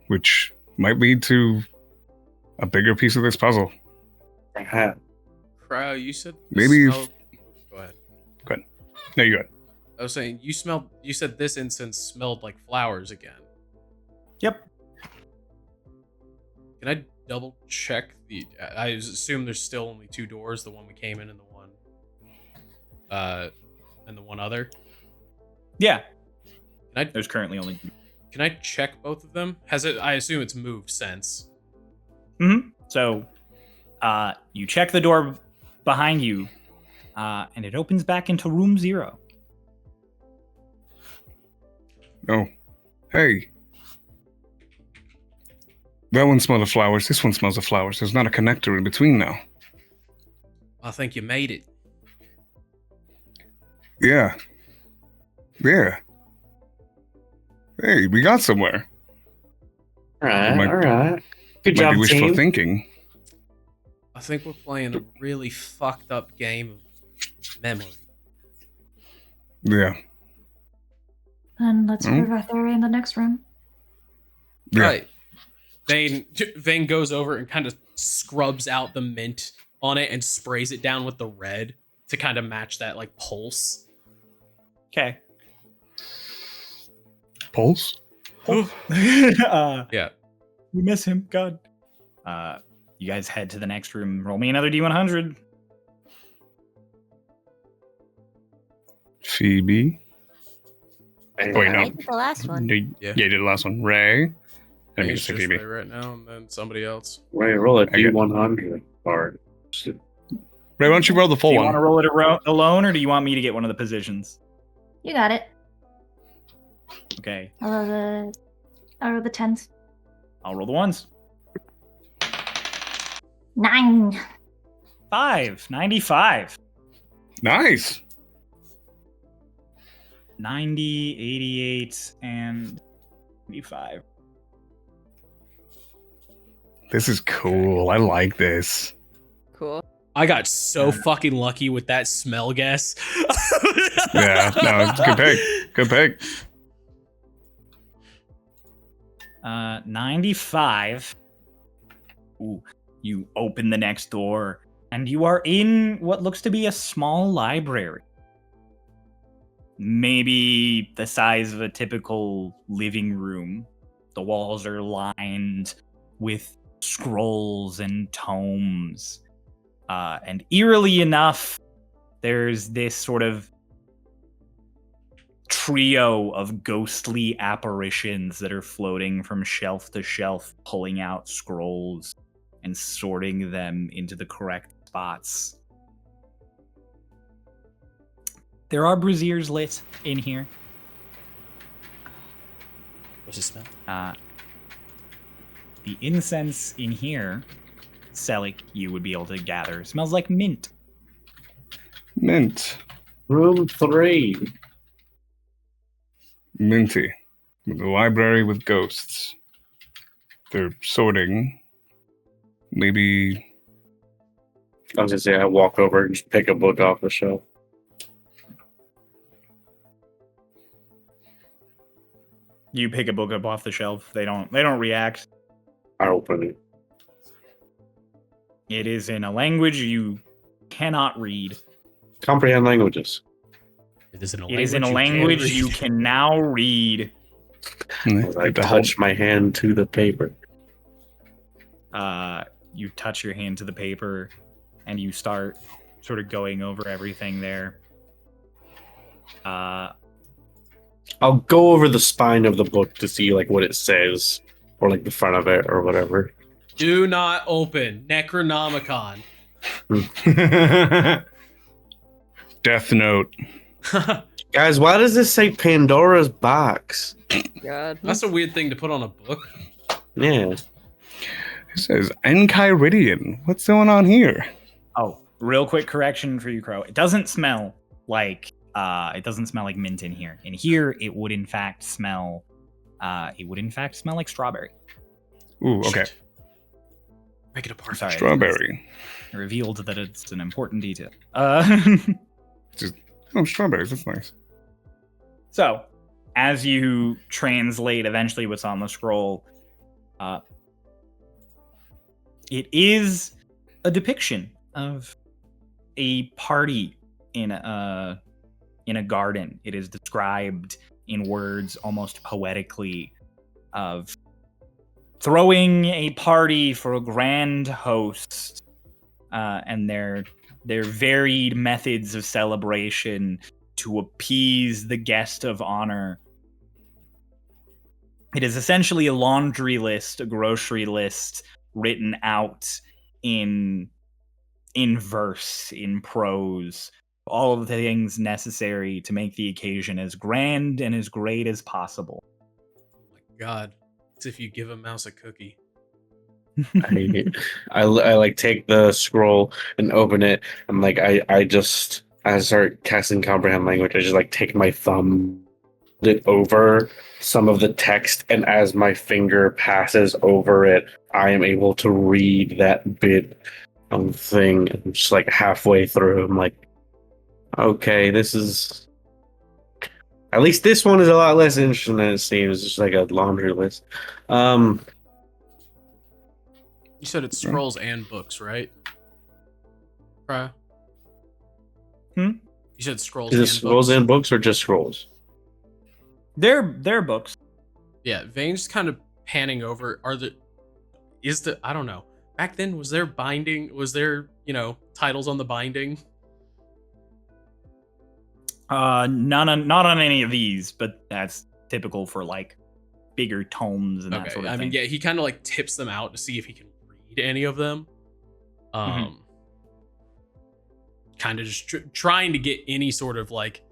which might lead to a bigger piece of this puzzle. Cryo, you said Maybe. smelled... Go ahead. No, you got. I was saying you said this incense smelled like flowers again. Yep. Can I double check I assume there's still only two doors, the one we came in and the one other. Yeah. Can There's currently only. Can I check both of them? I assume it's moved since. Mm-hmm. So, you check the door behind you, and it opens back into room 0. Oh, hey. That one smelled of flowers. This one smells of flowers. There's not a connector in between now. I think you made it. Yeah. Yeah. Hey, we got somewhere. All right. Might- All right. Good Might job, be wishful team. thinking. I think we're playing a really fucked up game of memory. Yeah. And let's Hmm? prove our theory in the next room. Yeah. Right. Vane goes over and kind of scrubs out the mint on it and sprays it down with the red to kind of match that like pulse. Okay. Pulse? Yeah. We miss him. God. You guys head to the next room. Roll me another D100. Phoebe. Oh, wait, no. I did the last one. Yeah, you did the last one. Ray. Let me It's just say just Phoebe. right now, and then somebody else. Wait, roll a I get- D100 card. Ray, why don't you roll the Do full you one? want to roll it alone, or do you want me to get one of the positions? You got it. Okay. I'll roll the 10s. I'll roll the ones. 9. 5. 95. Nice. 90, 88, and 85. This is cool. I like this. Cool. I got so fucking lucky with that smell guess. Yeah, no, it's a good pick. Good pick. 95. Ooh, you open the next door, and you are in what looks to be a small library. maybe the size of a typical living room. The walls are lined with scrolls and tomes. And eerily enough, there's this sort of trio of ghostly apparitions that are floating from shelf to shelf, pulling out scrolls and sorting them into the correct spots. There are braziers lit in here. What's it smell? The incense in here, Selik, you would be able to gather, smells like mint. Mint. Room 3. Minty. The library with ghosts. They're sorting. Maybe. I was gonna say I walk over and just pick a book off the shelf. You pick a book up off the shelf. They don't react. I open it. It is in a language you cannot read. Comprehend languages. It is in a It is in a language you can now read. As I touch my hand to the paper. You touch your hand to the paper, and you start sort of going over everything there. I'll go over the spine of the book to see like what it says, or like the front of it, or whatever. Do not open Necronomicon. Death Note. Guys, why does this say Pandora's box? God. That's a weird thing to put on a book. Yeah. It says Enchiridion. What's going on here? Oh, real quick correction for you, Crow. It doesn't smell like mint in here. In here, it would in fact smell like strawberry. Ooh, okay. Shit. Break it apart. Sorry, Strawberry. I revealed that it's an important detail. Strawberries. That's nice. So, as you translate eventually what's on the scroll, it is a depiction of a party in a garden. It is described in words almost poetically of throwing a party for a grand host, and their varied methods of celebration to appease the guest of honor. It is essentially a laundry list, a grocery list, written out in verse, in prose, all of the things necessary to make the occasion as grand and as great as possible. Oh my God. It's if you give a mouse a cookie. I like take the scroll and open it, and like I start casting comprehend language. I just like take my thumb it over some of the text, and as my finger passes over it, I am able to read that bit of thing. I'm just like halfway through. I'm like, okay, this is at least this one is a lot less interesting than it seems. It's just like a laundry list. You said it's scrolls and books, right? You said scrolls Is and it scrolls books? and books or just scrolls? They're books. Yeah, Vane's kind of panning over. I don't know. Back then, was there binding? Was there, titles on the binding? Not on any of these, but that's typical for like bigger tomes and that sort of thing. I mean, yeah, he kind of like tips them out to see if he can read any of them. Kind of just trying to get any sort of like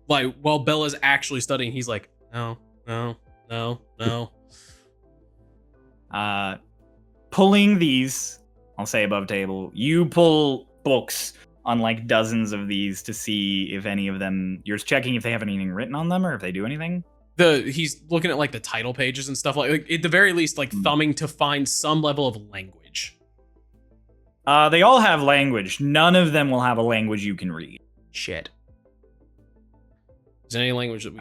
while Bella's actually studying, he's like, no. Pulling these, I'll say above table, you pull books on like dozens of these to see if any of them, you're checking if they have anything written on them or if they do anything. He's looking at like the title pages and stuff like at the very least, like thumbing to find some level of language. They all have language. None of them will have a language you can read. Shit. Is there any language that we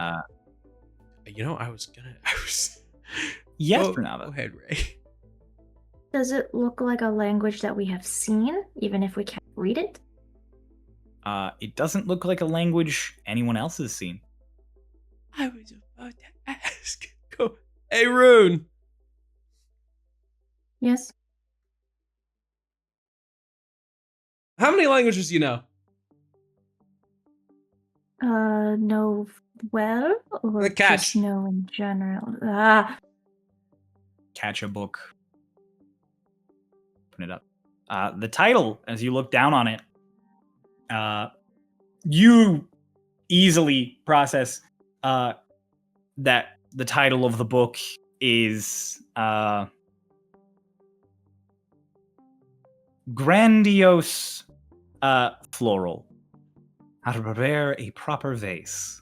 Yes, Go Pranava. ahead, Ray. Does it look like a language that we have seen, even if we can't read it? It doesn't look like a language anyone else has seen. I was about to ask. Go. Hey, Rune. Yes. How many languages do you know? No, well, or The catch. just no in general. Catch a book. Open it up. The title, as you look down on it, you easily process that the title of the book is Grandiose Floral. How to prepare a proper vase.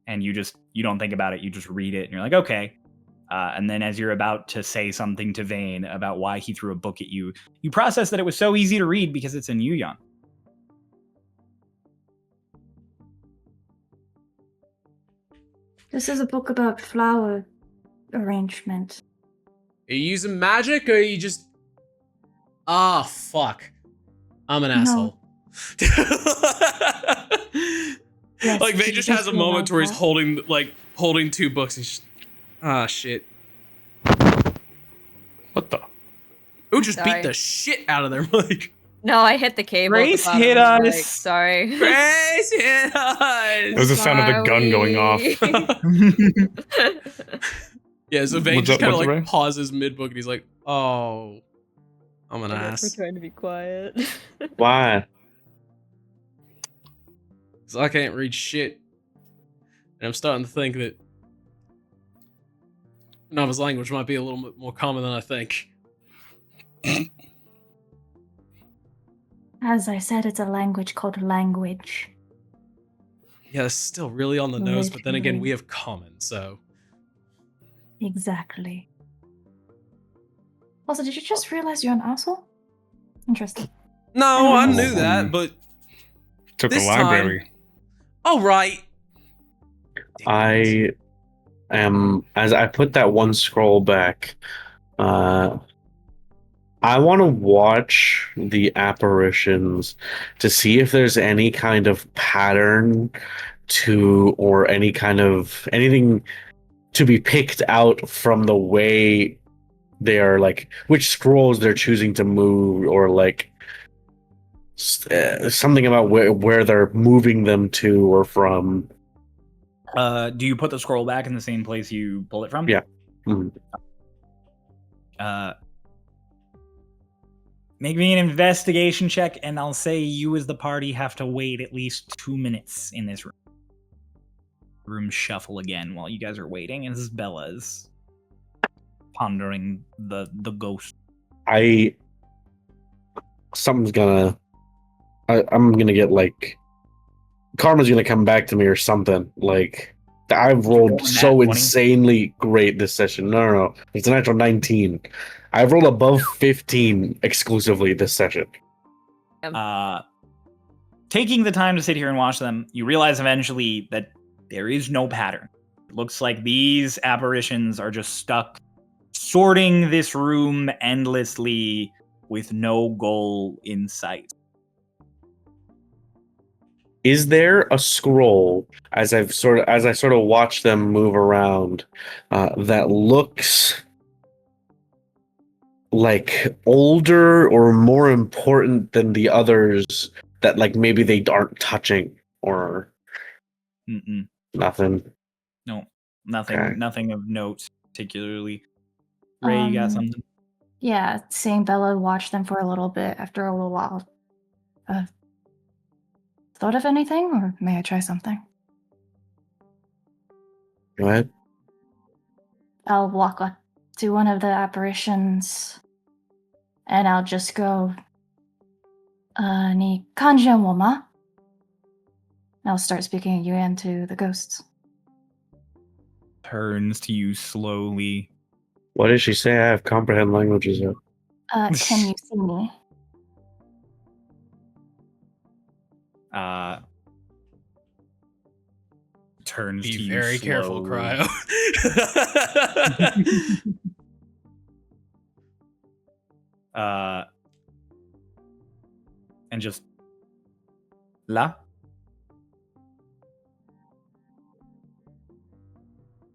And you don't think about it, you just read it and you're like, okay. And then as you're about to say something to Vane about why he threw a book at you, you process that it was so easy to read because it's in Yuyan. This is a book about flower arrangement. Are you using magic or are you just... Ah, fuck. I'm an asshole. Yes, Like, Vane did just you has a just moment where he's realize holding two books. He's just... Ah, shit. What the? Who just Sorry. beat the shit out of their mic? No, I hit the cable. Grace at the hit bottom of the us. mic, sorry. Grace hit It was the sound of the gun going off. Yeah, so Vane What's just up, kind of what's like up, Ray? pauses mid-book and he's like, oh, I'm an We're ass. trying to be quiet. Why? Because I can't read shit. And I'm starting to think that Nava's language might be a little bit more common than I think. As I said, it's a language called language. Yeah, it's still really on the nose, but then again, Literally. we have common, so... Exactly. Also, did you just realize you're an asshole? Interesting. No, I Anyways. knew that, but... Took This the library. Oh, right. I am, as I put that one scroll back, I want to watch the apparitions to see if there's any kind of pattern to, or any kind of anything to be picked out from the way they are, like which scrolls they're choosing to move, or like something about where they're moving them to or from. Do you put the scroll back in the same place you pull it from? Yeah. Mhm. Make me an investigation check, and I'll say you as the party have to wait at least 2 minutes in this room. Room shuffle again while you guys are waiting, and this is Bella's pondering the ghost. I'm gonna get like karma's gonna come back to me or something. Like I've rolled so 20? insanely great this session. No. It's a natural 19. I've rolled above 15 exclusively this session. Taking the time to sit here and watch them, you realize eventually that there is no pattern. It looks like these apparitions are just stuck sorting this room endlessly with no goal in sight. Is there a scroll as I sort of watch them move around that looks like older or more important than the others that like maybe they aren't touching, or Mm-mm. nothing? No, nothing. Okay. Nothing of note particularly. Ray, you got something? Yeah, seeing Bella watch them for a little bit after a little while. Thought of anything, or may I try something? Go ahead. I'll walk up to one of the apparitions, and I'll just go, "你看见我吗?" I'll start speaking Yuan to the ghosts. Turns to you slowly. What did she say? I have comprehend languages. Can you see me? Turns to Be you very careful, slowly. Cryo. And just la.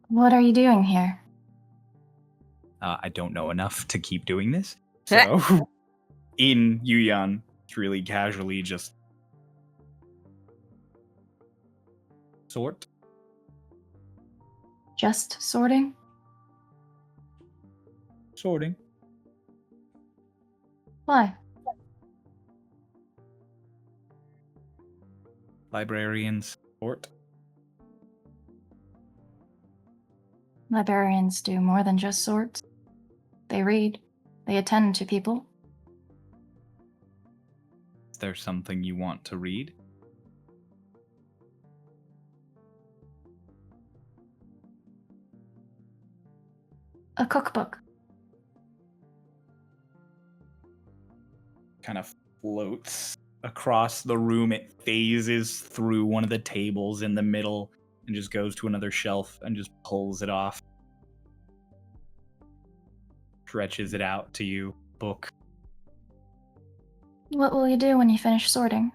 What are you doing here? I don't know enough to keep doing this. So, in Yuyan, it's really casually just sort. Just sorting? Sorting. Why? Librarians sort. Librarians do more than just sort. They read. They attend to people. Is there something you want to read? A cookbook. Kind of floats across the room. It phases through one of the tables in the middle and just goes to another shelf and just pulls it off. Stretches it out to you. Book. What will you do when you finish sorting?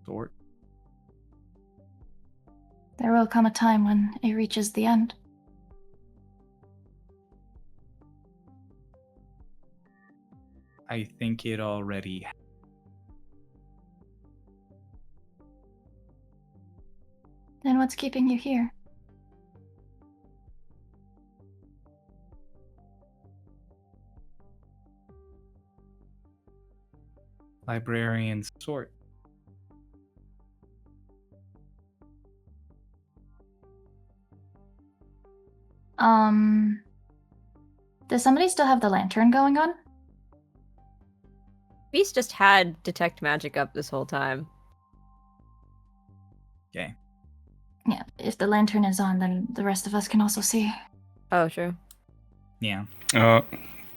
Sort. There will come a time when it reaches the end. I think it already. Then what's keeping you here? Librarians sort. Does somebody still have the lantern going on? Beast just had detect magic up this whole time. Okay. Yeah, if the lantern is on, then the rest of us can also see. Oh, true. Yeah. Oh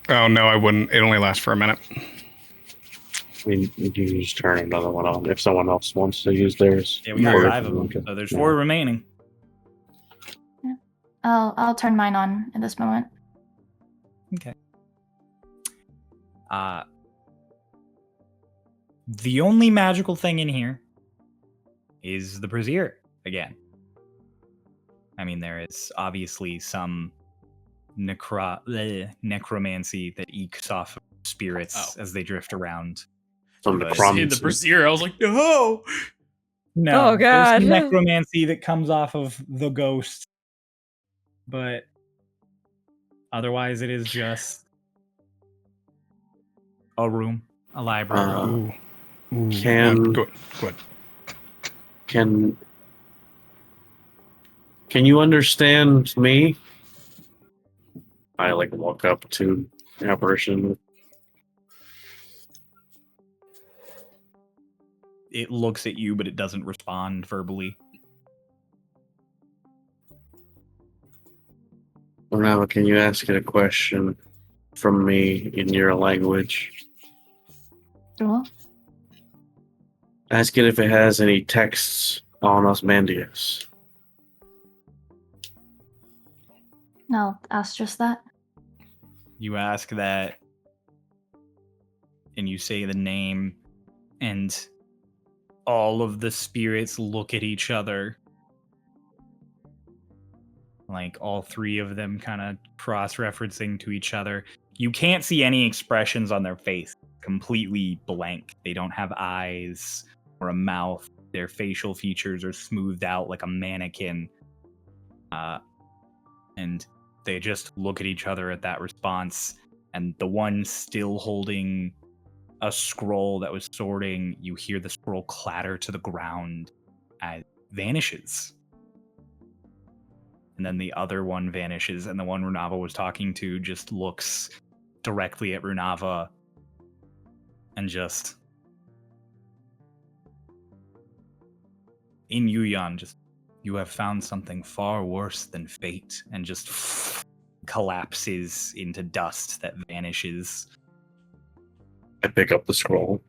no, I wouldn't. It only lasts for a minute. I mean, you can just turn another one on if someone else wants to use theirs. Yeah, we got Or- 5 of them. So there's 4 remaining. I'll turn mine on in this moment. Okay. The only magical thing in here is the brazier again. I mean, there is obviously some necromancy that ekes off spirits as they drift around. From the But- crumbs. In the brazier, I was like, no! No, Oh, God. there's some necromancy that comes off of the ghost, but otherwise it is just a room, a library. Ooh. Can- Go ahead. Can you understand me? I like walk up to the apparition. It looks at you, but it doesn't respond verbally. Well, now, can you ask it a question from me in your language? Cool. Ask it if it has any texts on Osmandius. I'll ask just that. You ask that, and you say the name, and all of the spirits look at each other. Like all 3 of them kind of cross-referencing to each other. You can't see any expressions on their face. Completely blank. They don't have eyes or a mouth. Their facial features are smoothed out like a mannequin. And they just look at each other at that response. And the one still holding a scroll that was sorting, you hear the scroll clatter to the ground as it vanishes. And then the other one vanishes, and the one Runava was talking to just looks directly at Runava and just in Yuyan, just, you have found something far worse than fate, and just collapses into dust that vanishes. I pick up the scroll.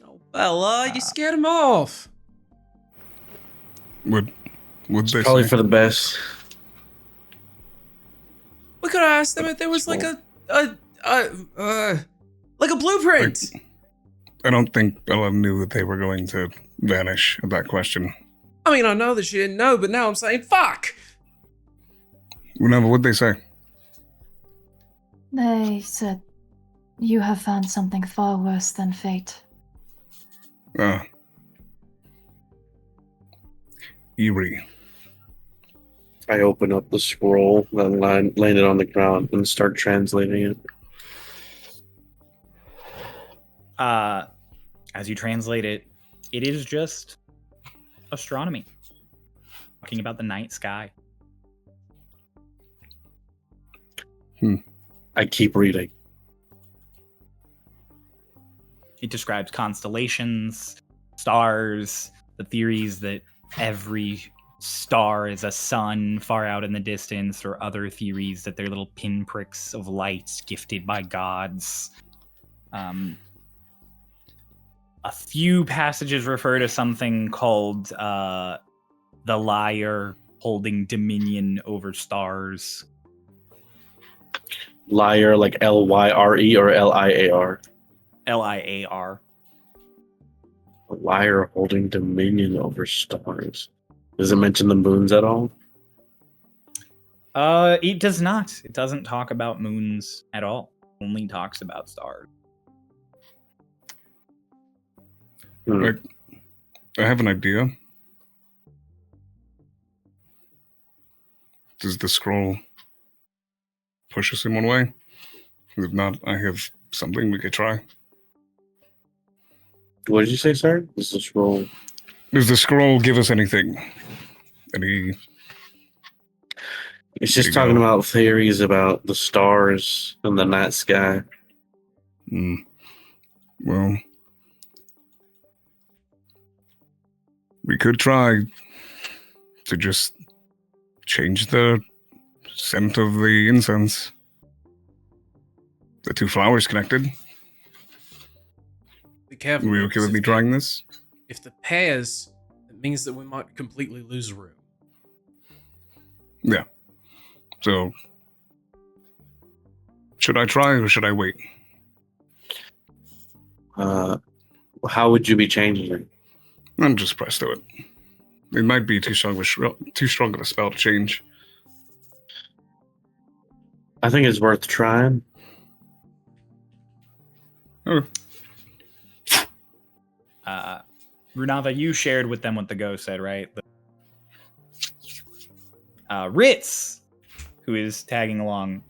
Oh, Bella, you scared him off. Would they Probably say? for the best. We could have asked them if there was like Like a blueprint. I don't think Bella knew that they were going to vanish at that question. I mean, I know that she didn't know, but now I'm saying, fuck! Remember what they say? They said you have found something far worse than fate. Eerie. I open up the scroll, then land it on the ground, and start translating it. As you translate it, it is just astronomy. Talking about the night sky. I keep reading. It describes constellations, stars, the theories that every star is a sun far out in the distance, or other theories that they're little pinpricks of light gifted by gods. A few passages refer to something called the Liar holding dominion over stars. Liar, like Lyre or Liar? Liar. A liar holding dominion over stars. Does it mention the moons at all? It does not. It doesn't talk about moons at all. Only talks about stars. I have an idea. Does the scroll push us in one way? If not, I have something we could try. What did you say, sir? Does the scroll... Does the scroll give us anything? Any... It's just talking about theories about the stars and the night sky. Well, we could try to just change the scent of the incense. The two flowers connected. Be careful. Are we okay with me trying this? If the pairs, it means that we might completely lose room. Yeah. So, should I try or should I wait? How would you be changing it? I'm just press to it. It might be too strong of a spell to change. I think it's worth trying. Oh. Runava, you shared with them what the ghost said, right? Ritz, who is tagging along,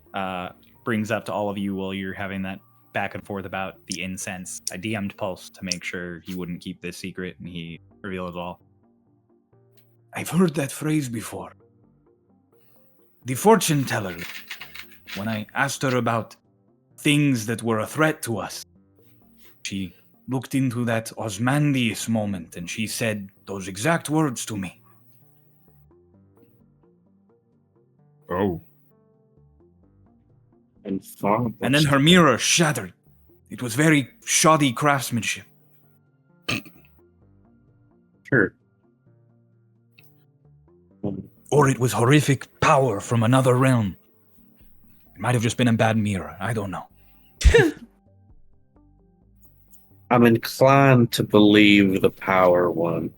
brings up to all of you while you're having that back and forth about the incense. I DM'd Pulse to make sure he wouldn't keep this secret, and he revealed it all. I've heard that phrase before. The fortune teller, when I asked her about things that were a threat to us, she looked into that Osmandius moment, and she said those exact words to me. Oh. And then her mirror shattered. It was very shoddy craftsmanship. Sure. Or it was horrific power from another realm. It might have just been a bad mirror. I don't know. I'm inclined to believe the power one.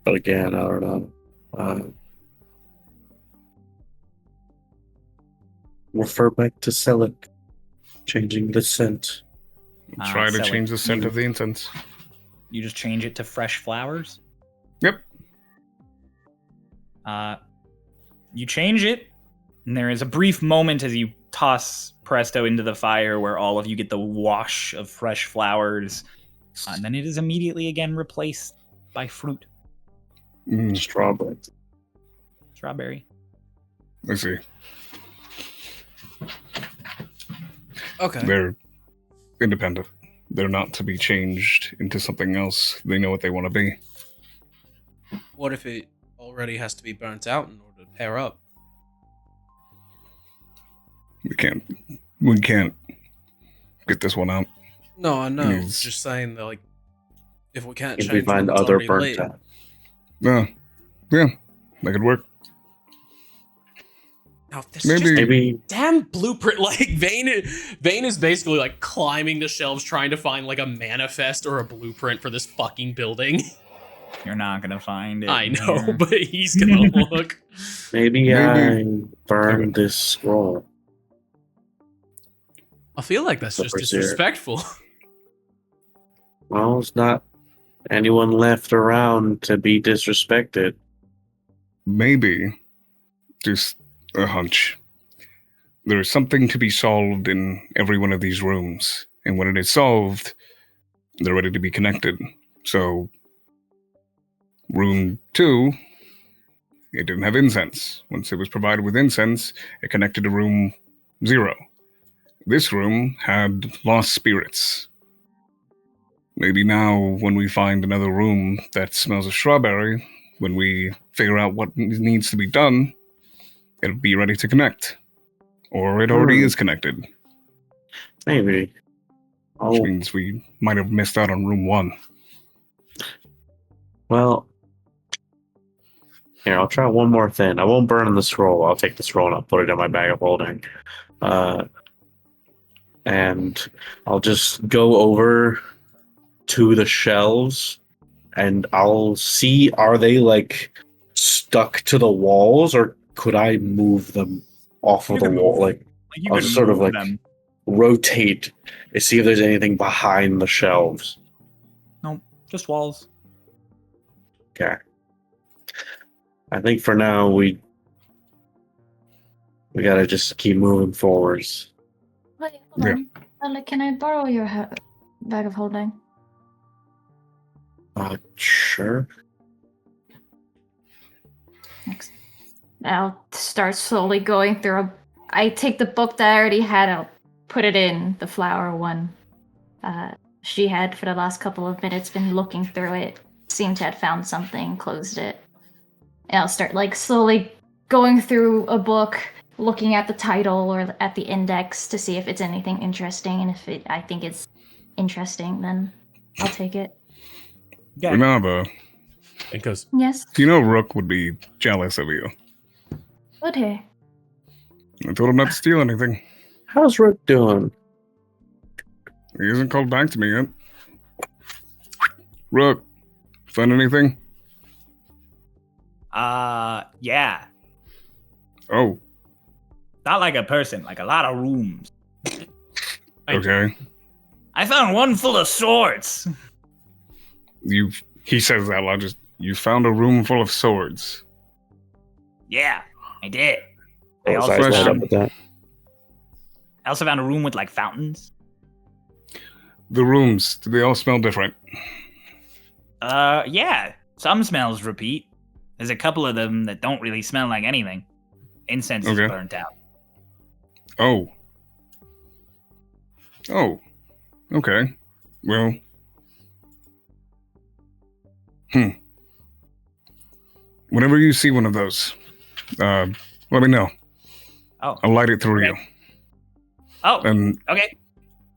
But again, I don't know. Refer back to Selleck. Changing the scent. Try to Selleck. change the scent of the incense. You just change it to fresh flowers? Yep. You change it, and there is a brief moment as you toss Presto into the fire where all of you get the wash of fresh flowers, and then it is immediately again replaced by fruit. Strawberry. Strawberry. I see. Okay. They're independent. They're not to be changed into something else. They know what they want to be. What if it already has to be burnt out in order to pair up? We can't get this one out. No, I know. Yes. Just saying that, like, if we can't If change we find what's other already burnt lit, out. Yeah, that could work. Oh, this Maybe damn blueprint. Like Vane is basically like climbing the shelves trying to find like a manifest or a blueprint for this fucking building. You're not gonna find it. I know, here. but he's gonna look. maybe I burned Okay. this scroll. I feel like that's just Overseer. disrespectful. Well, it's not anyone left around to be disrespected. Maybe, just a hunch. There is something to be solved in every one of these rooms, and when it is solved, they're ready to be connected. So, room 2, it didn't have incense. Once it was provided with incense, it connected to room 0. This room had lost spirits. Maybe now, when we find another room that smells of strawberry, when we figure out what needs to be done, it'll be ready to connect. Or it already is connected, Maybe. which Oh, means we might have missed out on room 1. well. Here, I'll try one more thing. I won't burn the scroll. I'll take the scroll and I'll put it in my bag of holding. And I'll just go over to the shelves and I'll see, are they like stuck to the walls or could I move them off of You the can wall? move- Like, You I'll could just sort of move like them. rotate and see if there's anything behind the shelves. Nope, just walls. Okay. I think for now we gotta just keep moving forwards. Wait, hold Yeah. on. Can I borrow your bag of holding? Sure. Thanks. I'll start slowly going through. I take the book that I already had. I'll put it in the flower one. She had for the last couple of minutes been looking through it. Seemed to have found something. Closed it. And I'll start like slowly going through a book, looking at the title or at the index to see if it's anything interesting. And if I think it's interesting, then I'll take it. Yeah. Remember, Because Yes. do you know Rook would be jealous of you? Would he? I told him not to steal anything. How's Rook doing? He hasn't called back to me yet. Rook, find anything? Yeah. Oh, Not like a person, like a lot of rooms. okay. I found one full of swords. He says that loud, just, you found a room full of swords. Yeah, I did. Oh, I his also, eyes light up found, with that. I also found a room with like fountains. The rooms, do they all smell different? Yeah. Some smells repeat. There's a couple of them that don't really smell like anything. Incense is Okay. burnt out. Oh. Oh. Okay. Well. Whenever you see one of those, let me know. Oh. I'll light it through Okay. Oh, you. And okay.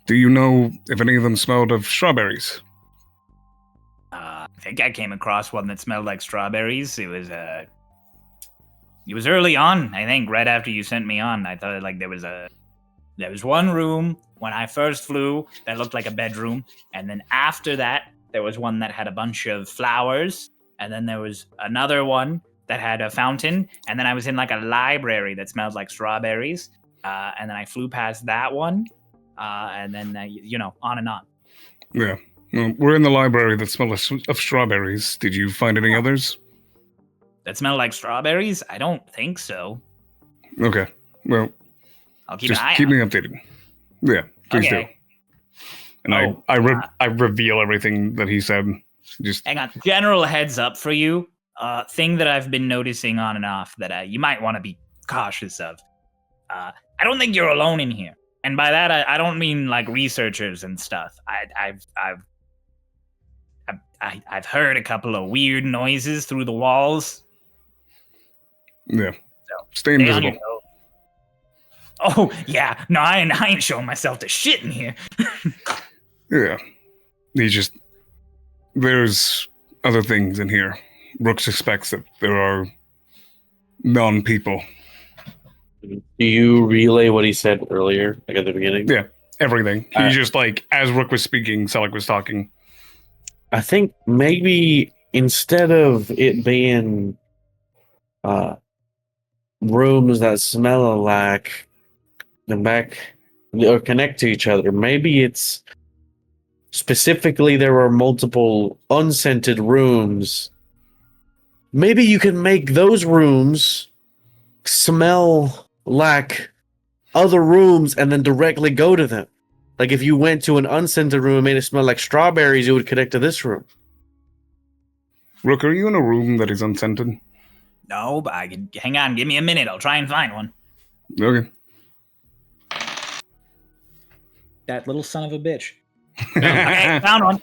do you know if any of them smelled of strawberries? I think I came across one that smelled like strawberries. It was early on, I think, right after you sent me on. I thought like there was one room when I first flew that looked like a bedroom, and then after that there was one that had a bunch of flowers, and then there was another one that had a fountain, and then I was in like a library that smelled like strawberries, and then I flew past that one, and then on and on. Yeah. Well, we're in the library that smells of strawberries. Did you find any others? That smell like strawberries? I don't think so. Okay. Well, I'll keep just an eye keep out. me updated. Yeah, please do. Okay. And I reveal everything that he said. Just Hang on. General heads up for you. Thing that I've been noticing on and off that you might want to be cautious of. I don't think you're alone in here, and by that I don't mean like researchers and stuff. I've heard a couple of weird noises through the walls. yeah. So, Stay stay on invisible. your toes. Oh yeah, no, I ain't showing myself to shit in here. Yeah. There's other things in here. Brooks suspects that there are non-people. Do you relay what he said earlier, like at the beginning? Yeah, everything. He Alright. just like as Rook was speaking, Selleck was talking. I think maybe instead of it being rooms that smell alike and back or connect to each other, maybe it's specifically there are multiple unscented rooms. Maybe you can make those rooms smell like other rooms and then directly go to them. Like if you went to an unscented room and made it smell like strawberries, it would connect to this room. Rook, are you in a room that is unscented? No, but I can hang on. Give me a minute. I'll try and find one. Okay. That little son of a bitch. Okay, found one.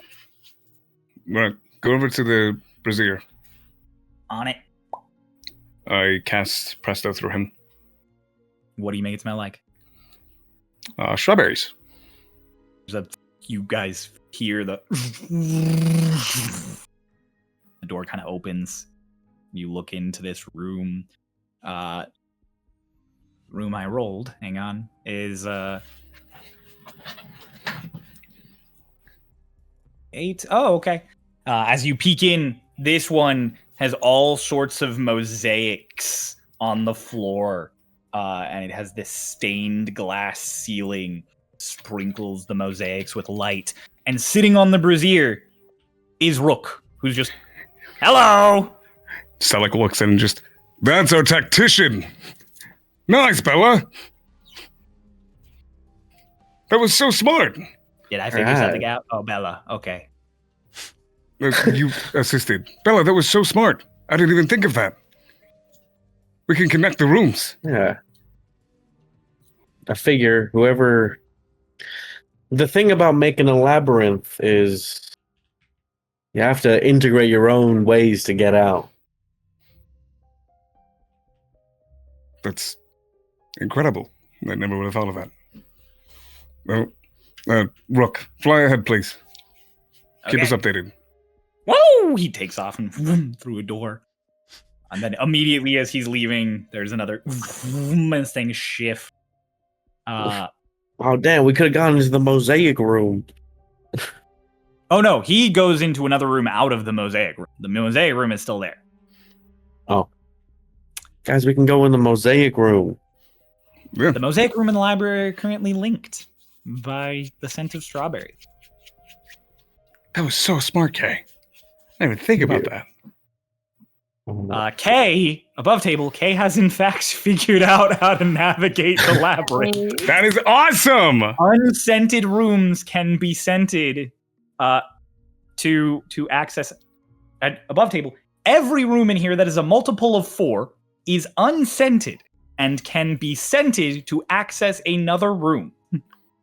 Right, go over to the brazier. On it. I cast Presto through him. What do you make it smell like? Strawberries. You guys hear the door kind of opens. You look into this room. Room I rolled, hang on, is 8. Oh, okay. As you peek in, this one has all sorts of mosaics on the floor. And it has this stained glass ceiling, sprinkles the mosaics with light. And sitting on the brazier is Rook, who's just, hello! Selleck looks in and just, that's our tactician. Nice, Bella. That was so smart. Did I figure something out? Oh, Bella, okay. You assisted. Bella, that was so smart. I didn't even think of that. We can connect the rooms. Yeah. I figure whoever... The thing about making a labyrinth is you have to integrate your own ways to get out. That's incredible. I never would have thought of that. Well, Rook, fly ahead, please. Keep us updated. Whoa! He takes off and vroom, through a door. And then immediately as he's leaving, there's another vroom, and this thing shift. Oh, damn, we could have gone into the mosaic room. Oh no, he goes into another room out of the mosaic room. The mosaic room is still there. Oh. Guys, we can go in the mosaic room. Yeah. The mosaic room and the library are currently linked by the scent of strawberries. That was so smart, Kay. I didn't even think about that. Kay, above table, Kay has in fact figured out how to navigate the labyrinth. That is awesome! Unscented rooms can be scented to access at above table. Every room in here that is a multiple of 4 is unscented and can be scented to access another room.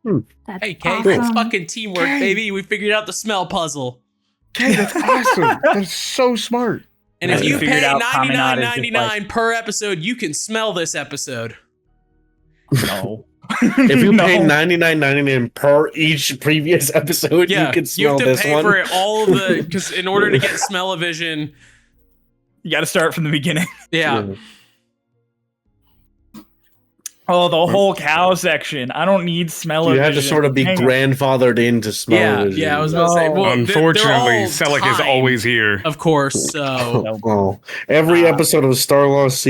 That's Hey, Kay, awesome. that's fucking teamwork, baby. We figured out the smell puzzle. Kay, that's awesome. That's so smart. And if Right. you Figured pay out Promenade is just $99.99 per episode, you can smell this episode. No. If you No. pay $99.99 per each previous episode, you can smell you have this to pay one. for it all of the because in order to get smell-o-vision, You got to start from the beginning. yeah. Oh, the whole cow section. I don't need smell You have to sort of be grandfathered into smell. Yeah, vision. yeah, I was gonna say. No. Well, they're Unfortunately, all Selleck is timed, always here. of course. So Oh, every episode of Starlost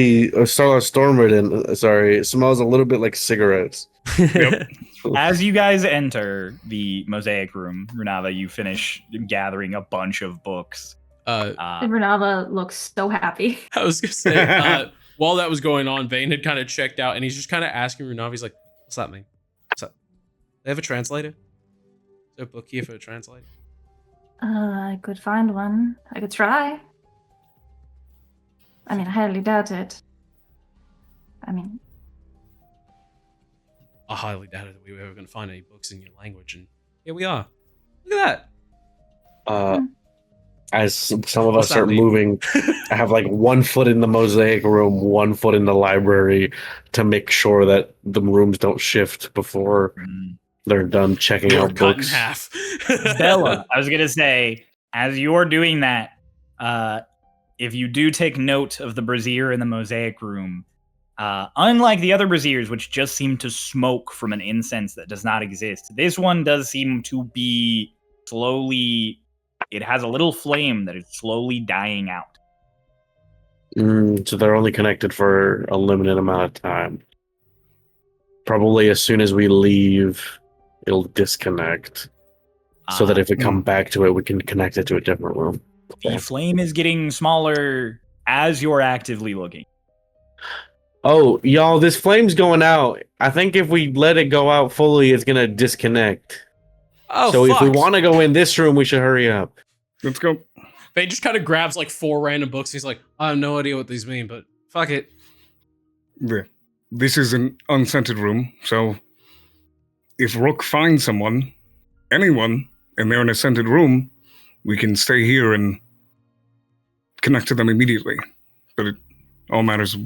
Stormridden, smells a little bit like cigarettes. Yep. As you guys enter the mosaic room, Runava, you finish gathering a bunch of books. Renava looks so happy. I was gonna say, while that was going on, Vane had kind of checked out, and he's just kind of asking Runav. He's like, "What's that mean? What's that? They have a translator? Is there a book here for a translator?" I could find one. I could try. I mean, I highly doubt it. I mean, I highly doubted that we were ever going to find any books in your language, and here we are. Look at As some of What's us that start mean? moving, I have like 1 foot in the mosaic room, 1 foot in the library to make sure that the rooms don't shift before they're done checking that. You're out cut in books. half. Bella, I was going to say, as you're doing that, if you do take note of the brazier in the mosaic room, Unlike the other braziers, which just seem to smoke from an incense that does not exist, this one does seem to be slowly... It has a little flame that is slowly dying out. So they're only connected for a limited amount of time. Probably as soon as we leave, it'll disconnect. So that if we come back to it, we can connect it to a different room. The flame is getting smaller as you're actively looking. Oh, y'all, this flame's going out. I think if we let it go out fully, it's going to disconnect. Oh, so fuck. if we want to go in this room, we should hurry up. Let's go. Vane just kind of grabs like 4 random books. He's like, I have no idea what these mean, but fuck it. Yeah. This is an unscented room, so if Rook finds someone, anyone, and they're in a scented room, we can stay here and connect to them immediately. But it all matters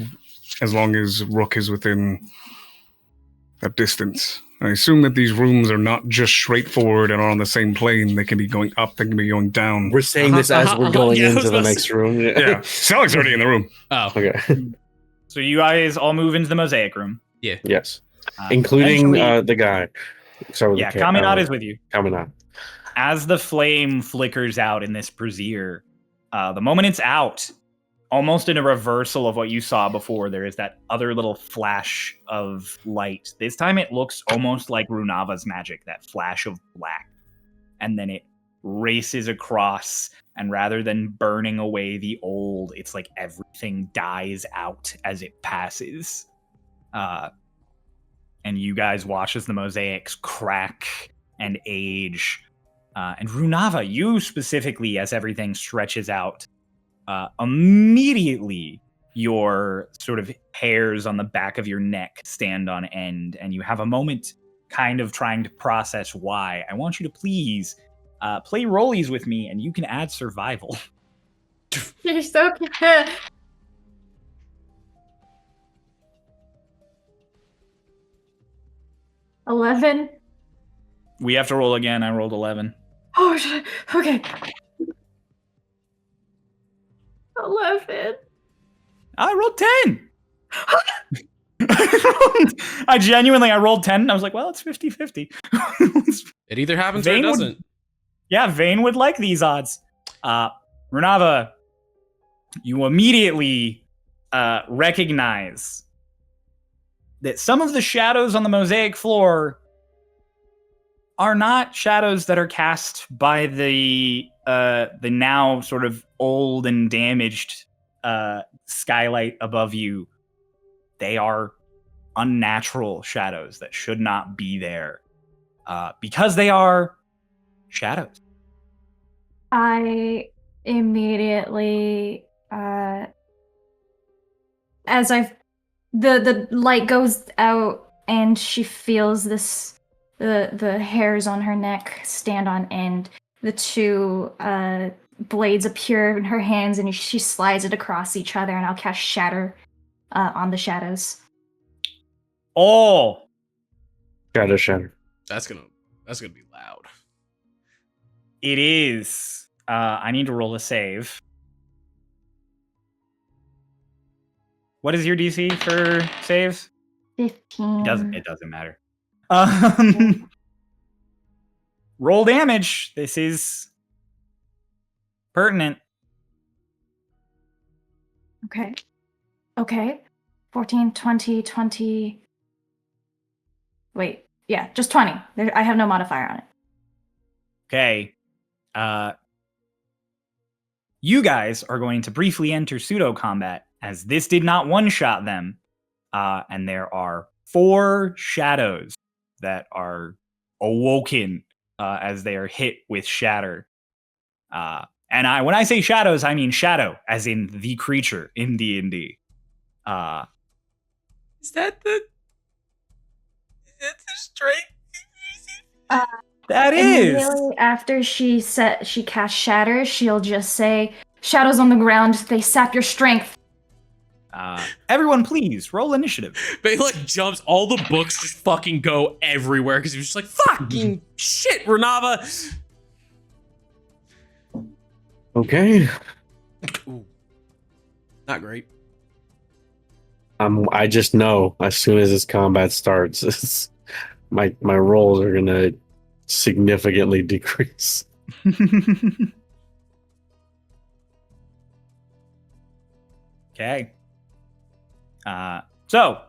as long as Rook is within that distance. I assume that these rooms are not just straightforward and are on the same plane. They can be going up, they can be going down. We're saying this as we're going into the next room. Yeah, Selleck's already in the room. Oh. Okay. So you guys all move into the mosaic room. Yeah. Yes. Including eventually- the guy. Sorry, Yeah, Kaminat is with you. Kaminat. As the flame flickers out in this brazier, the moment it's out, almost in a reversal of what you saw before, there is that other little flash of light. This time it looks almost like Runava's magic, that flash of black. And then it races across, and rather than burning away the old, it's like everything dies out as it passes. And you guys watch as the mosaics crack and age. And Runava, you specifically, as everything stretches out, immediately your sort of hairs on the back of your neck stand on end, and you have a moment kind of trying to process why. I want you to please play rollies with me, and you can add survival. You're so cute. 11. We have to roll again. I rolled 11. Oh, shit. Okay. 11. I rolled 10. I rolled 10. And I was like, well, it's 50-50. It either happens or it doesn't. Vane would like these odds. Runava, you immediately recognize that some of the shadows on the mosaic floor are not shadows that are cast by the now sort of old and damaged skylight above you. They are unnatural shadows that should not be there because they are shadows. I immediately, as the light goes out and she feels this, the hairs on her neck stand on end. The 2 blades appear in her hands and she slides it across each other, and I'll cast Shatter on the shadows. Oh! Shatter. That's gonna be loud. It is. I need to roll a save. What is your DC for saves? 15. It doesn't matter. Roll damage. This is pertinent. Okay. 14, 20, 20. Wait. Yeah, just 20. I have no modifier on it. Okay. You guys are going to briefly enter pseudo combat, as this did not one-shot them. And there are 4 shadows that are awoken as they are hit with shatter. And when I say shadows, I mean shadow, as in the creature in D&D. Is that the strength? That is. Immediately after she casts Shatter, she'll just say, "Shadows on the ground, they sap your strength." Everyone, please roll initiative. But like jumps, all the books just fucking go everywhere because he was just like, fucking shit, Renava. Okay. Ooh. Not great. I just know as soon as this combat starts, my rolls are gonna significantly decrease. Okay. So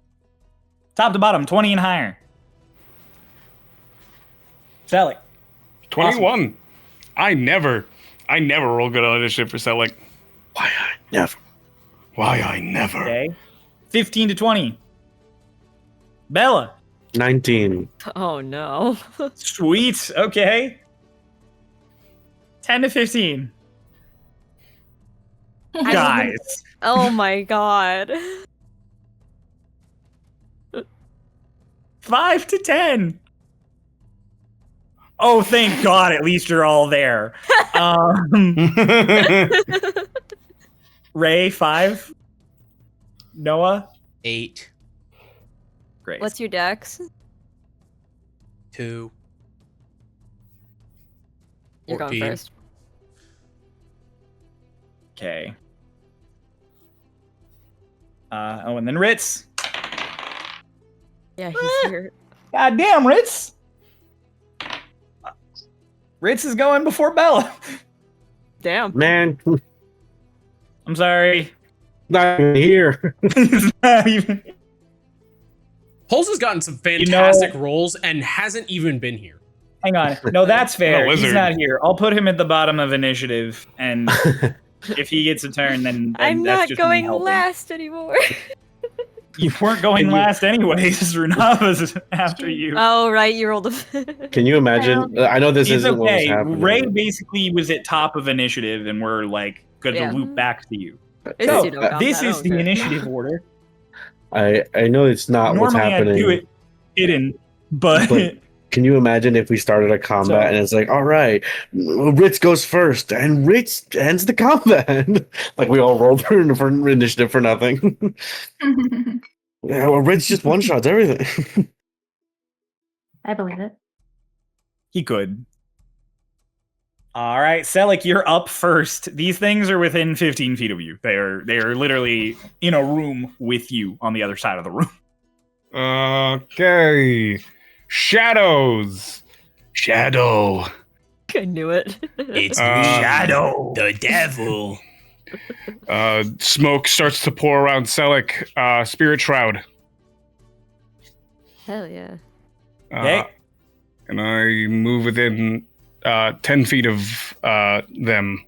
top to bottom, 20 and higher. Selig. 21. Awesome. I never roll good on initiative for Selig. Why I never. Okay. 15 to 20. Bella. 19. Oh no. Sweet. Okay. 10 to 15. Guys. Oh my god. 5 to 10. Oh, thank God. At least you're all there. Ray, 5. Noah? 8. Great. What's your dex? 2. You're going 14. first. Okay. And then Ritz. Yeah, he's here. God damn, Ritz. Ritz is going before Bella. Damn. Man, I'm sorry. not even here. It's not even... Pulse has gotten some fantastic rolls and hasn't even been here. Hang on. No, that's fair. What a He's lizard. not here. I'll put him at the bottom of initiative, and if he gets a turn, then I'm that's not just me going helping. last anymore. You weren't going last anyways. Runava's after you. Oh, right. You rolled a. Can you imagine? I know this He's isn't what was okay. happening. Ray basically was at top of initiative, and we're like good Yeah. to loop back to you. It's So, pseudo-combat, this I is don't the care. initiative order. I know it's not what's Normally happening. I do it hidden, but Can you imagine if we started a combat and it's like, all right, Ritz goes first and Ritz ends the combat? Like we all rolled for initiative for nothing. Yeah, well, Ritz just one shots everything. I believe it. he could. All right, Selig, you're up first. These things are within 15 feet of you. They are literally in a room with you on the other side of the room. Okay. Shadows. Shadow. I knew it. It's Shadow. the devil. Smoke starts to pour around Selig. Spirit Shroud. Hell yeah. Okay. And I move within 10 feet of them.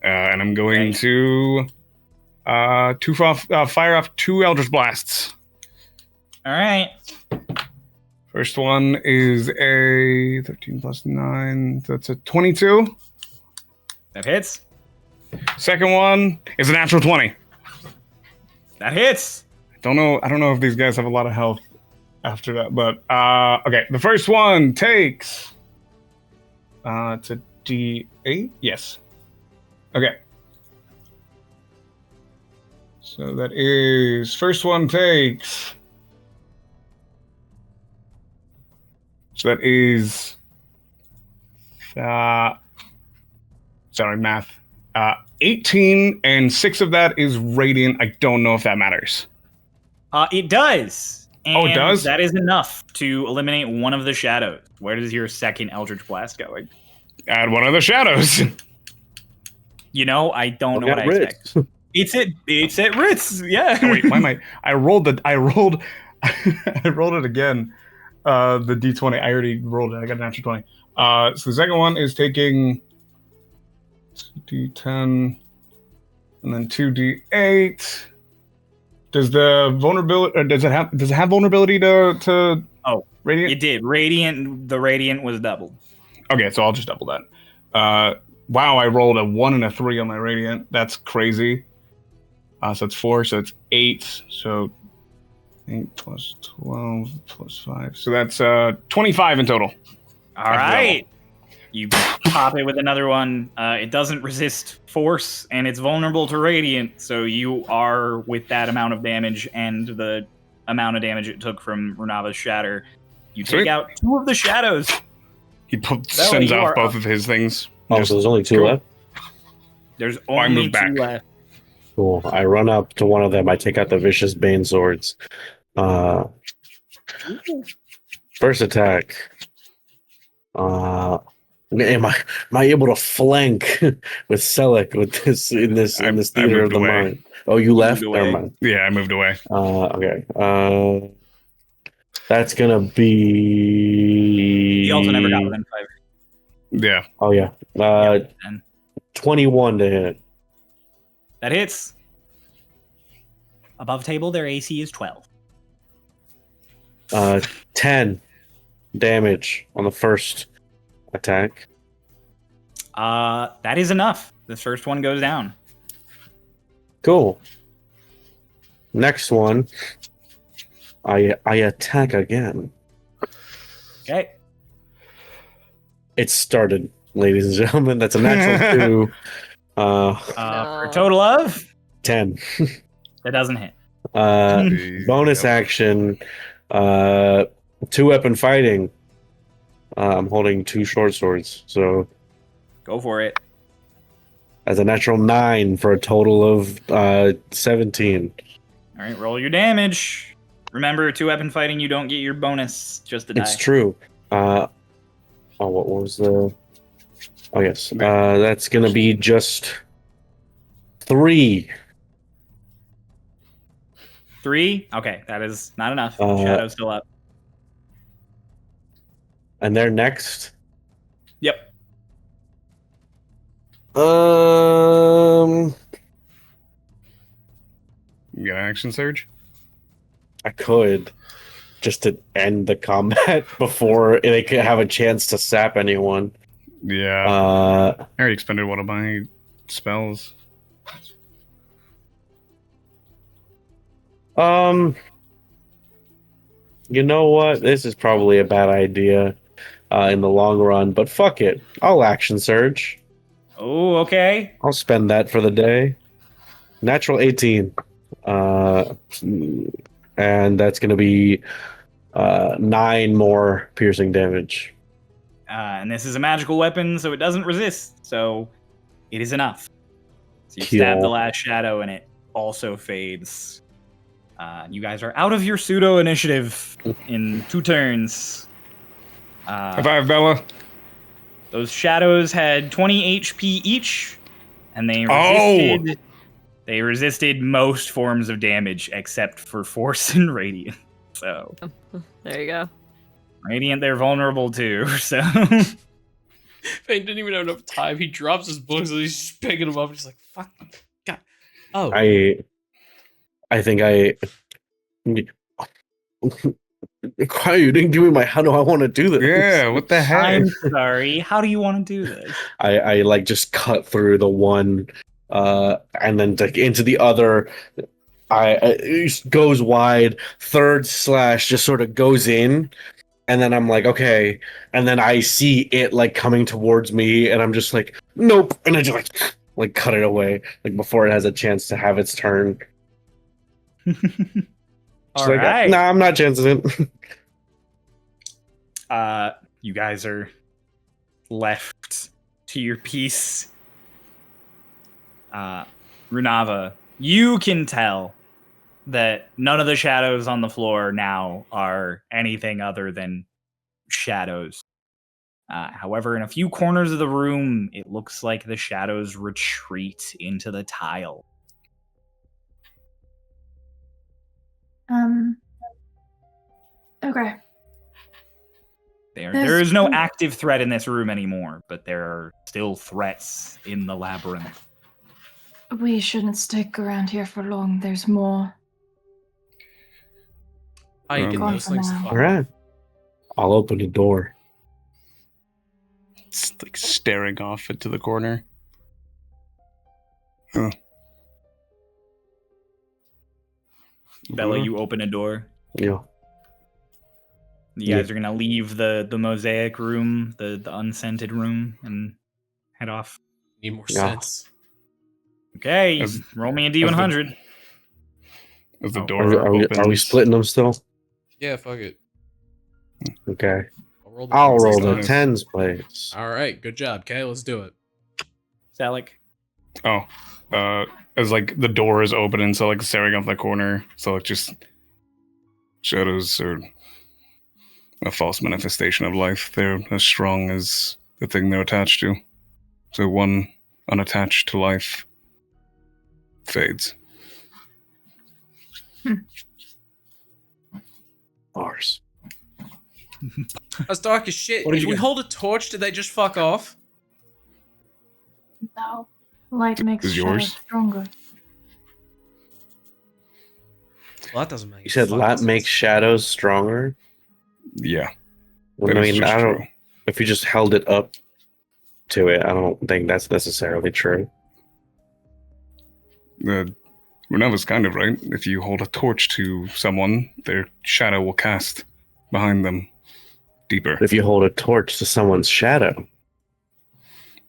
And I'm going to fire off 2 Eldritch Blasts. All right. First one is a 13 plus 9. That's a 22. That hits. Second one is a natural 20. That hits. I don't know if these guys have a lot of health after that, but okay. The first one takes it's a D8. Yes. Okay. So that is first one takes. So that is sorry, math. 18 and 6 of that is radiant. I don't know if that matters. It does. And Oh, it does? That is enough to eliminate one of the shadows. Where does your second Eldritch Blast going? Add one of the shadows. You know, I don't know what I Ritz. expect. It's at Ritz. Yeah. Oh, wait, why am I rolled I rolled it again. The D20. I already rolled it. I got an natural 20. So the second one is taking D10 and then 2D8. Does the vulnerability does it have vulnerability to radiant? It did. The radiant was doubled. Okay, so I'll just double that. Wow, I rolled a 1 and a 3 on my radiant. That's crazy. So it's 4, so it's 8. So 8 plus 12 plus 5. So that's 25 in total. All right. You pop it with another one. It doesn't resist force, and it's vulnerable to radiant. So you are, with that amount of damage and the amount of damage it took from Runava's shatter, you take Sweet. out 2 of the shadows. He sends you off are both up. of his things. Oh, so there's only 2 cool. left? There's I only moved 2 back. left. Cool. I run up to one of them. I take out the vicious bane swords. First attack. Am I able to flank with Selec with this in this I theater of moved the away. mind? Oh, you left? moved Never away. mind. Yeah, I moved away. Okay. That's gonna be. He also never got within 5. Yeah. Oh yeah. Yeah, and 21 to hit. that hits. Above table, their AC is 12. 10 damage on the first attack. That is enough. The first one goes down. Cool. Next one, I attack again. Okay. It started, ladies and gentlemen. That's a natural 2. For a total of 10. that doesn't hit. Bonus action, 2-weapon fighting. I'm holding 2 short swords, so Go for it. as a natural 9 for a total of 17. All right, roll your damage. Remember, 2-weapon fighting, you don't get your bonus, just the die. It's true. What was the? Oh yes, that's gonna be just 3. 3? Okay, that is not enough. Shadow's still up. And they're next. Yep. You got an action surge? I could just to end the combat before they could have a chance to sap anyone. Yeah. Uh, I already expended one of my spells. you know what? This is probably a bad idea in the long run, but fuck it. I'll action surge. Oh, okay. I'll spend that for the day. Natural 18. And that's going to be 9 more piercing damage. And this is a magical weapon, so it doesn't resist. So it is enough. So you Cool. stab the last shadow, and it also fades. You guys are out of your pseudo initiative in 2 turns. High five, Bella. Those shadows had 20 HP each, and they resisted most forms of damage except for force and radiant. So There you go. radiant, they're vulnerable too. So Fane didn't even have enough time. He drops his books and he's just picking them up. He's like, fuck. God. Oh. I think Why you didn't give me my how do I want to do this? Yeah, what the heck? I'm sorry. How do you want to do this? I like just cut through the one and then like into the other. It goes wide, third slash just sort of goes in, and then I'm like, okay, and then I see it like coming towards me, and I'm just like, nope, and I just like cut it away like before it has a chance to have its turn. All Like, right. nah, I'm not chancing it. You guys are left to your piece. Runava, you can tell that none of the shadows on the floor now are anything other than shadows. However, in a few corners of the room, it looks like the shadows retreat into the tile. Okay. There is no active threat in this room anymore, but there are still threats in the labyrinth. We shouldn't stick around here for long. There's more. How you getting Gone those for things? now. All right, I'll open the door. It's like staring off into the corner. Huh. Bella, you open a door. Yeah. You guys are gonna leave the mosaic room, the unscented room, and head off. Need more Yeah. sense. Okay, As- roll me a D100. As the Oh. door Are we opens, splitting them still? Yeah, fuck it. Okay. I'll I'll roll tens. the Nice. tens, please. All right, good job, Kay. Let's do it. Salik. Oh, as like the door is open and so like staring off the corner, so like just shadows are a false manifestation of life. They're as strong as the thing they're attached to. So one unattached to life fades. Bars. That's dark as shit. What did If you we get? hold a torch, did they just fuck off? No. Light makes Is shadow yours? stronger. Well, that doesn't make You said fucking light sense. makes shadows stronger. Yeah, Well, that I is mean, just I don't. true. If you just held it up to it, I don't think that's necessarily true. Renava's kind of right. If you hold a torch to someone, their shadow will cast behind them deeper. If you hold a torch to someone's shadow,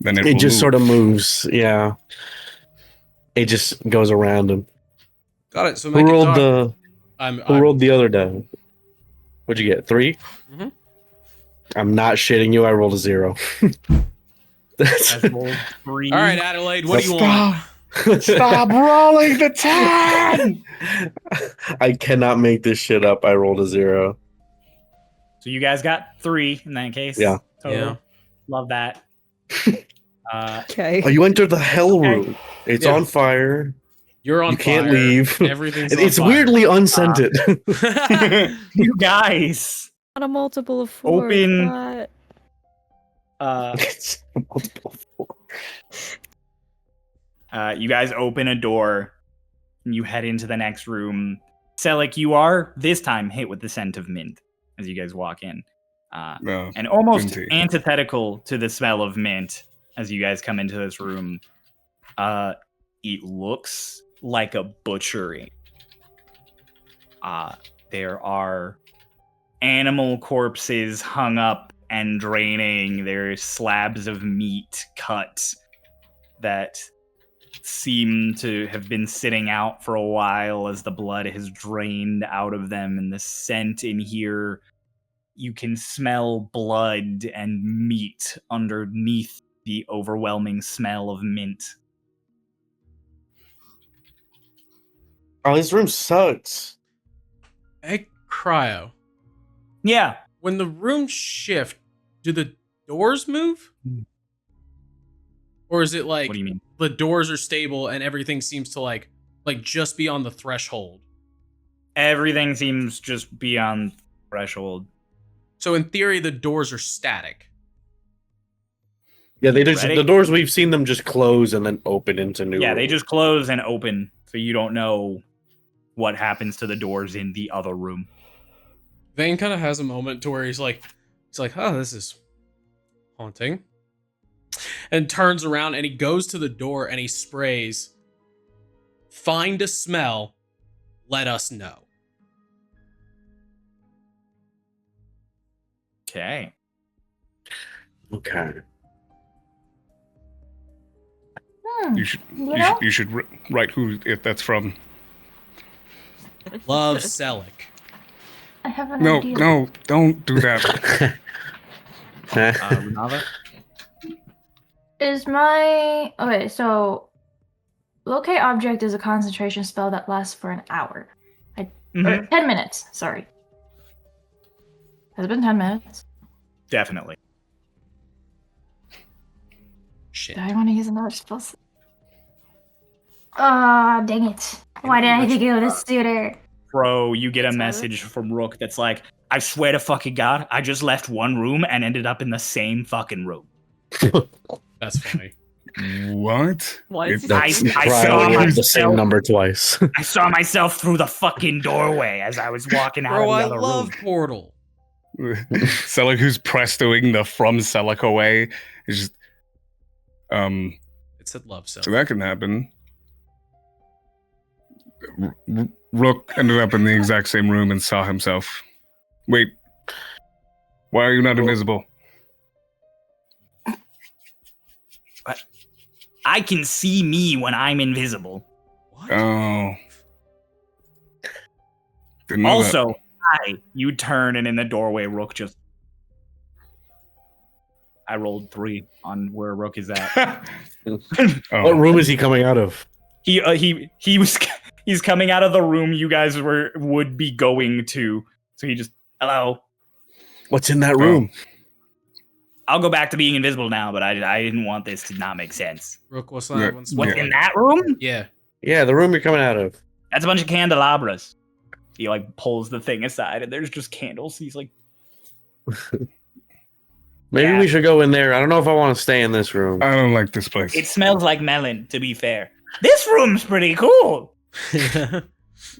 Then it it will just move. sort of moves. Yeah, it just goes around him. Got it. So Who make it rolled dark. the Who rolled the other die? What'd you get? 3? Mhm. I'm not shitting you. I rolled a 0. That's I've rolled 3. All right, Adelaide. What do you Stop. want? Stop rolling the 10! I cannot make this shit up. I rolled a 0. So you guys got 3 in that case. Yeah. Total. Yeah. Love that. Okay. Oh, you entered the hell Okay. room. It's Yeah. on fire. You're on You can't fire. leave. Everything's on It's fire. weirdly unscented. You guys On a multiple of 4. Open- What? It's multiple 4. you guys open a door and you head into the next room. Selik, you are this time hit with the scent of mint as you guys walk in. And almost Minty. antithetical to the smell of mint as you guys come into this room, it looks like a butchery. There are animal corpses hung up and draining. There's slabs of meat cut that seem to have been sitting out for a while as the blood has drained out of them, and the scent in here, you can smell blood and meat underneath the overwhelming smell of mint. Oh, this room sucks. Hey, Cryo. Yeah, When the rooms shift, do the doors move? Or is it like what do you mean? the doors are stable and everything seems to like just be on the threshold? Everything seems just beyond threshold. So in theory, the doors are static. Yeah, they just Ready? the doors we've seen them just close and then open into new. Yeah, they rooms. just close and open, so you don't know what happens to the doors in the other room. Vane kind of has a moment to where he's like, oh, this is haunting. And turns around and he goes to the door and he sprays, "Find a smell, let us know." Okay. Okay. You should You know? you should write who if that's from. Love Selleck. I have an No, idea. no, don't do that. Renava? Is my okay? So, locate object is a concentration spell that lasts for an hour, or Mhm. 10 minutes. Sorry, has it been 10 minutes? Definitely. Shit. Do I want to use another spell? Ah, dang it! Why did I think of this sooner? Bro, you get a Sorry? message from Rook that's like, I swear to fucking God, I just left one room and ended up in the same fucking room. That's funny. What? Why is It- he I saying saw Trying the myself- same number twice. I saw myself through the fucking doorway as I was walking out Bro, of I the other love room. Portal. Selleck who's prestoing the from Selleck away is just It said love so Selleck. that can happen. Rook ended up in the exact same room and saw himself. Wait, why are you not invisible? I can see me when I'm invisible. What? Oh, didn't know that. Also, you turn and in the doorway, Rook just. I rolled 3 on where Rook is at. Oh, What room is he coming out of? He's coming out of the room you guys would be going to. So he just, hello. What's in that room? I'll go back to being invisible now, but I didn't want this to not make sense. Rook, what's Yeah. that? What's in that room? Yeah. Yeah, the room you're coming out of. That's a bunch of candelabras. He like pulls the thing aside, and there's just candles. He's like, Maybe Yeah. we should go in there. I don't know if I want to stay in this room. I don't like this place. it smells like melon. To be fair, this room's pretty cool. Of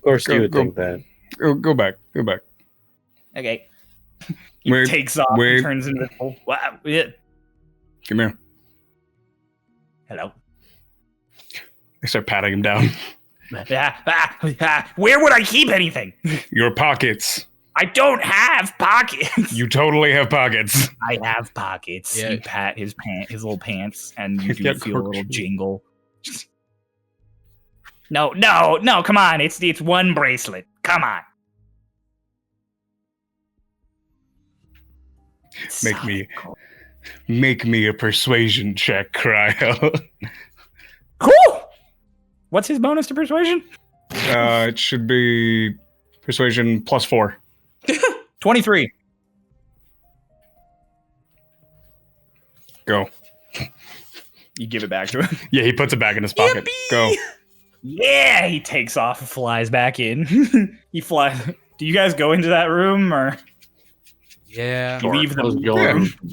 course, Go- you would go- think that. Go back. Go back. Okay. He Wait, takes off wait. and turns invisible. Wow. Yeah. Come here. Hello. I start patting him down. Where would I keep anything? Your pockets. I don't have pockets. You totally have pockets. I have pockets. Yeah. You pat his little pants, and you do Yeah, feel a little corkscrew. jingle. No, come on. It's one bracelet. Come on. Make me a persuasion check, Cryo. Cool. What's his bonus to persuasion? It should be persuasion +4. 23. Go. You give it back to him. Yeah, he puts it back in his pocket. Go. Yeah, he takes off and flies back in. He flies. Do you guys go into that room or Yeah. you leave the Let's meat go room? in.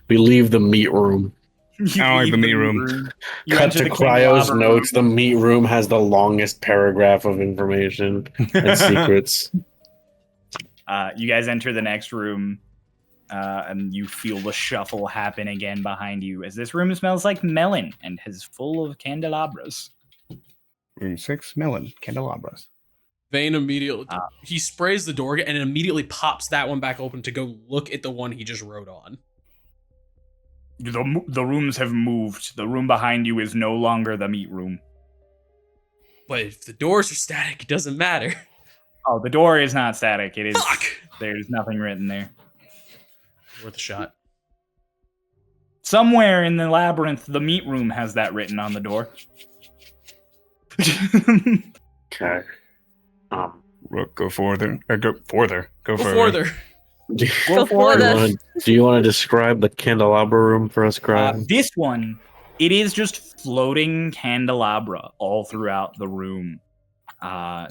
We leave the meat room. You I don't like leave the meat room. You Cut enter to the Cryo's candelabra notes. room. The meat room has the longest paragraph of information and secrets. You guys enter the next room, and you feel the shuffle happen again behind you as this room smells like melon and is full of candelabras. Room 6, melon, candelabras. Vane immediately he sprays the door and immediately pops that one back open to go look at the one he just wrote on. The rooms have moved. The room behind you is no longer the meat room. But if the doors are static, it doesn't matter. Oh, the door is not static. It is. Fuck! There's nothing written there. Worth a shot. Somewhere in the labyrinth, the meat room has that written on the door. Okay. Rook, go further. Go further. Go Go further. further. Go for it. Do you want to describe the candelabra room for us, Cryo? This one, it is just floating candelabra all throughout the room.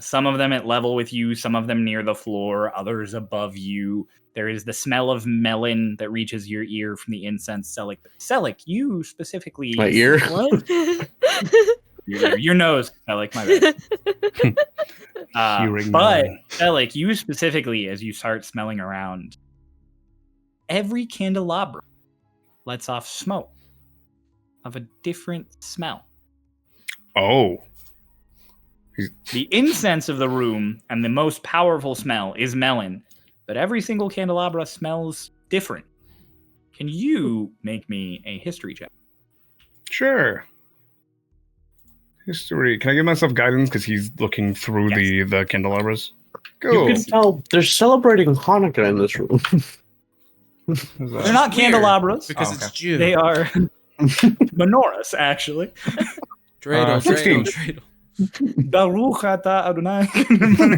Some of them at level with you, some of them near the floor, others above you. There is the smell of melon that reaches your ear from the incense. Selic, you specifically. My ear? What? Your nose. Selic, my bad. Hearing But melon. Selic, you specifically, as you start smelling around, every candelabra lets off smoke of a different smell. Oh. The incense of the room and the most powerful smell is melon, but every single candelabra smells different. Can you make me a history check? Sure. History. Can I give myself guidance because he's looking through the candelabras? Go. You can tell they're celebrating Hanukkah in this room. They're not Weird, candelabras. because Oh, it's okay. June. They are menorahs, actually. Dreidel, 16. Dreidel. Baruch atah Adonai.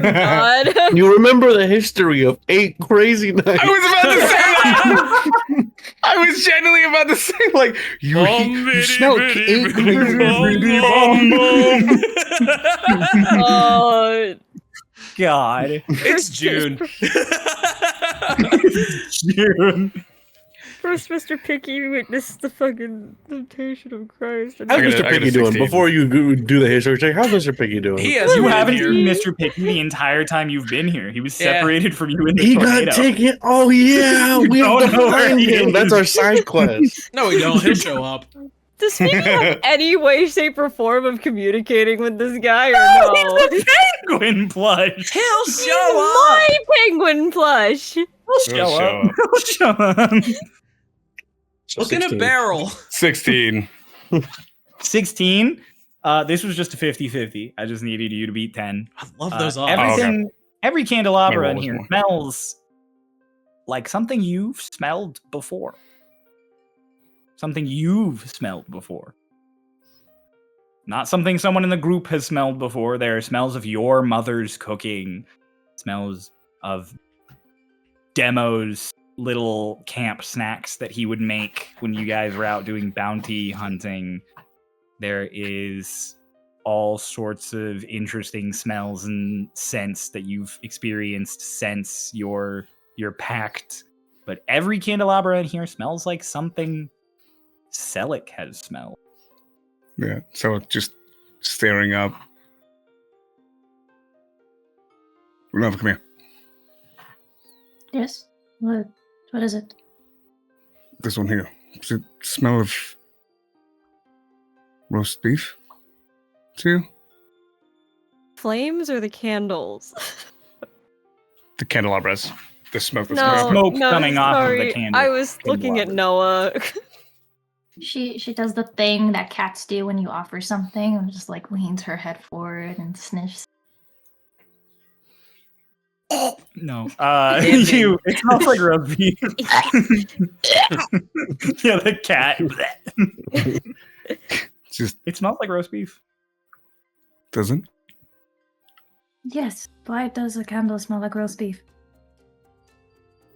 God. You remember the history of 8 crazy nights. I was about to say that. I was genuinely about to say, like, you smell 8 crazy Oh, God. It's June. June. first Mr. Picky witnessed the fucking temptation of Christ. How's I got Mr. a Picky doing? 16. Before you do the history check, how's Mr. Picky doing? He has You been haven't here. seen Mr. Picky the entire time you've been here. He was Yeah. separated from you in the He tornado. got taken. Oh yeah, we have don't to know where find he him. is. That's our side quest. No, we don't. He'll show up. Does Phoebe have any way, shape, or form of communicating with this guy, or no? He's a penguin plush. He'll He's my penguin plush. He'll He'll show show up. up. He'll show up. Look in a 16. barrel. 16. 16. This was just a 50-50. I just needed you to beat 10. I love those odds. Everything, every candelabra My in roll was here more. smells like something you've smelled before. Something you've smelled before. Not something someone in the group has smelled before. There are smells of your mother's cooking, smells of Demo's little camp snacks that he would make when you guys were out doing bounty hunting. There is all sorts of interesting smells and scents that you've experienced since your pact. But every candelabra in here smells like something Selic has smelled. Yeah, so just staring up. Renova, come here. Yes? What is it? This one here. Does it smell of roast beef to you? Flames or the candles? The candelabras. The smoke. No, smoke no, coming off of the sorry. candle- I was looking at candelabra. Noah. She does the thing that cats do when you offer something and just like leans her head forward and sniffs. No. It smells like roast beef. Yeah, the cat. Just It smells like roast beef. doesn't. Yes. Why does a candle smell like roast beef?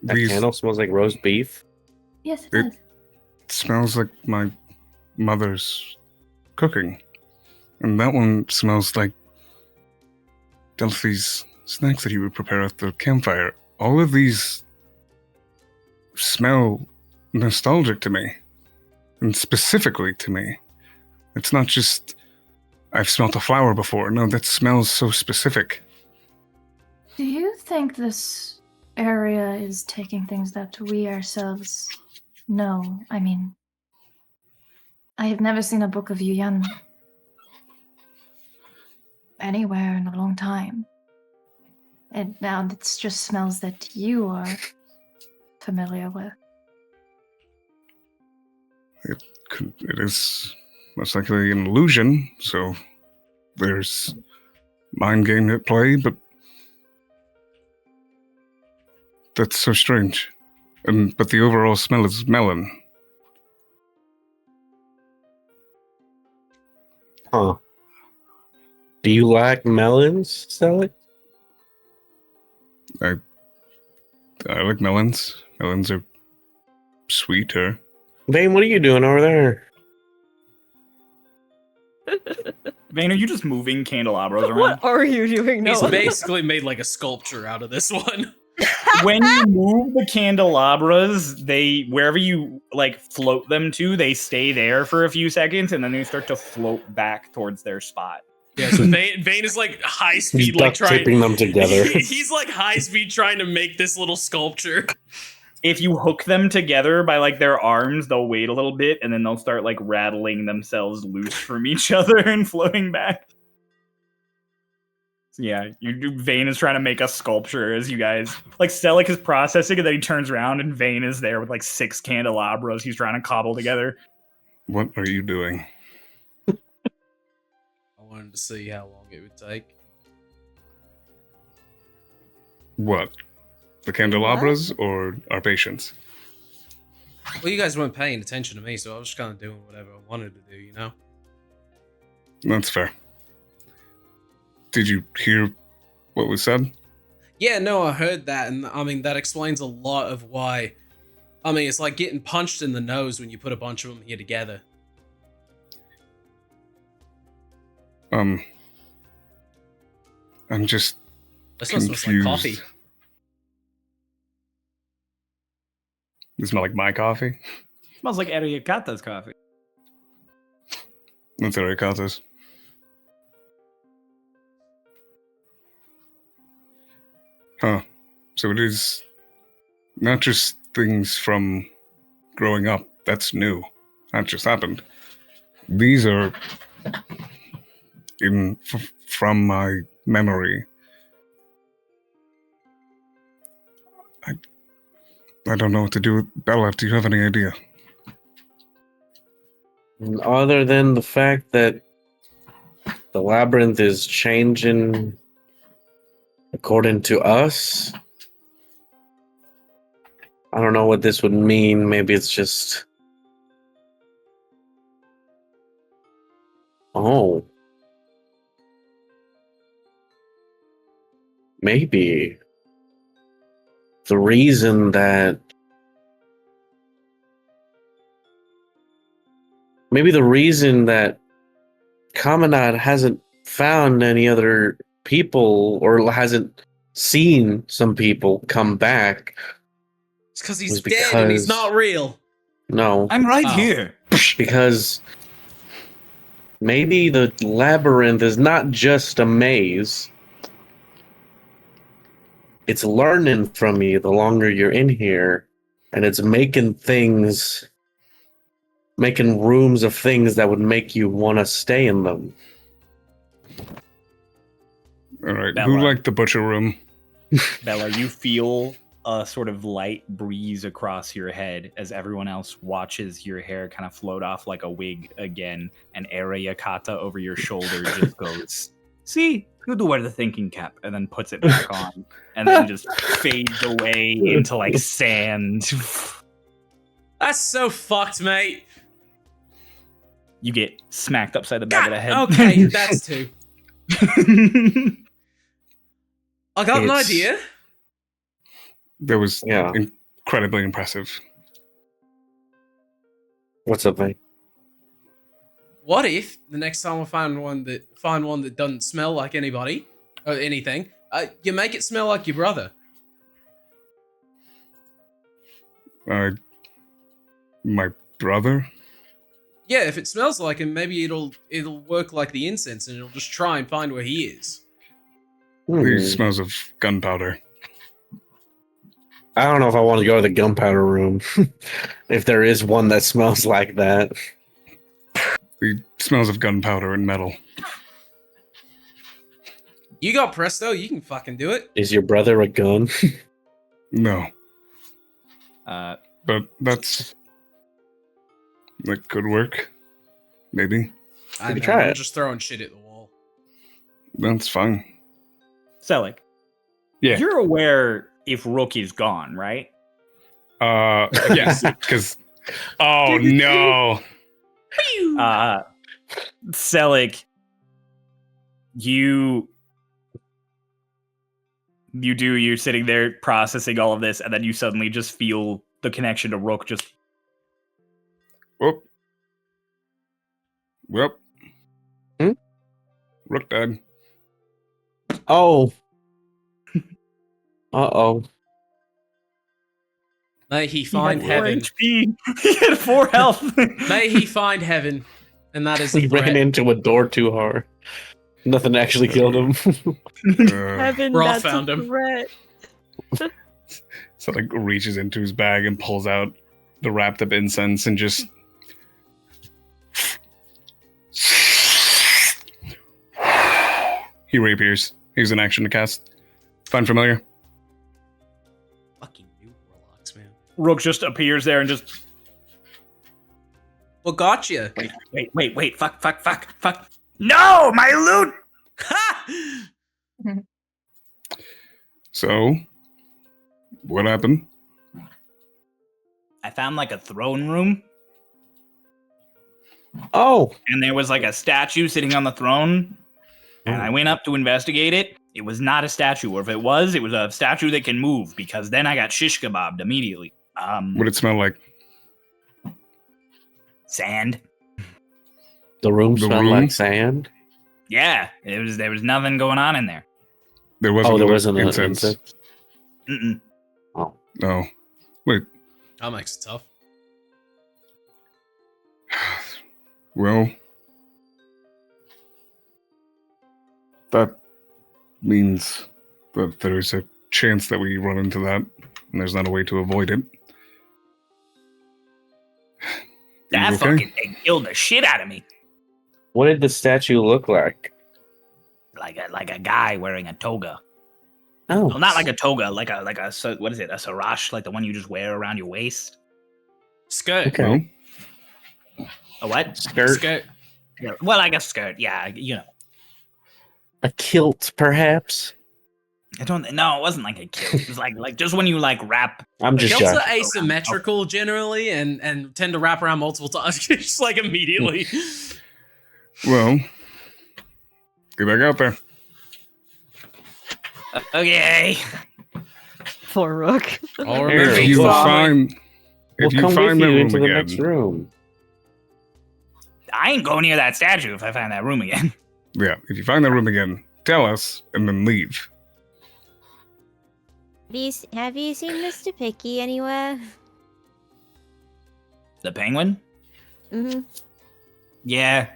That These candle smells like roast beef. Yes, it It- does. smells like my mother's cooking. And that one smells like Delphi's snacks that he would prepare at the campfire. All of these smell nostalgic to me. And specifically to me. It's not just, I've smelt a flower before. No, that smells so specific. Do you think this area is taking things that we ourselves know? I mean, I have never seen a book of Yuyan anywhere in a long time. And now it's just smells that you are familiar with. It is most likely an illusion, so there's mind game at play, but that's so strange. But the overall smell is melon. Huh. Do you like melons, Sally? I like melons. Melons are sweeter. Vane, what are you doing over there? Vane, are you just moving candelabras around? What are you doing, He's Noah? basically made like a sculpture out of this one. When you move the candelabras, they wherever you like float them to, they stay there for a few seconds and then they start to float back towards their spot. Yeah, so Vane is like high He's speed, like duct taping them together. He's like high speed trying to make this little sculpture. If you hook them together by like their arms, they'll wait a little bit and then they'll start like rattling themselves loose from each other and floating back. So yeah, Vane is trying to make a sculpture as you guys like Selic is processing and then he turns around and Vane is there with like 6 candelabras he's trying to cobble together. What are you doing? I wanted to see how long it would take. What? The candelabras or our patients? Well, you guys weren't paying attention to me, so I was just kind of doing whatever I wanted to do, you know? That's fair. Did you hear what was said? Yeah, no, I heard that, and I mean, that explains a lot of why. I mean, it's like getting punched in the nose when you put a bunch of them here together. I'm just That smells like confused. coffee. It smell like my coffee? Smells like Erayakata's coffee. That's Erayakata's. Huh. So it is not just things from growing up. That's new. That just happened. These are from my memory. I don't know what to do with Bella. Do you have any idea? Other than the fact that the labyrinth is changing according to us, I don't know what this would mean. Maybe it's just Oh. Maybe the reason that Kaminat hasn't found any other people or hasn't seen some people come back. It's because he's was dead and he's because- not real. No, I'm right Oh. here. because maybe the labyrinth is not just a maze. It's learning from you the longer you're in here, and it's making rooms of things that would make you want to stay in them. All right. Bella. Who liked the butcher room? Bella, you feel a sort of light breeze across your head as everyone else watches your hair kind of float off like a wig again, and Erayakata over your shoulder just goes, "See, you do wear the thinking cap," and then puts it back on, and then just fades away into like sand. That's so fucked, mate. You get smacked upside the back of the head. Okay, that's two. I got an It's- idea. That was Yeah. incredibly impressive. What's up, mate? What if the next time I find one that doesn't smell like anybody or anything, you make it smell like your brother? My brother? Yeah, if it smells like him, maybe it'll work like the incense, and it'll just try and find where he is. He smells of gunpowder. I don't know if I want to go to the gunpowder room. If there is one that smells like that. He smells of gunpowder and metal. You got Presto, you can fucking do it. Is your brother a gun? No, Uh, but that could work. Maybe. I could know, try I'm it. just throwing shit at the wall. That's fine. Selik, Yeah. you're aware if Rook is gone, right? Yes, because. Oh no! Selik, you're sitting there processing all of this, and then you suddenly just feel the connection to Rook just. Whoop. Whoop. Hmm? Rook died. Oh. Uh-oh. May he find heaven. HP. He had 4 health. May he find heaven. And that is He the ran threat. into a door too hard. Nothing actually killed him. Heaven, Roth that's found a him. threat. So reaches into his bag and pulls out the wrapped up incense and just. He reappears. Here's an action to cast. Find familiar. Fucking new warlocks, man. Rook just appears there and just. What got you? Wait. Fuck. No, my loot! Ha! So, what happened? I found like a throne room, Oh. and there was like a statue sitting on the throne. And I went up to investigate it. It was not a statue, or if it was a statue that can move, because then I got shish kebabbed immediately. What did it smell like? Sand. The room The smelled room? like sand? Yeah, there was nothing going on in there. There wasn't. Oh, there lit wasn't an incense. incense? Mm-mm. Oh. No. Wait. That makes it tough. Well, that means that there's a chance that we run into that, and there's not a way to avoid it. That You okay? fucking thing killed the shit out of me. What did the statue look like? Like a guy wearing a toga. Oh. Well, not like a toga, like a what is it? A sarash, like the one you just wear around your waist. Skirt. Okay. No? A what? Skirt. Skirt. Yeah, well, I guess skirt. Yeah, you know. A kilt, perhaps? No, it wasn't like a kilt. It was like just when you like wrap. I'm just Kilts joking. are asymmetrical generally and tend to wrap around multiple times. Just like immediately. Well, Get back out there. Okay. Poor Rook. I'll Here, remember If to you well, find, We'll if you come with find the you room into the again, next room. I ain't going near that statue if I find that room again. yeah, if you find that room again, tell us and then leave. Have you seen Mr. Picky anywhere? The penguin? Mm-hmm. Yeah.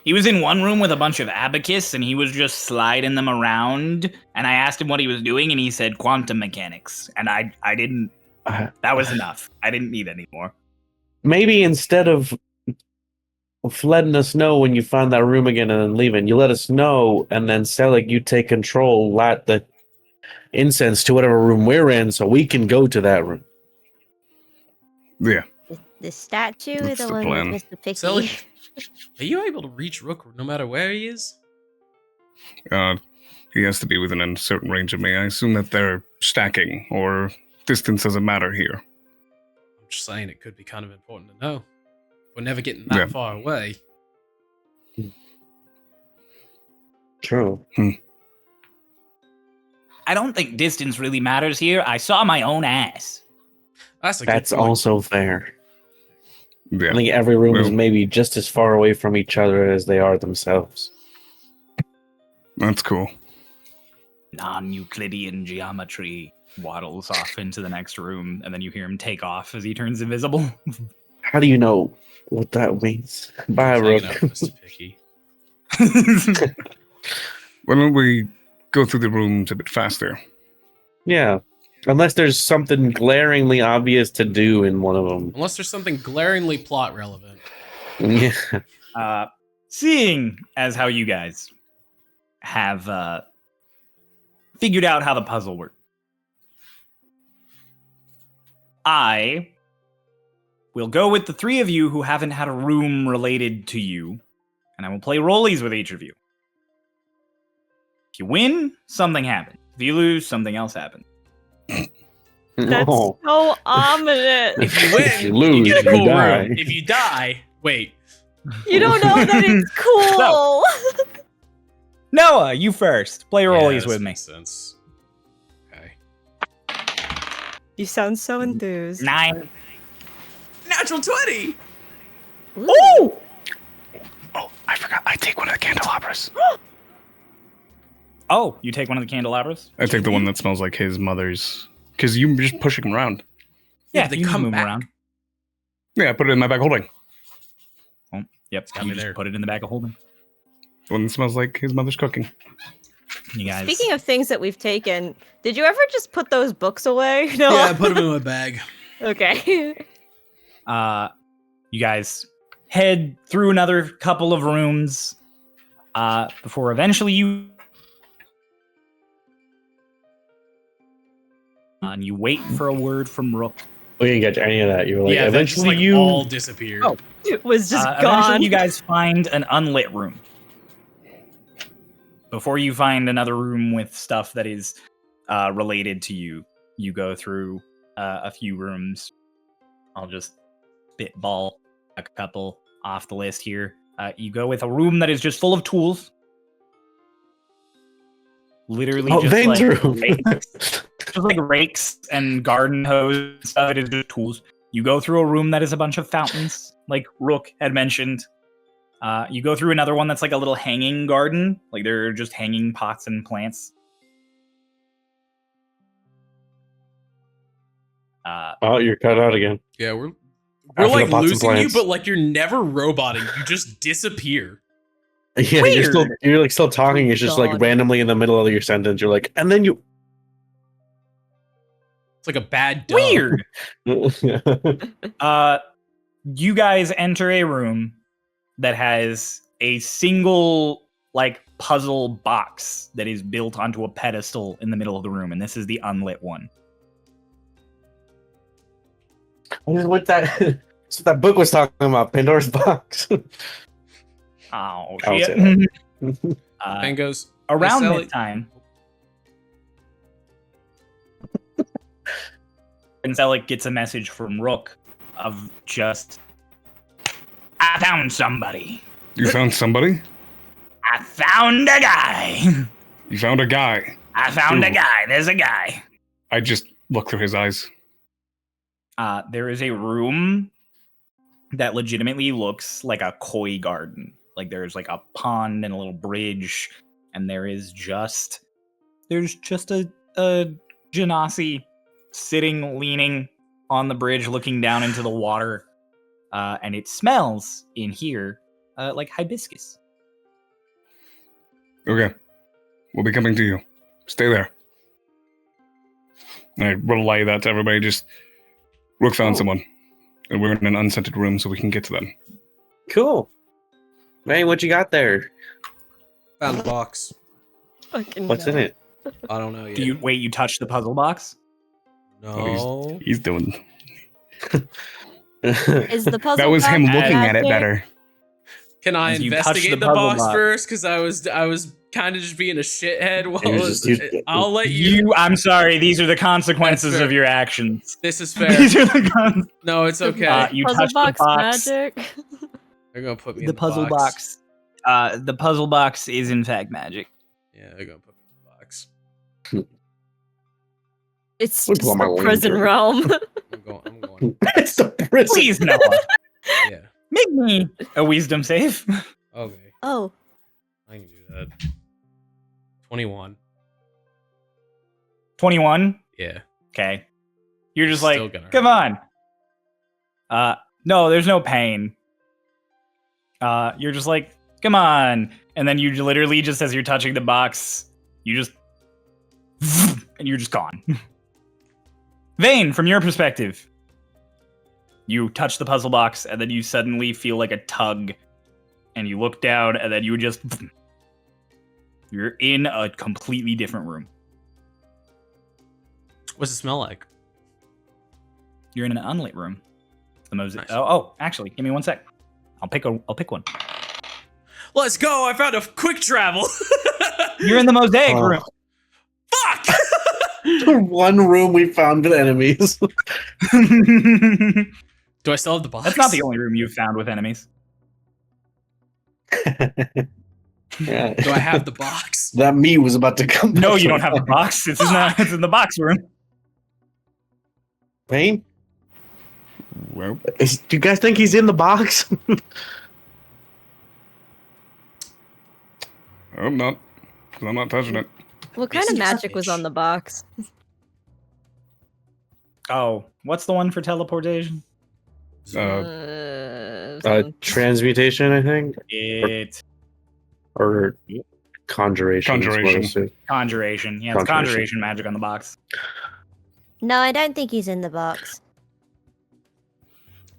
He was in one room with a bunch of abacus, and he was just sliding them around. And I asked him what he was doing, and he said quantum mechanics. And I didn't. That was enough. I didn't need any more. Maybe instead of letting us know when you find that room again and then leaving, you let us know, and then Selig, you take control, light the incense to whatever room we're in, so we can go to that room. Yeah. The statue or That's the the one plan. with Mr. Picky? Sally, are you able to reach Rook no matter where he is? He has to be within a certain range of me. I assume that they're stacking, or distance doesn't matter here. I'm just saying it could be kind of important to know. We're never getting that Yeah. far away. True. I don't think distance really matters here. I saw my own ass. That's That's good point. also fair. Yeah. I think every room is Well- maybe just as far away from each other as they are themselves. That's cool. Non-Euclidean geometry waddles off into the next room, and then you hear him take off as he turns invisible. How do you know what that means? Bye, Hanging Rook. out with Mr. Picky. Why don't we go through the rooms a bit faster? Yeah. Unless there's something glaringly obvious to do in one of them. Unless there's something glaringly plot relevant. Yeah. Seeing as how you guys have figured out how the puzzle works, I will go with the three of you who haven't had a room related to you, and I will play rollies with each of you. If you win, something happens. If you lose, something else happens. That's Oh. so ominous. If you win, If you lose, get a you cool die. room. If you die, wait. You don't know that it's cool. Noah, you first. Play rollies this with me. makes sense. Okay. You sound so enthused. 9. Natural 20! Ooh! Oh, I forgot. I take one of the candelabras. Oh, you take one of the candelabras? I take the one that smells like his mother's. Because you just pushing them around. Yeah, they you can come move 'em back. around. Yeah, I put it in my bag holding. Oh, yep, got you me just there. put it in the bag of holding. The one that smells like his mother's cooking. You guys. Speaking of things that we've taken, did you ever just put those books away? No. Yeah, I put them in my bag. Okay. You guys head through another couple of rooms before eventually you and you wait for a word from Rook. We didn't get to any of that. You were like, yeah, that just eventually like you. all disappeared. Oh. It was just Eventually gone. you guys find an unlit room. Before you find another room with stuff that is related to you, you go through a few rooms. I'll just spitball a couple off the list here. You go with a room that is just full of tools. Literally just Vane's like room. rakes, just like rakes and garden hose and stuff. It is just tools. You go through a room that is a bunch of fountains, like Rook had mentioned. You go through another one that's like a little hanging garden. Like there are just hanging pots and plants. Oh, you're cut out again. Yeah, we're After the like pots and losing you, plants. but like you're never roboting. You just disappear. Yeah, you're like still talking. It's just like God. randomly in the middle of your sentence. You're like, and then you. It's like a bad dub. Weird. You guys enter a room that has a single like puzzle box that is built onto a pedestal in the middle of the room, and this is the unlit one. What that? That's what that book was talking about. Pandora's box. Oh, I would shit. say that. And goes Around Sally- this time, and Zelik gets a message from Rook of just, I found somebody. You found somebody? I found a guy. You found a guy. I found a Ooh. guy. There's a guy. I just look through his eyes. There is a room that legitimately looks like a koi garden. Like there's like a pond and a little bridge, and there's just a genasi sitting, leaning on the bridge, looking down into the water, and it smells in here like hibiscus. Okay. We'll be coming to you. Stay there. And I relay that to everybody. Just, Rook found someone. And we're in an unscented room so we can get to them. Cool. Man, what you got there? Found the box. What's in it? I don't know yet. You touch the puzzle box? No. He's doing... Is the puzzle That was him box looking at it magic? better. Can I As you touch investigate the the puzzle box box. first? Because I was kind of just being a shithead. While It was just- I'll let you. I'm sorry, these are the consequences That's fair. of your actions. This is fair. These are the consequences. No, it's okay. You Puzzle touch box the box. magic. They're gonna put me in The puzzle box. The puzzle box is in fact magic. Yeah, they're gonna put me in the box. It's Look just what my the prison lantern. realm. I'm going. It's the prison. Please, Noah, Yeah. make me a wisdom save. Okay. Oh, I can do that. 21. 21. Yeah. Okay. You're just Still like, gonna come hurt. on. No, there's no pain. You're just like, come on. And then you literally just, as you're touching the box, you just, and you're just gone. Vane, from your perspective, you touch the puzzle box and then you suddenly feel like a tug and you look down and then you just, you're in a completely different room. What's it smell like? You're in an unlit room. The mosaic. Nice. Oh, actually, give me one sec. I'll pick one. Let's go! I found a quick travel. You're in the mosaic Oh. room. Fuck! The one room we found with enemies. Do I still have the box? That's not the only room you've found with enemies. Yeah. Do I have the box? That me was about to come. No, back you to don't have the life. box. It's in the box room. Payne? Well, Do you guys think he's in the box? I'm not. 'Cause I'm not touching it. what kind Yes, of you magic was bitch. on the box? Oh, what's the one for teleportation? Transmutation, I think, It or conjuration. is what Conjuration. it's saying. conjuration. Yeah, it's Conjuration. conjuration magic on the box. No, I don't think he's in the box.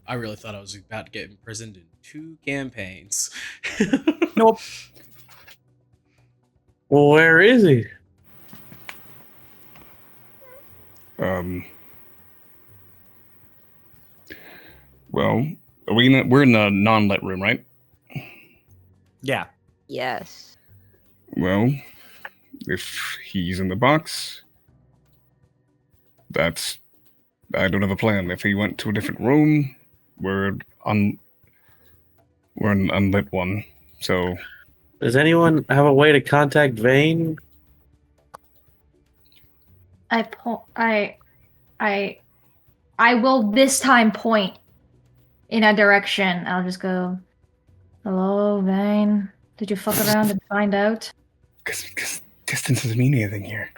I really thought I was about to get imprisoned in 2 campaigns. Nope. Well, where is he? Well, we're in the non-lit room, right? Yeah. Yes. Well, if he's in the box, I don't have a plan. If he went to a different room, we're in an unlit one. So Does anyone have a way to contact Vane? I will this time point in a direction. I'll just go, hello, Vane. Did you fuck around and find out? because distance doesn't mean anything here.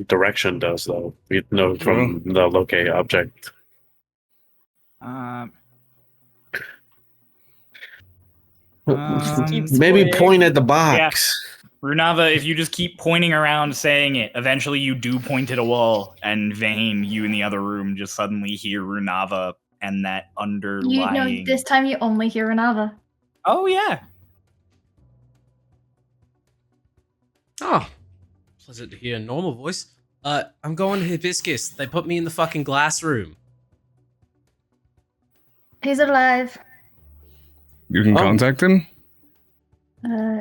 Direction does, though. We know from the locate object. Maybe Keep point at the box. Runava, if you just keep pointing around saying it, eventually you do point at a wall, and Vane, you in the other room, just suddenly hear Runava and that You underlying. know, this time you only hear Renava. Oh yeah. Oh, pleasant to hear a normal voice. I'm going to Hibiscus. They put me in the fucking glass room. He's alive. You can Oh. contact him?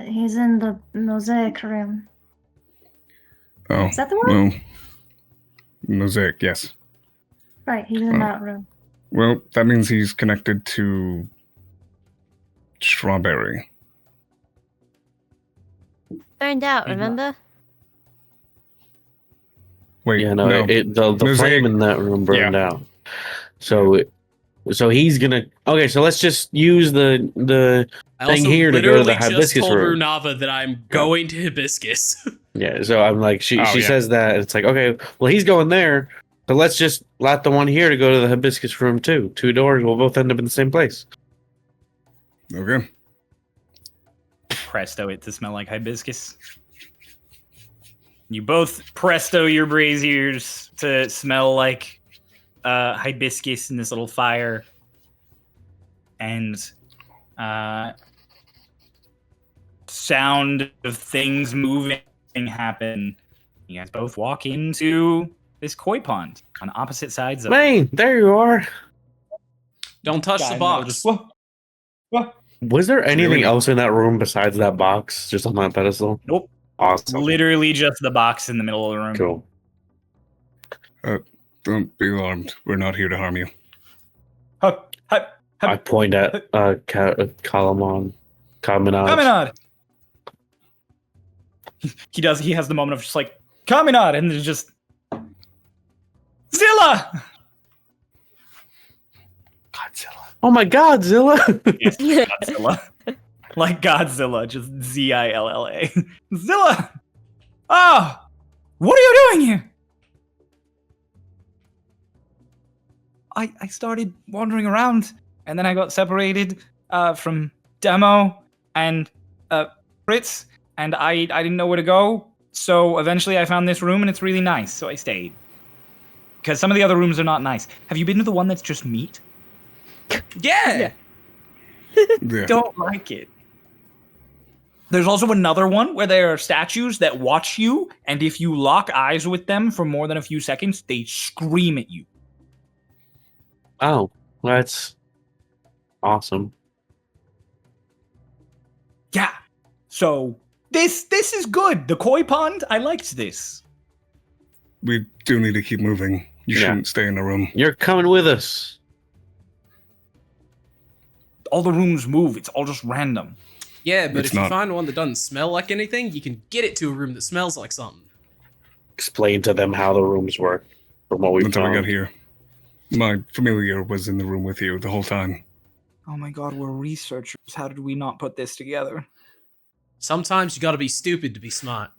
He's in the mosaic room. Oh, Is that the one? well, mosaic, yes. Right, he's in Oh. that room. Well, that means he's connected to strawberry. Burned out, Mhm. remember? Wait, Yeah, no. no, the Mosaic- flame in that room burned out. So he's gonna. Okay, so let's just use the I thing also here to go to literally the just hibiscus told room. Runava that I'm Yeah. going to Hibiscus. Yeah, so I'm like, she Oh, she yeah. says that, and it's like, okay, well, he's going there, so let's just let the one here to go to the hibiscus room too. 2 doors, we'll both end up in the same place. Okay. Presto it to smell like hibiscus. You both presto your braziers to smell like hibiscus in this little fire. And sound of things moving happen. You guys both walk into this koi pond on opposite sides of Man, there you are. Don't touch the box. Was there anything Really? else in that room besides that box, just on that pedestal? Nope. Awesome. Literally just the box in the middle of the room. Cool. Don't be alarmed. We're not here to harm you. Hup, hup, hup. I point at Kalamon. Kaminaj. Kaminad! He has the moment of just like, Kaminad! And there's just, Zilla! Godzilla. Oh my God, Zilla! Yes, Godzilla. Like Godzilla, just Zilla. Zilla! Ah! What are you doing here? I started wandering around, and then I got separated from Demo and Fritz, and I didn't know where to go, so eventually I found this room, and it's really nice, so I stayed. Because some of the other rooms are not nice. Have you been to the one that's just meat? Yeah. Yeah. Don't like it. There's also another one where there are statues that watch you, and if you lock eyes with them for more than a few seconds, they scream at you. Oh, that's awesome. Yeah. So this is good. The koi pond, I liked this. We do need to keep moving. You Yeah. shouldn't stay in the room. You're coming with us. All the rooms move. It's all just random. Yeah, but It's if you not. find one that doesn't smell like anything, you can get it to a room that smells like something. Explain to them how the rooms work from what we Until we got found. here. My familiar was in the room with you the whole time. Oh my god, we're researchers. How did we not put this together? Sometimes you gotta be stupid to be smart.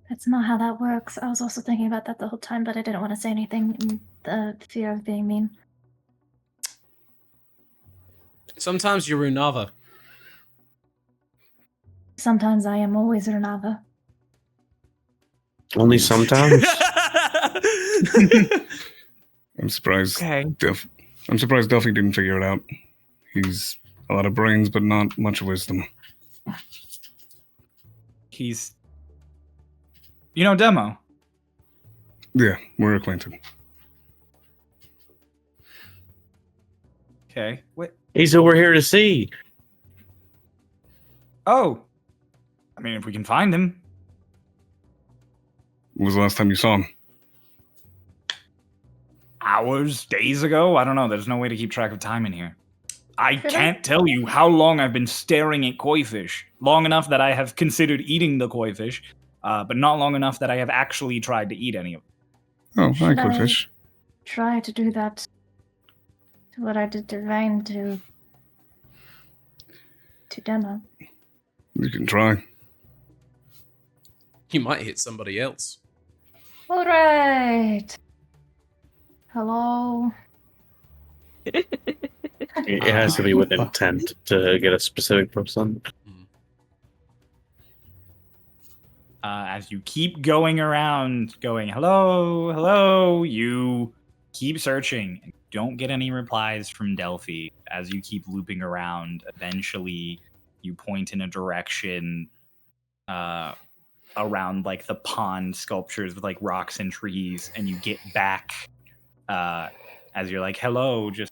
That's not how that works. I was also thinking about that the whole time, but I didn't want to say anything in the fear of being mean. Sometimes you're Runava. Sometimes I am always Renava. Only sometimes. I'm surprised. Okay. I'm surprised Duffy didn't figure it out. He's a lot of brains, but not much wisdom. He's... You know Demo? Yeah, we're acquainted. Okay. What? He's who we're here to see. Oh. I mean, if we can find him. When was the last time you saw him? Hours, days ago? I don't know. There's no way to keep track of time in here. I Could I- can't tell you how long I've been staring at koi fish. Long enough that I have considered eating the koi fish, but not long enough that I have actually tried to eat any of them. Oh, hi, Should I- Quillfish. Try to do that. To what I did to Ryan to Demo. You can try. You might hit somebody else. All right. Hello. It has to be with intent to get a specific person. As you keep going around, going, hello, hello, you keep searching and don't get any replies from Delphi. As you keep looping around, eventually you point in a direction around like the pond sculptures with like rocks and trees, and you get back as you're like, hello, just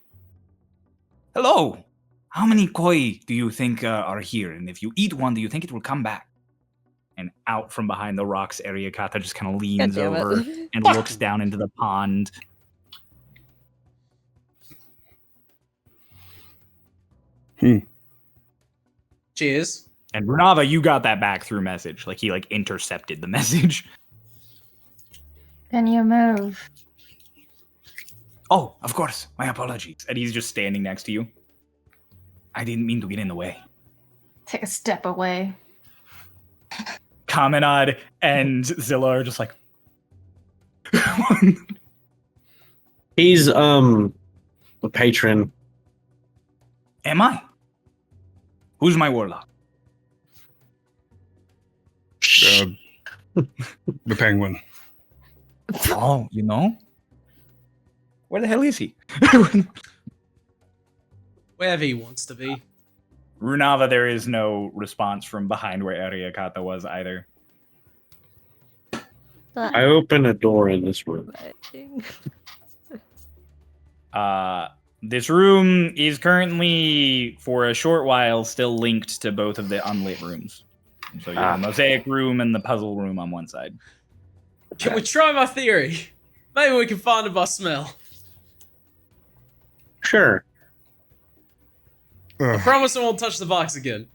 hello. How many koi do you think are here? And if you eat one, do you think it will come back? And out from behind the rocks, Erayakata just kind of leans damn it. over and looks down into the pond. Cheers. And Runava, you got that back through message. Like, he, like, intercepted the message. Can you move? Oh, of course. My apologies. And he's just standing next to you. I didn't mean to get in the way. Take a step away. Kamenad and Zilla are just like... He's a patron. Am I? Who's my warlock? The penguin. Oh, you know? Where the hell is he? Wherever he wants to be. Runava, there is no response from behind where Erayakata was either. I open a door in this room. This room is currently, for a short while, still linked to both of the unlit rooms. So you have the mosaic room and the puzzle room on one side. Can we try my theory? Maybe we can find it by smell. Sure. I promise I won't touch the box again.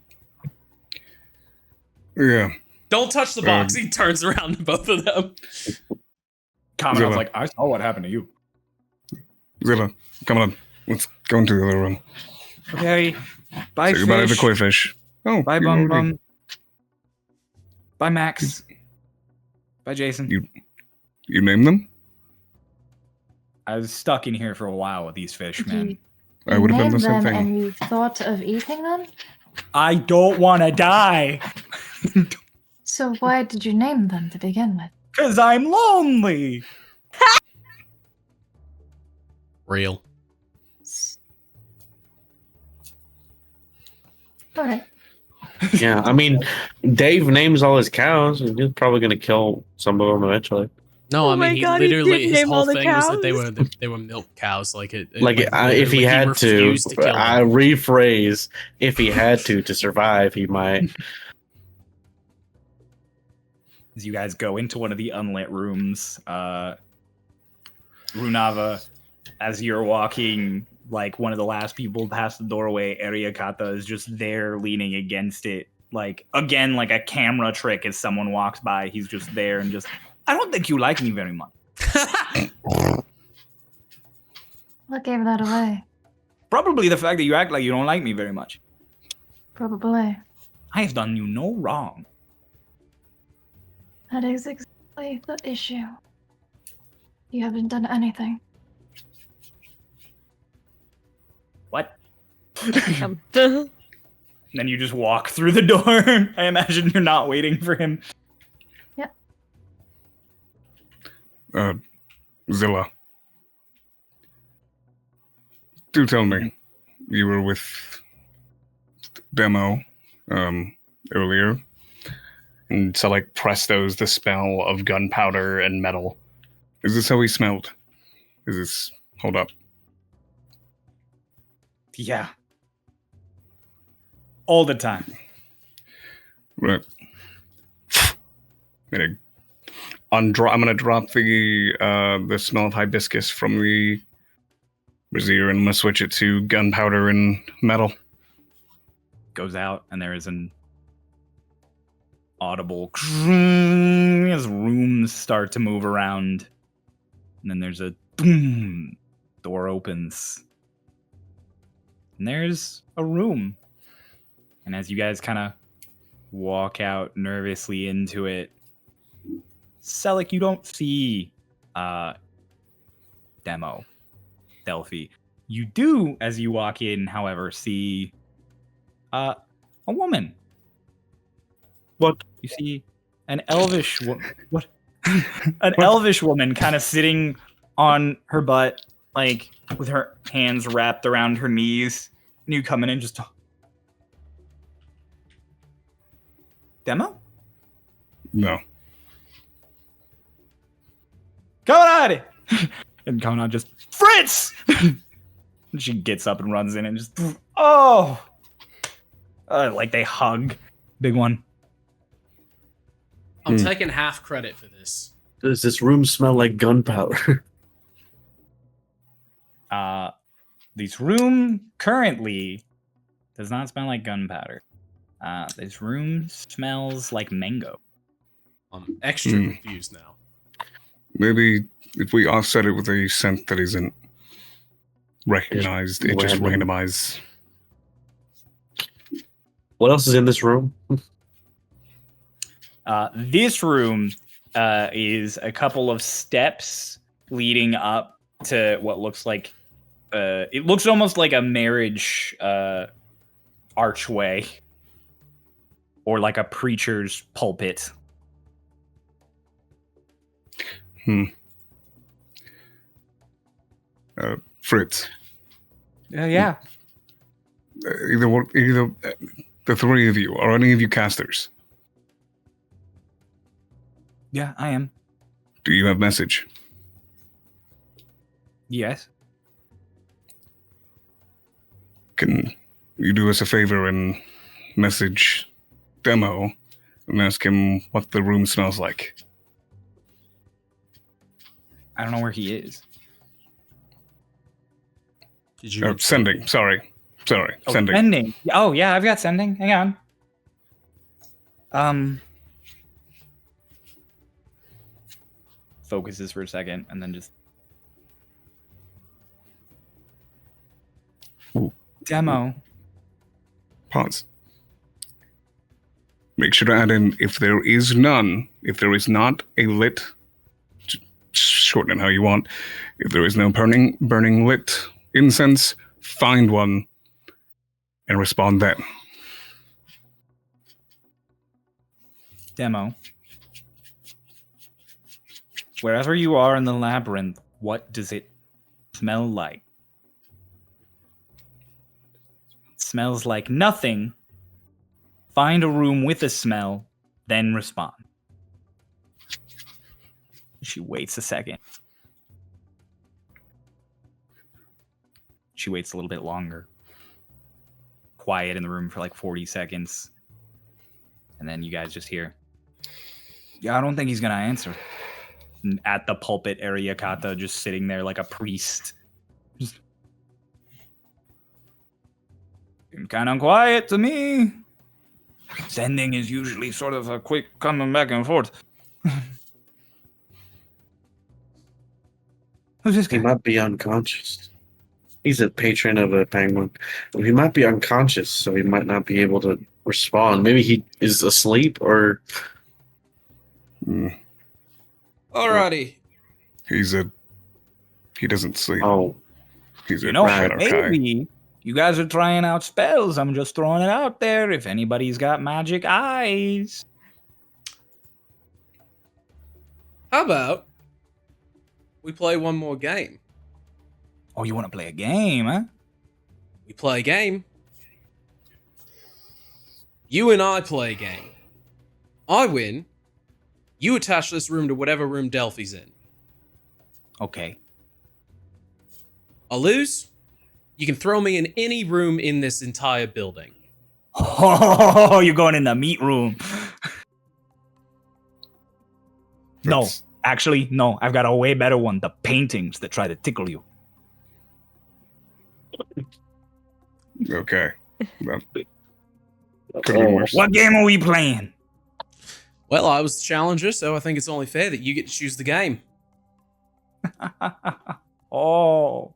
Yeah. Don't touch the box. He turns around to both of them. Kamenad's like, I saw what happened to you. Zilla, come on. Let's go into the other room. Okay. Bye, Say goodbye to the fish. koi fish. Oh, Bye, you Bum already- Bum. Bye, Max. Bye, Jason. You name them? I was stuck in here for a while with these fish, man. I would have done the named same them thing. And you thought of eating them? I don't want to die. So why did you name them to begin with? Because I'm lonely. Real. Alright. Yeah, I mean, Dave names all his cows, and he's probably gonna kill some of them eventually. No, Oh I my mean, he God, he literally, did his name whole all the thing was that cows. they were milk cows. Like it Like, if he had to, refused kill I them. rephrase: if he had to survive, he might. As you guys go into one of the unlit rooms, Runava, as you're walking, like one of the last people past the doorway, Erayakata is just there leaning against it. Like, again, like a camera trick as someone walks by. He's just there and just, I don't think you like me very much. What gave that away? Probably the fact that you act like you don't like me very much. Probably. I have done you no wrong. That is exactly the issue. You haven't done anything. What? Then you just walk through the door. I imagine you're not waiting for him. Zilla. Do tell me, you were with Demo earlier, and so like presto's the smell of gunpowder and metal. Is this how he smelled? Is this... Hold up. Yeah. All the time. Right. I'm gonna drop the smell of hibiscus from the brazier, and I'm gonna switch it to gunpowder and metal. Goes out, and there is an audible as rooms start to move around. And then there's a boom. Door opens. And there's a room. And as you guys kind of walk out nervously into it, Selleck, you don't see Demo, Delphi. You do, as you walk in, however, see a woman. What? You see an elvish what? An elvish woman kind of sitting on her butt, like with her hands wrapped around her knees. And you come in and just Demo? No. Kaminade! And Kaminade just, Fritz! And she gets up and runs in and just, oh! Like they hug. Big one. I'm taking half credit for this. Does this room smell like gunpowder? This room currently does not smell like gunpowder. This room smells like mango. I'm extra confused now. Maybe if we offset it with a scent that isn't recognized, it just Random. randomizes. What else is in this room? This room is a couple of steps leading up to what looks like it looks almost like a marriage archway or like a preacher's pulpit. Fritz. Yeah. Either the three of you, or any of you casters. Yeah, I am. Do you have message? Yes. Can you do us a favor and message Demo and ask him what the room smells like? I don't know where he is. Did you Sending. Sorry, Oh, sending. Sending. Oh, yeah, I've got sending. Hang on. Focuses for a second and then just. Ooh. Demo. Pause. Make sure to add in if there is none, if there is not a lit, shorten it how you want. If there is no burning lit incense, find one and respond then. Demo. Wherever you are in the labyrinth, what does it smell like? It smells like nothing. Find a room with a smell, then respond. She waits a second. She waits a little bit longer. Quiet in the room for like 40 seconds. And then you guys just hear, yeah, I don't think he's going to answer. And at the pulpit, Erayakata just sitting there like a priest. Just kind of quiet to me. Sending is usually sort of a quick coming back and forth. Who's this He guy? might be unconscious. He's a patron of a penguin. He might be unconscious, so he might not be able to respond. Maybe he is asleep, or Alrighty. He doesn't sleep. oh, He's a You know, Right. maybe you guys are trying out spells. I'm just throwing it out there. If anybody's got magic eyes. How about we play one more game? Oh, you want to play a game, huh? We play a game. You and I play a game. I win. You attach this room to whatever room Delphi's in. Okay. I lose. You can throw me in any room in this entire building. Oh, you're going in the meat room. No, That's- actually, no. I've got a way better one. The paintings that try to tickle you. Okay. That could have been worse. What game are we playing? Well, I was the challenger, so I think it's only fair that you get to choose the game. Oh.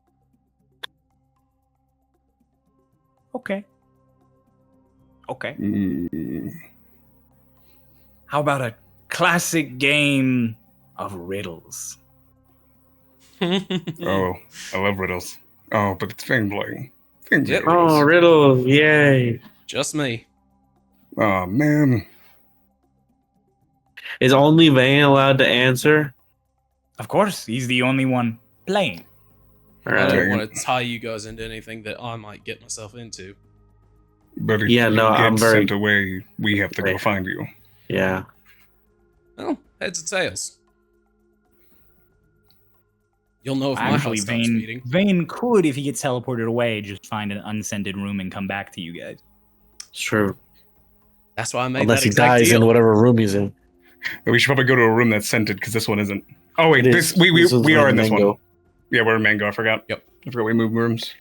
Okay. Okay. How about a classic game of riddles? Oh, I love riddles. Oh, but it's Fang blowing. Fang Yep. oh, riddle! Yay! Just me. Oh man. Is only Vane allowed to answer? Of course, he's the only one playing. All I right. don't want to tie you guys into anything that I might get myself into. But if Yeah, you no, get I'm very- sent away, we have to go Right. find you. Yeah. Well, heads or tails. You'll know if my Actually, house stops beating. Vane could, if he gets teleported away, just find an unscented room and come back to you guys. It's true. That's why I made Unless that he exact dies deal. in whatever room he's in. We should probably go to a room that's scented because this one isn't. Oh wait, It this is. we This is are in this Mango. one. Yeah, we're in Mango. I forgot. Yep. I forgot we moved rooms.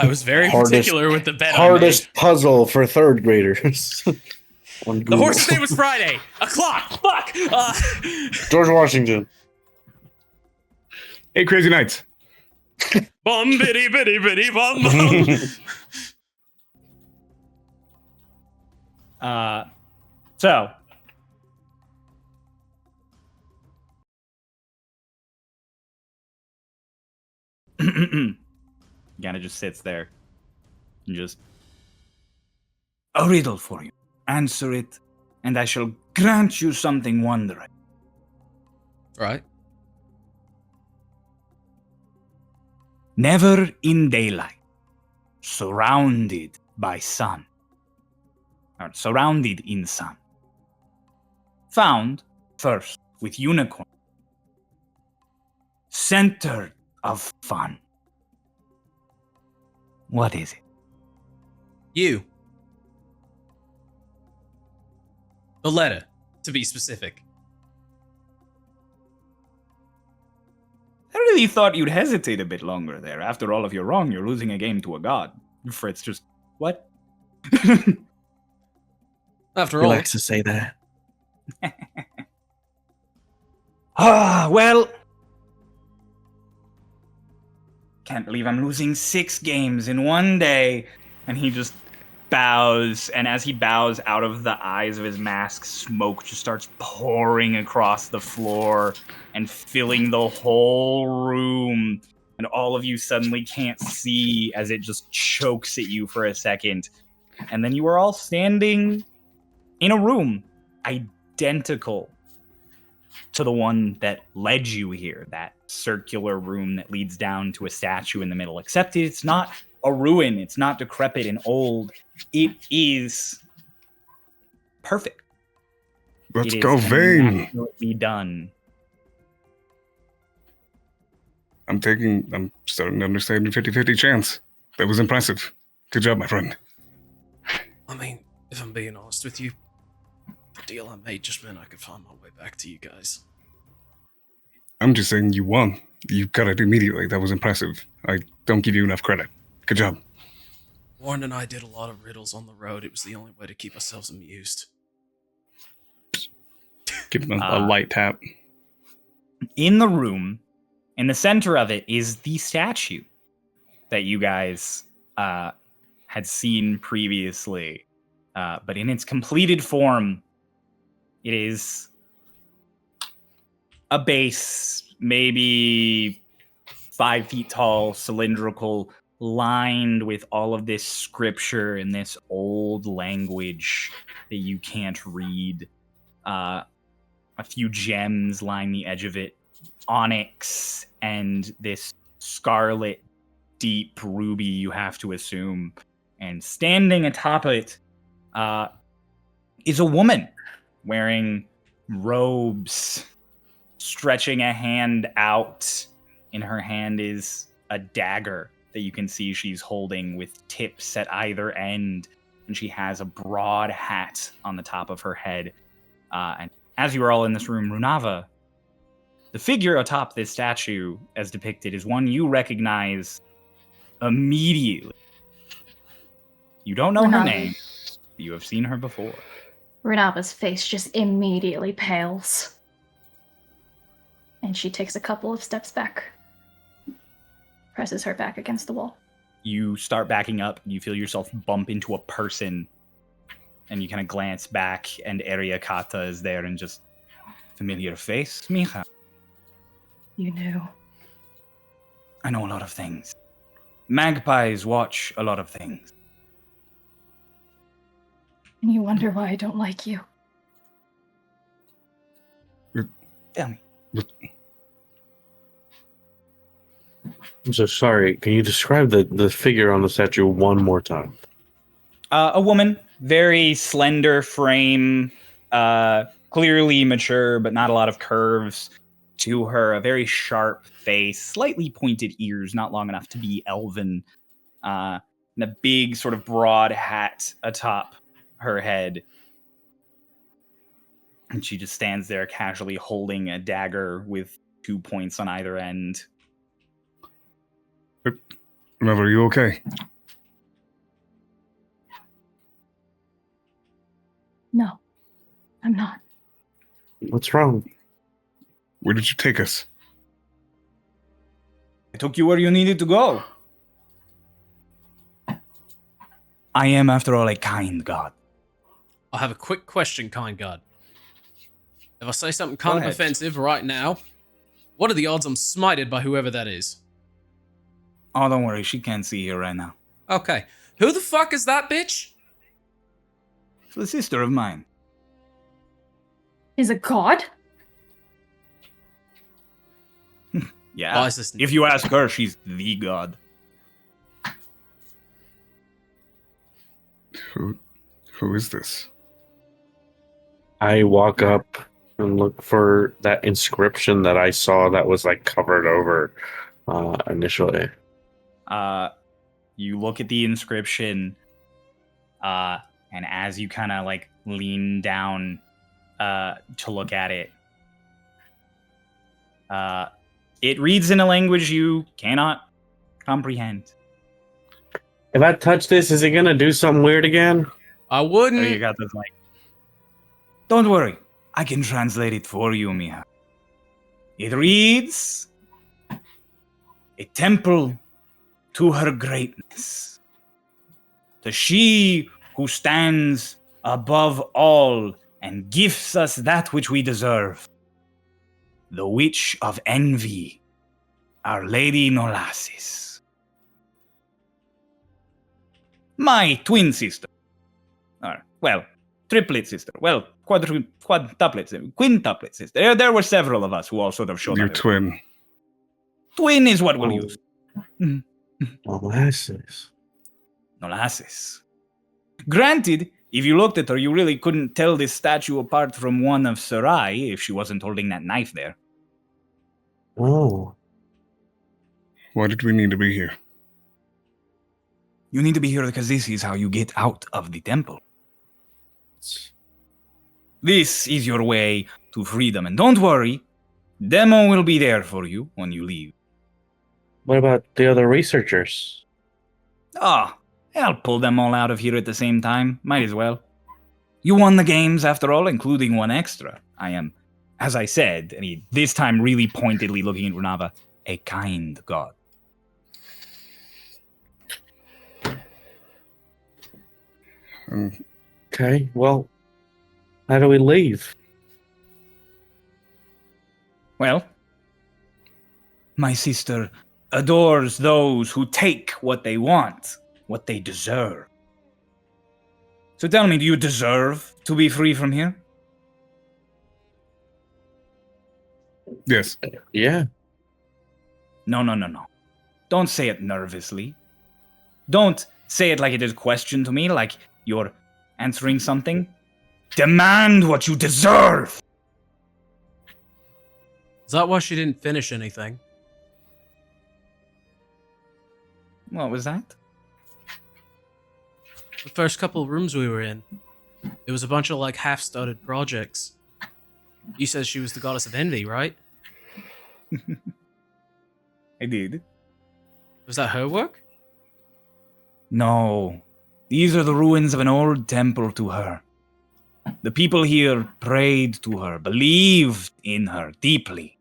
I was very Hardest- particular with the bet Hardest puzzle for third graders. On I made. The Google. horse's name was Friday. A clock. Fuck. George Washington. Hey, Crazy Knights. Bum bitty bitty bitty bum bum. So Yana just sits there and just a riddle for you. Answer it, and I shall grant you something wondrous. Right. Never in daylight, surrounded by sun, or surrounded in sun. Found first with unicorn, center of fun. What is it? You. The letter, to be specific. I really thought you'd hesitate a bit longer there. After all, if you're wrong, you're losing a game to a god. Fritz just, what? After He all, likes to say that. Well. Can't believe I'm losing 6 games in one day. And he just bows, and as he bows, out of the eyes of his mask, smoke just starts pouring across the floor and filling the whole room. And all of you suddenly can't see as it just chokes at you for a second. And then you are all standing in a room identical to the one that led you here, that circular room that leads down to a statue in the middle, except it's not a ruin, it's not decrepit and old, it is perfect. Let's It is go, Vane. immaculately done. I'm starting to understand the 50-50 chance. That was impressive. Good job, my friend. I mean, if I'm being honest with you, the deal I made just meant I could find my way back to you guys. I'm just saying you won. You got it immediately. That was impressive. I don't give you enough credit. Good job. Warren and I did a lot of riddles on the road. It was the only way to keep ourselves amused. Give him a light tap. In the room, in the center of it, is the statue that you guys had seen previously. But in its completed form, it is a base, maybe 5 feet tall, cylindrical, lined with all of this scripture in this old language that you can't read. A few gems line the edge of it, onyx and this scarlet, deep ruby, you have to assume. And standing atop it is a woman wearing robes, stretching a hand out. In her hand is a dagger that you can see she's holding with tips at either end, and she has a broad hat on the top of her head. And as you are all in this room, Runava, the figure atop this statue, as depicted, is one you recognize immediately. You don't know her Runava. name, but you have seen her before. Renava's face just immediately pales. And she takes a couple of steps back. Presses her back against the wall. You start backing up, and you feel yourself bump into a person, and you kind of glance back, and Erayakata is there, and just, familiar face, mija. You knew. I know a lot of things. Magpies watch a lot of things. And you wonder why I don't like you. Tell me. I'm so sorry. Can you describe the figure on the statue one more time? A woman, very slender frame, clearly mature, but not a lot of curves to her. A very sharp face, slightly pointed ears, not long enough to be elven, and a big sort of broad hat atop her head. And she just stands there casually holding a dagger with 2 points on either end. Remember, are you okay? No, I'm not. What's wrong? Where did you take us? I took you where you needed to go. I am, after all, a kind god. I'll have a quick question, kind god. If I say something kind of ahead. offensive right now, what are the odds I'm smited by whoever that is? Oh, don't worry, she can't see you right now. Okay. Who the fuck is that bitch? It's a sister of mine. He's a god? Yeah. Why is this? If you ask her, she's the god. Who is this? I walk up and look for that inscription that I saw that was like covered over initially. You look at the inscription, and as you kind of like lean down to look at it, it reads in a language you cannot comprehend. If I touch this, is it gonna do something weird again? I So wouldn't. you got this like, don't worry, I can translate it for you, Mia. It reads, a temple to her greatness, to she who stands above all and gives us that which we deserve, the Witch of Envy, Our Lady Nolassis. My twin sister. Well, triplet sister. Well, quintuplet, quintuplet sister. There were several of us who all sort of showed Your up. twin. Twin is what we'll use. Molasses. Nolassis. Granted, if you looked at her, you really couldn't tell this statue apart from one of Sarai if she wasn't holding that knife there. Oh. Why did we need to be here? You need to be here because this is how you get out of the temple. This is your way to freedom. And don't worry, Demo will be there for you when you leave. What about the other researchers? Ah, I'll pull them all out of here at the same time. Might as well. You won the games after all, including one extra. I am, as I said, and he this time really pointedly looking at Runava, a kind god. Okay, well, how do we leave? Well, my sister adores those who take what they want, what they deserve. So tell me, do you deserve to be free from here? Yes. Yeah. No. Don't say it nervously. Don't say it like it is a question to me, like you're answering something. Demand what you deserve! Is that why she didn't finish anything? What was that? The first couple of rooms we were in, it was a bunch of like half-started projects. You said she was the goddess of envy, right? I did. Was that her work? No. These are the ruins of an old temple to her. The people here prayed to her, believed in her deeply.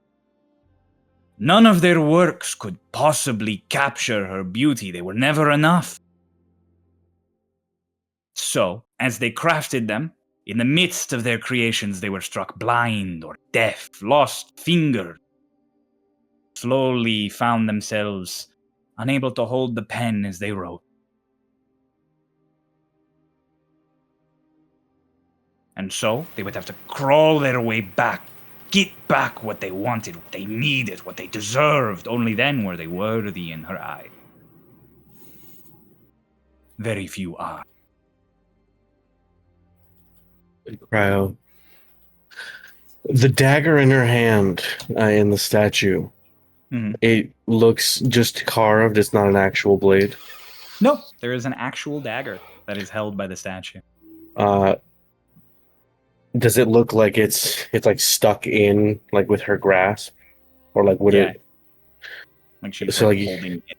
None of their works could possibly capture her beauty. They were never enough. So, as they crafted them, in the midst of their creations, they were struck blind or deaf, lost fingers, slowly found themselves unable to hold the pen as they wrote. And so, they would have to crawl their way back, get back what they wanted, what they needed, what they deserved. Only then were they worthy in her eye. Very few are. Cryo. The dagger in her hand, in the statue, Mhm. it looks just carved. It's not an actual blade. No, there is an actual dagger that is held by the statue. Does it look like it's like stuck in like with her grasp, or like would Yeah. it? Like she's So, like like, holding it.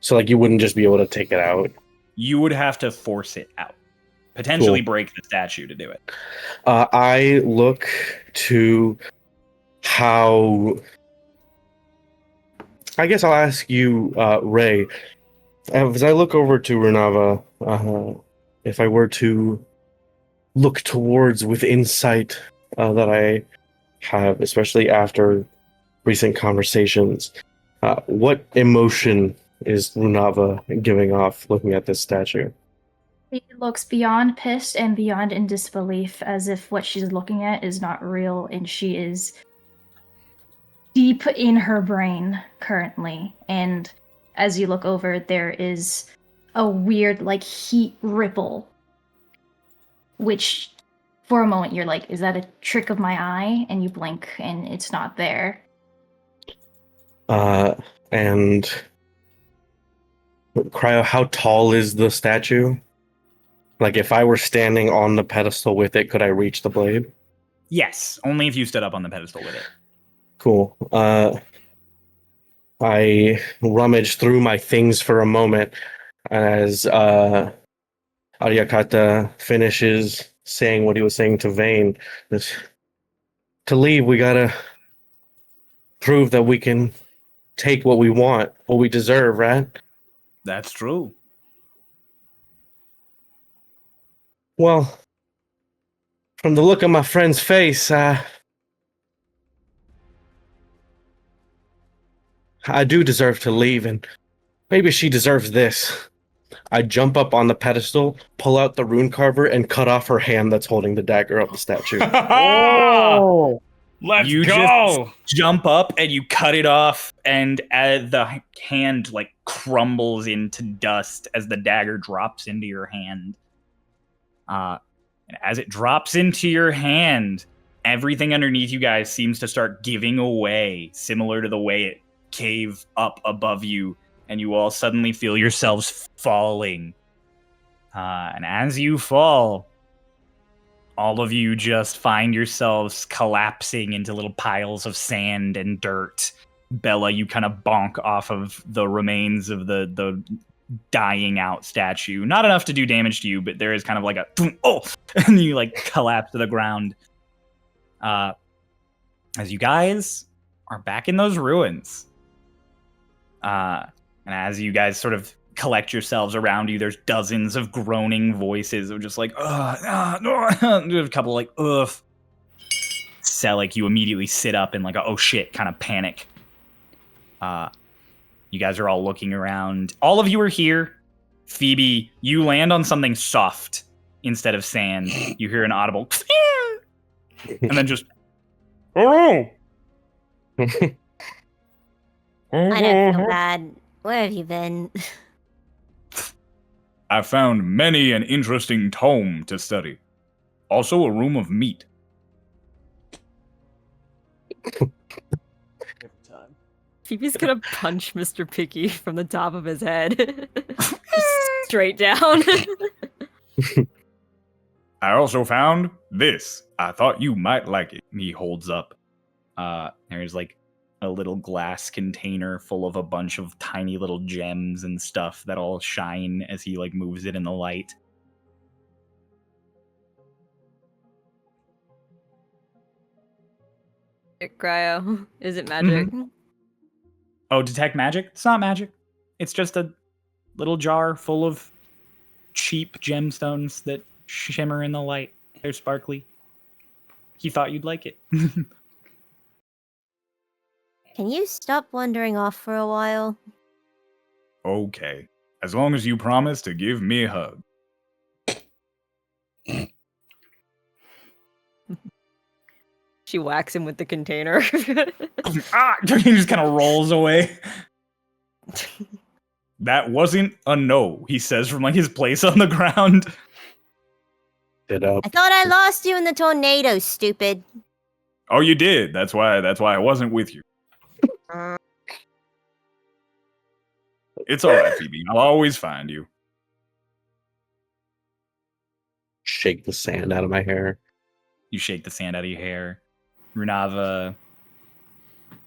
So like you wouldn't just be able to take it out. You would have to force it out. Potentially break the statue to do it. I look to how. I guess I'll ask you, Ray. As I look over to Renava, if I were to look towards with insight that I have, especially after recent conversations, what emotion is Runava giving off looking at this statue? She looks beyond pissed and beyond in disbelief, as if what she's looking at is not real, and she is deep in her brain currently. And as you look over, there is a weird, like, heat ripple, which for a moment you're like, is that a trick of my eye? And you blink, and it's not there. And Cryo, how tall is the statue? Like, if I were standing on the pedestal with it, could I reach the blade? Yes, only if you stood up on the pedestal with it. Cool. I rummage through my things for a moment as Erayakata finishes saying what he was saying to Vane. To leave, we gotta prove that we can take what we want, what we deserve, right? That's true. Well, from the look on my friend's face, I do deserve to leave, and maybe she deserves this. I jump up on the pedestal, pull out the rune carver, and cut off her hand that's holding the dagger of the statue. Oh! Let's You go! just jump up and you cut it off, and the hand like crumbles into dust as the dagger drops into your hand. And as it drops into your hand, everything underneath you guys seems to start giving away, similar to the way it cave up above you, and you all suddenly feel yourselves falling. And as you fall, all of you just find yourselves collapsing into little piles of sand and dirt. Bella, you kind of bonk off of the remains of the dying out statue. Not enough to do damage to you, but there is kind of like a and you like collapse to the ground. As you guys are back in those ruins. And as you guys sort of collect yourselves around you, there's dozens of groaning voices of just like, a couple like, ugh. So like you immediately sit up and like, oh shit, kind of panic. You guys are all looking around. All of you are here. Phoebe, you land on something soft instead of sand. You hear an audible, and then just, Hello! I don't feel bad. Where have you been? I found many an interesting tome to study. Also a room of meat. Phoebe's gonna punch Mr. Picky from the top of his head. Just straight down. I also found this. I thought you might like it. He holds up. There's like a little glass container full of a bunch of tiny little gems and stuff that all shine as he like moves it in the light. Cryo, is it magic? Mm-hmm. Oh, detect magic? It's not magic. It's just a little jar full of cheap gemstones that shimmer in the light. They're sparkly. He thought you'd like it. Can you stop wandering off for a while? Okay. As long as you promise to give me a hug. She whacks him with the container. He just kind of rolls away. That wasn't a no, he says from like his place on the ground. It up. I thought I lost you in the tornado, stupid. Oh, you did. That's why I wasn't with you. It's all right, Phoebe. I'll always find you. Shake the sand out of my hair. You shake the sand out of your hair. Runava,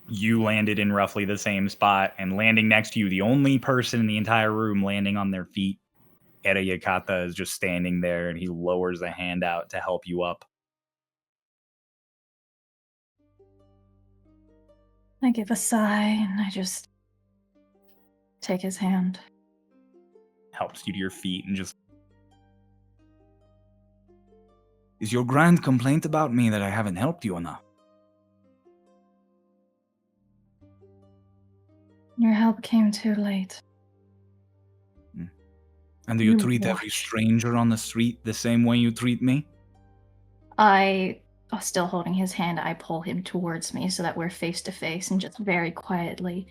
You landed in roughly the same spot, and landing next to you, the only person in the entire room landing on their feet, Erayakata is just standing there, and he lowers a hand out to help you up. I give a sigh and I just take his hand. Helps you to your feet and just... Is your grand complaint about me that I haven't helped you enough? Your help came too late. And do you You treat every watch. stranger on the street the same way you treat me? Still holding his hand, I pull him towards me so that we're face to face and just very quietly.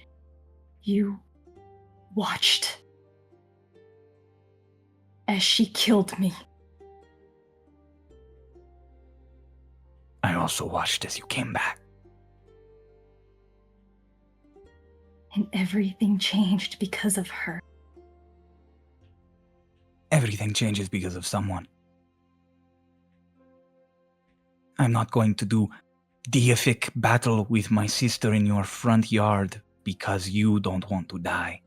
You watched as she killed me. I also watched as you came back. And everything changed because of her. Everything changes because of someone. I'm not going to do deific battle with my sister in your front yard because you don't want to die.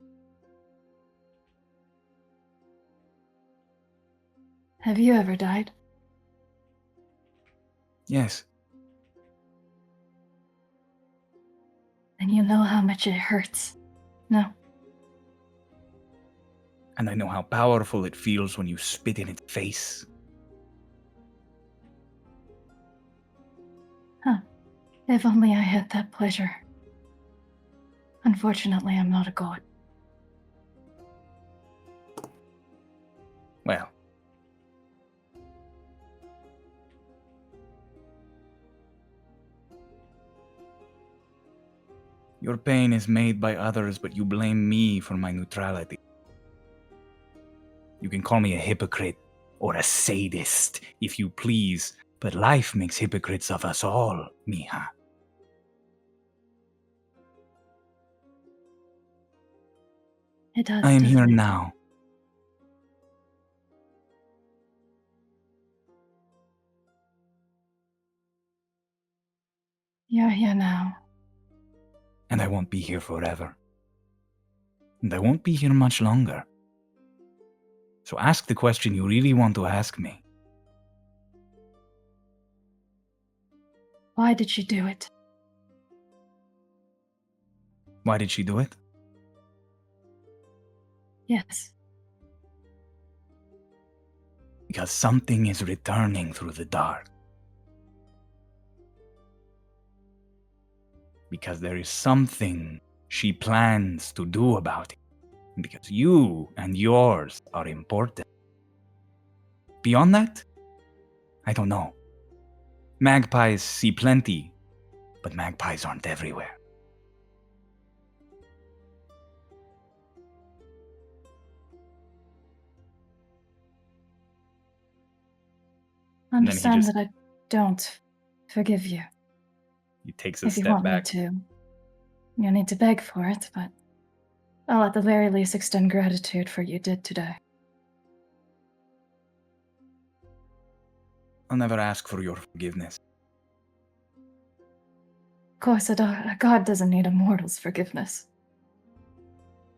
Have you ever died? Yes, Then you know how much it hurts. No. and I know how powerful it feels when you spit in its face. If only I had that pleasure. Unfortunately, I'm not a god. Well, your pain is made by others, but you blame me for my neutrality. You can call me a hypocrite or a sadist, if you please, but life makes hypocrites of us all, mija. It does. I am doesn't here it? now. You're here now. And I won't be here forever. And I won't be here much longer. So ask the question you really want to ask me. Why did she do it? Why did she do it? Yes. Because something is returning through the dark. Because there is something she plans to do about it. Because you and yours are important. Beyond that, I don't know. Magpies see plenty, but magpies aren't everywhere. then he Understand just- that I don't forgive you. He takes a If you step want back. me to, you'll need to beg for it, but I'll at the very least extend gratitude for what you did today. I'll never ask for your forgiveness. Of course, a god doesn't need a mortal's forgiveness.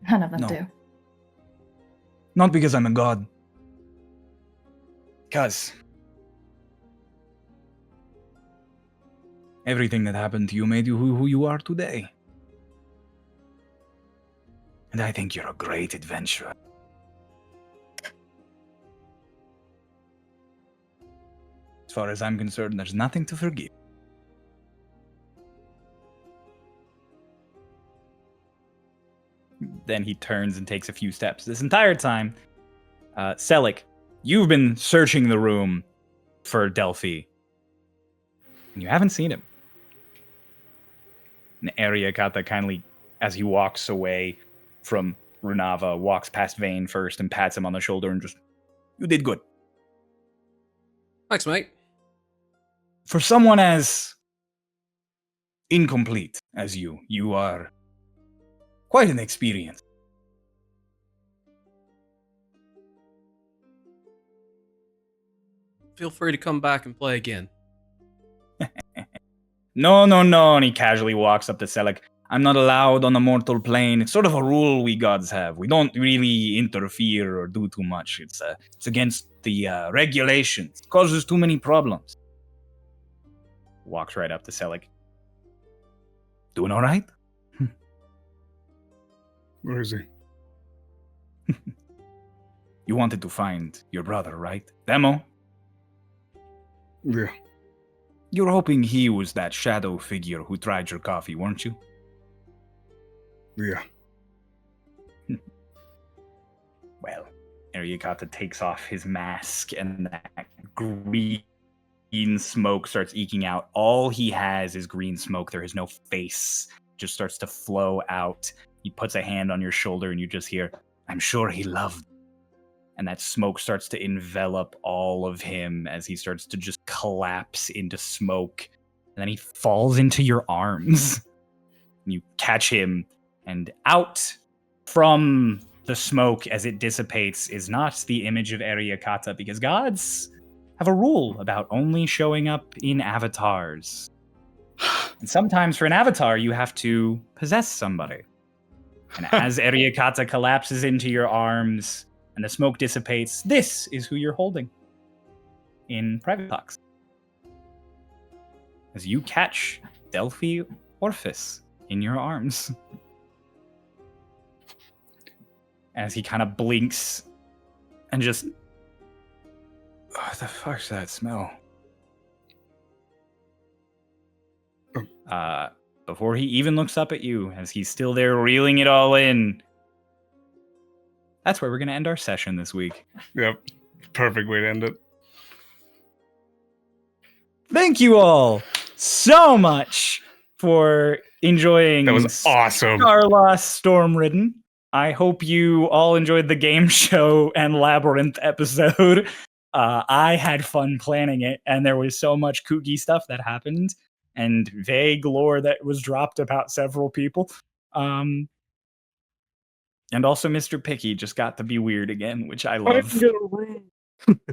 None of them No. do. Not because I'm a god. Because everything that happened to you made you who you are today. And I think you're a great adventurer. As far as I'm concerned, there's nothing to forgive. Then he turns and takes a few steps. This entire time, Selik, you've been searching the room for Delphi. And you haven't seen him. And Erayakata kindly, as he walks away from Runava, walks past Vane first and pats him on the shoulder and just, you did good. Thanks, mate. For someone as incomplete as you are quite an experience. Feel free to come back and play again. No, no, no. And he casually walks up to Selleck. I'm not allowed on the mortal plane. It's sort of a rule we gods have. We don't really interfere or do too much. It's against the regulations. It causes too many problems. Walks right up to Selleck. Doing all right? Where is he? You wanted to find your brother, right? Demo? Yeah. You were hoping he was that shadow figure who tried your coffee, weren't you? Yeah. Well, Erayakata takes off his mask and that green smoke starts eking out. All he has is green smoke. There is no face. Just starts to flow out. He puts a hand on your shoulder and you just hear, I'm sure he loved. And that smoke starts to envelop all of him as he starts to just collapse into smoke. And then he falls into your arms. You catch him, and out from the smoke as it dissipates is not the image of Erayakata, because gods have a rule about only showing up in avatars. And sometimes for an avatar, you have to possess somebody. And as Erayakata collapses into your arms and the smoke dissipates, this is who you're holding in private talks. As you catch Delphi Orphis in your arms. As he kind of blinks and just... What the fuck's that smell? Before he even looks up at you, as he's still there reeling it all in. That's where we're going to end our session this week. Yep. Perfect way to end it. Thank you all so much for enjoying That was awesome. Starlost Stormridden. I hope you all enjoyed the game show and labyrinth episode. I had fun planning it, and there was so much kooky stuff that happened and vague lore that was dropped about several people. And also Mr. Picky just got to be weird again, which I love.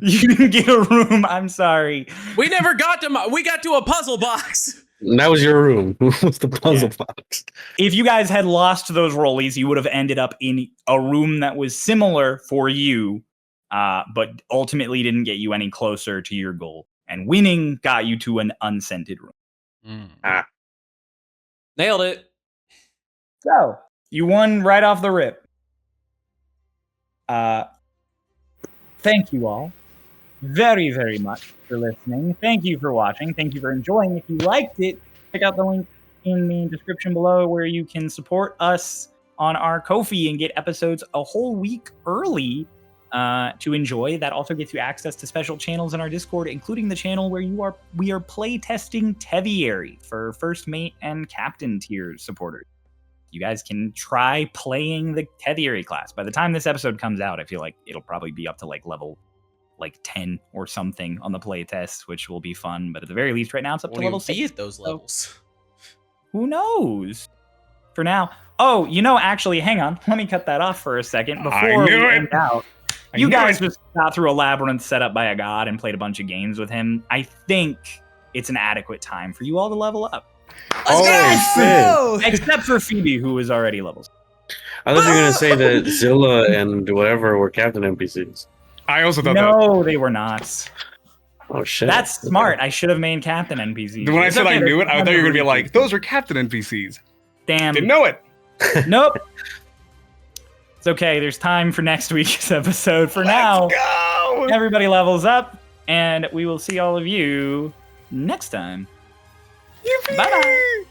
You didn't get a room. I'm sorry. We never got to. We got to a puzzle box. That was your room. What's the puzzle box? If you guys had lost those rollies, you would have ended up in a room that was similar for you, but ultimately didn't get you any closer to your goal. And winning got you to an unscented room. Nailed it. So you won right off the rip. Thank you all very, very much for listening. Thank you for watching. Thank you for enjoying. If you liked it, check out the link in the description below where you can support us on our Ko-fi and get episodes a whole week early to enjoy. That also gets you access to special channels in our Discord, including the channel where we are play testing Teviary for first mate and captain tier supporters. You guys can try playing the Teviary class. By the time this episode comes out, I feel like it'll probably be up to level 10 or something on the play test, which will be fun. But at the very least, right now it's up to level 6. Be at those levels. Who knows? For now. Oh, actually, hang on. Let me cut that off for a second before we end out. You guys just got through a labyrinth set up by a god and played a bunch of games with him. I think it's an adequate time for you all to level up. Except for Phoebe, who is already levels. I thought you were going to say that Zilla and whatever were captain NPCs. I also thought that. No, they were not. Oh, shit. That's smart. I should have made captain NPCs. When I said I knew it, I thought you were going to be like, those are captain NPCs. Damn. Didn't know it. Nope. It's okay. There's time for next week's episode. For now, go! Everybody levels up, and we will see all of you next time. Yippee! Bye-bye.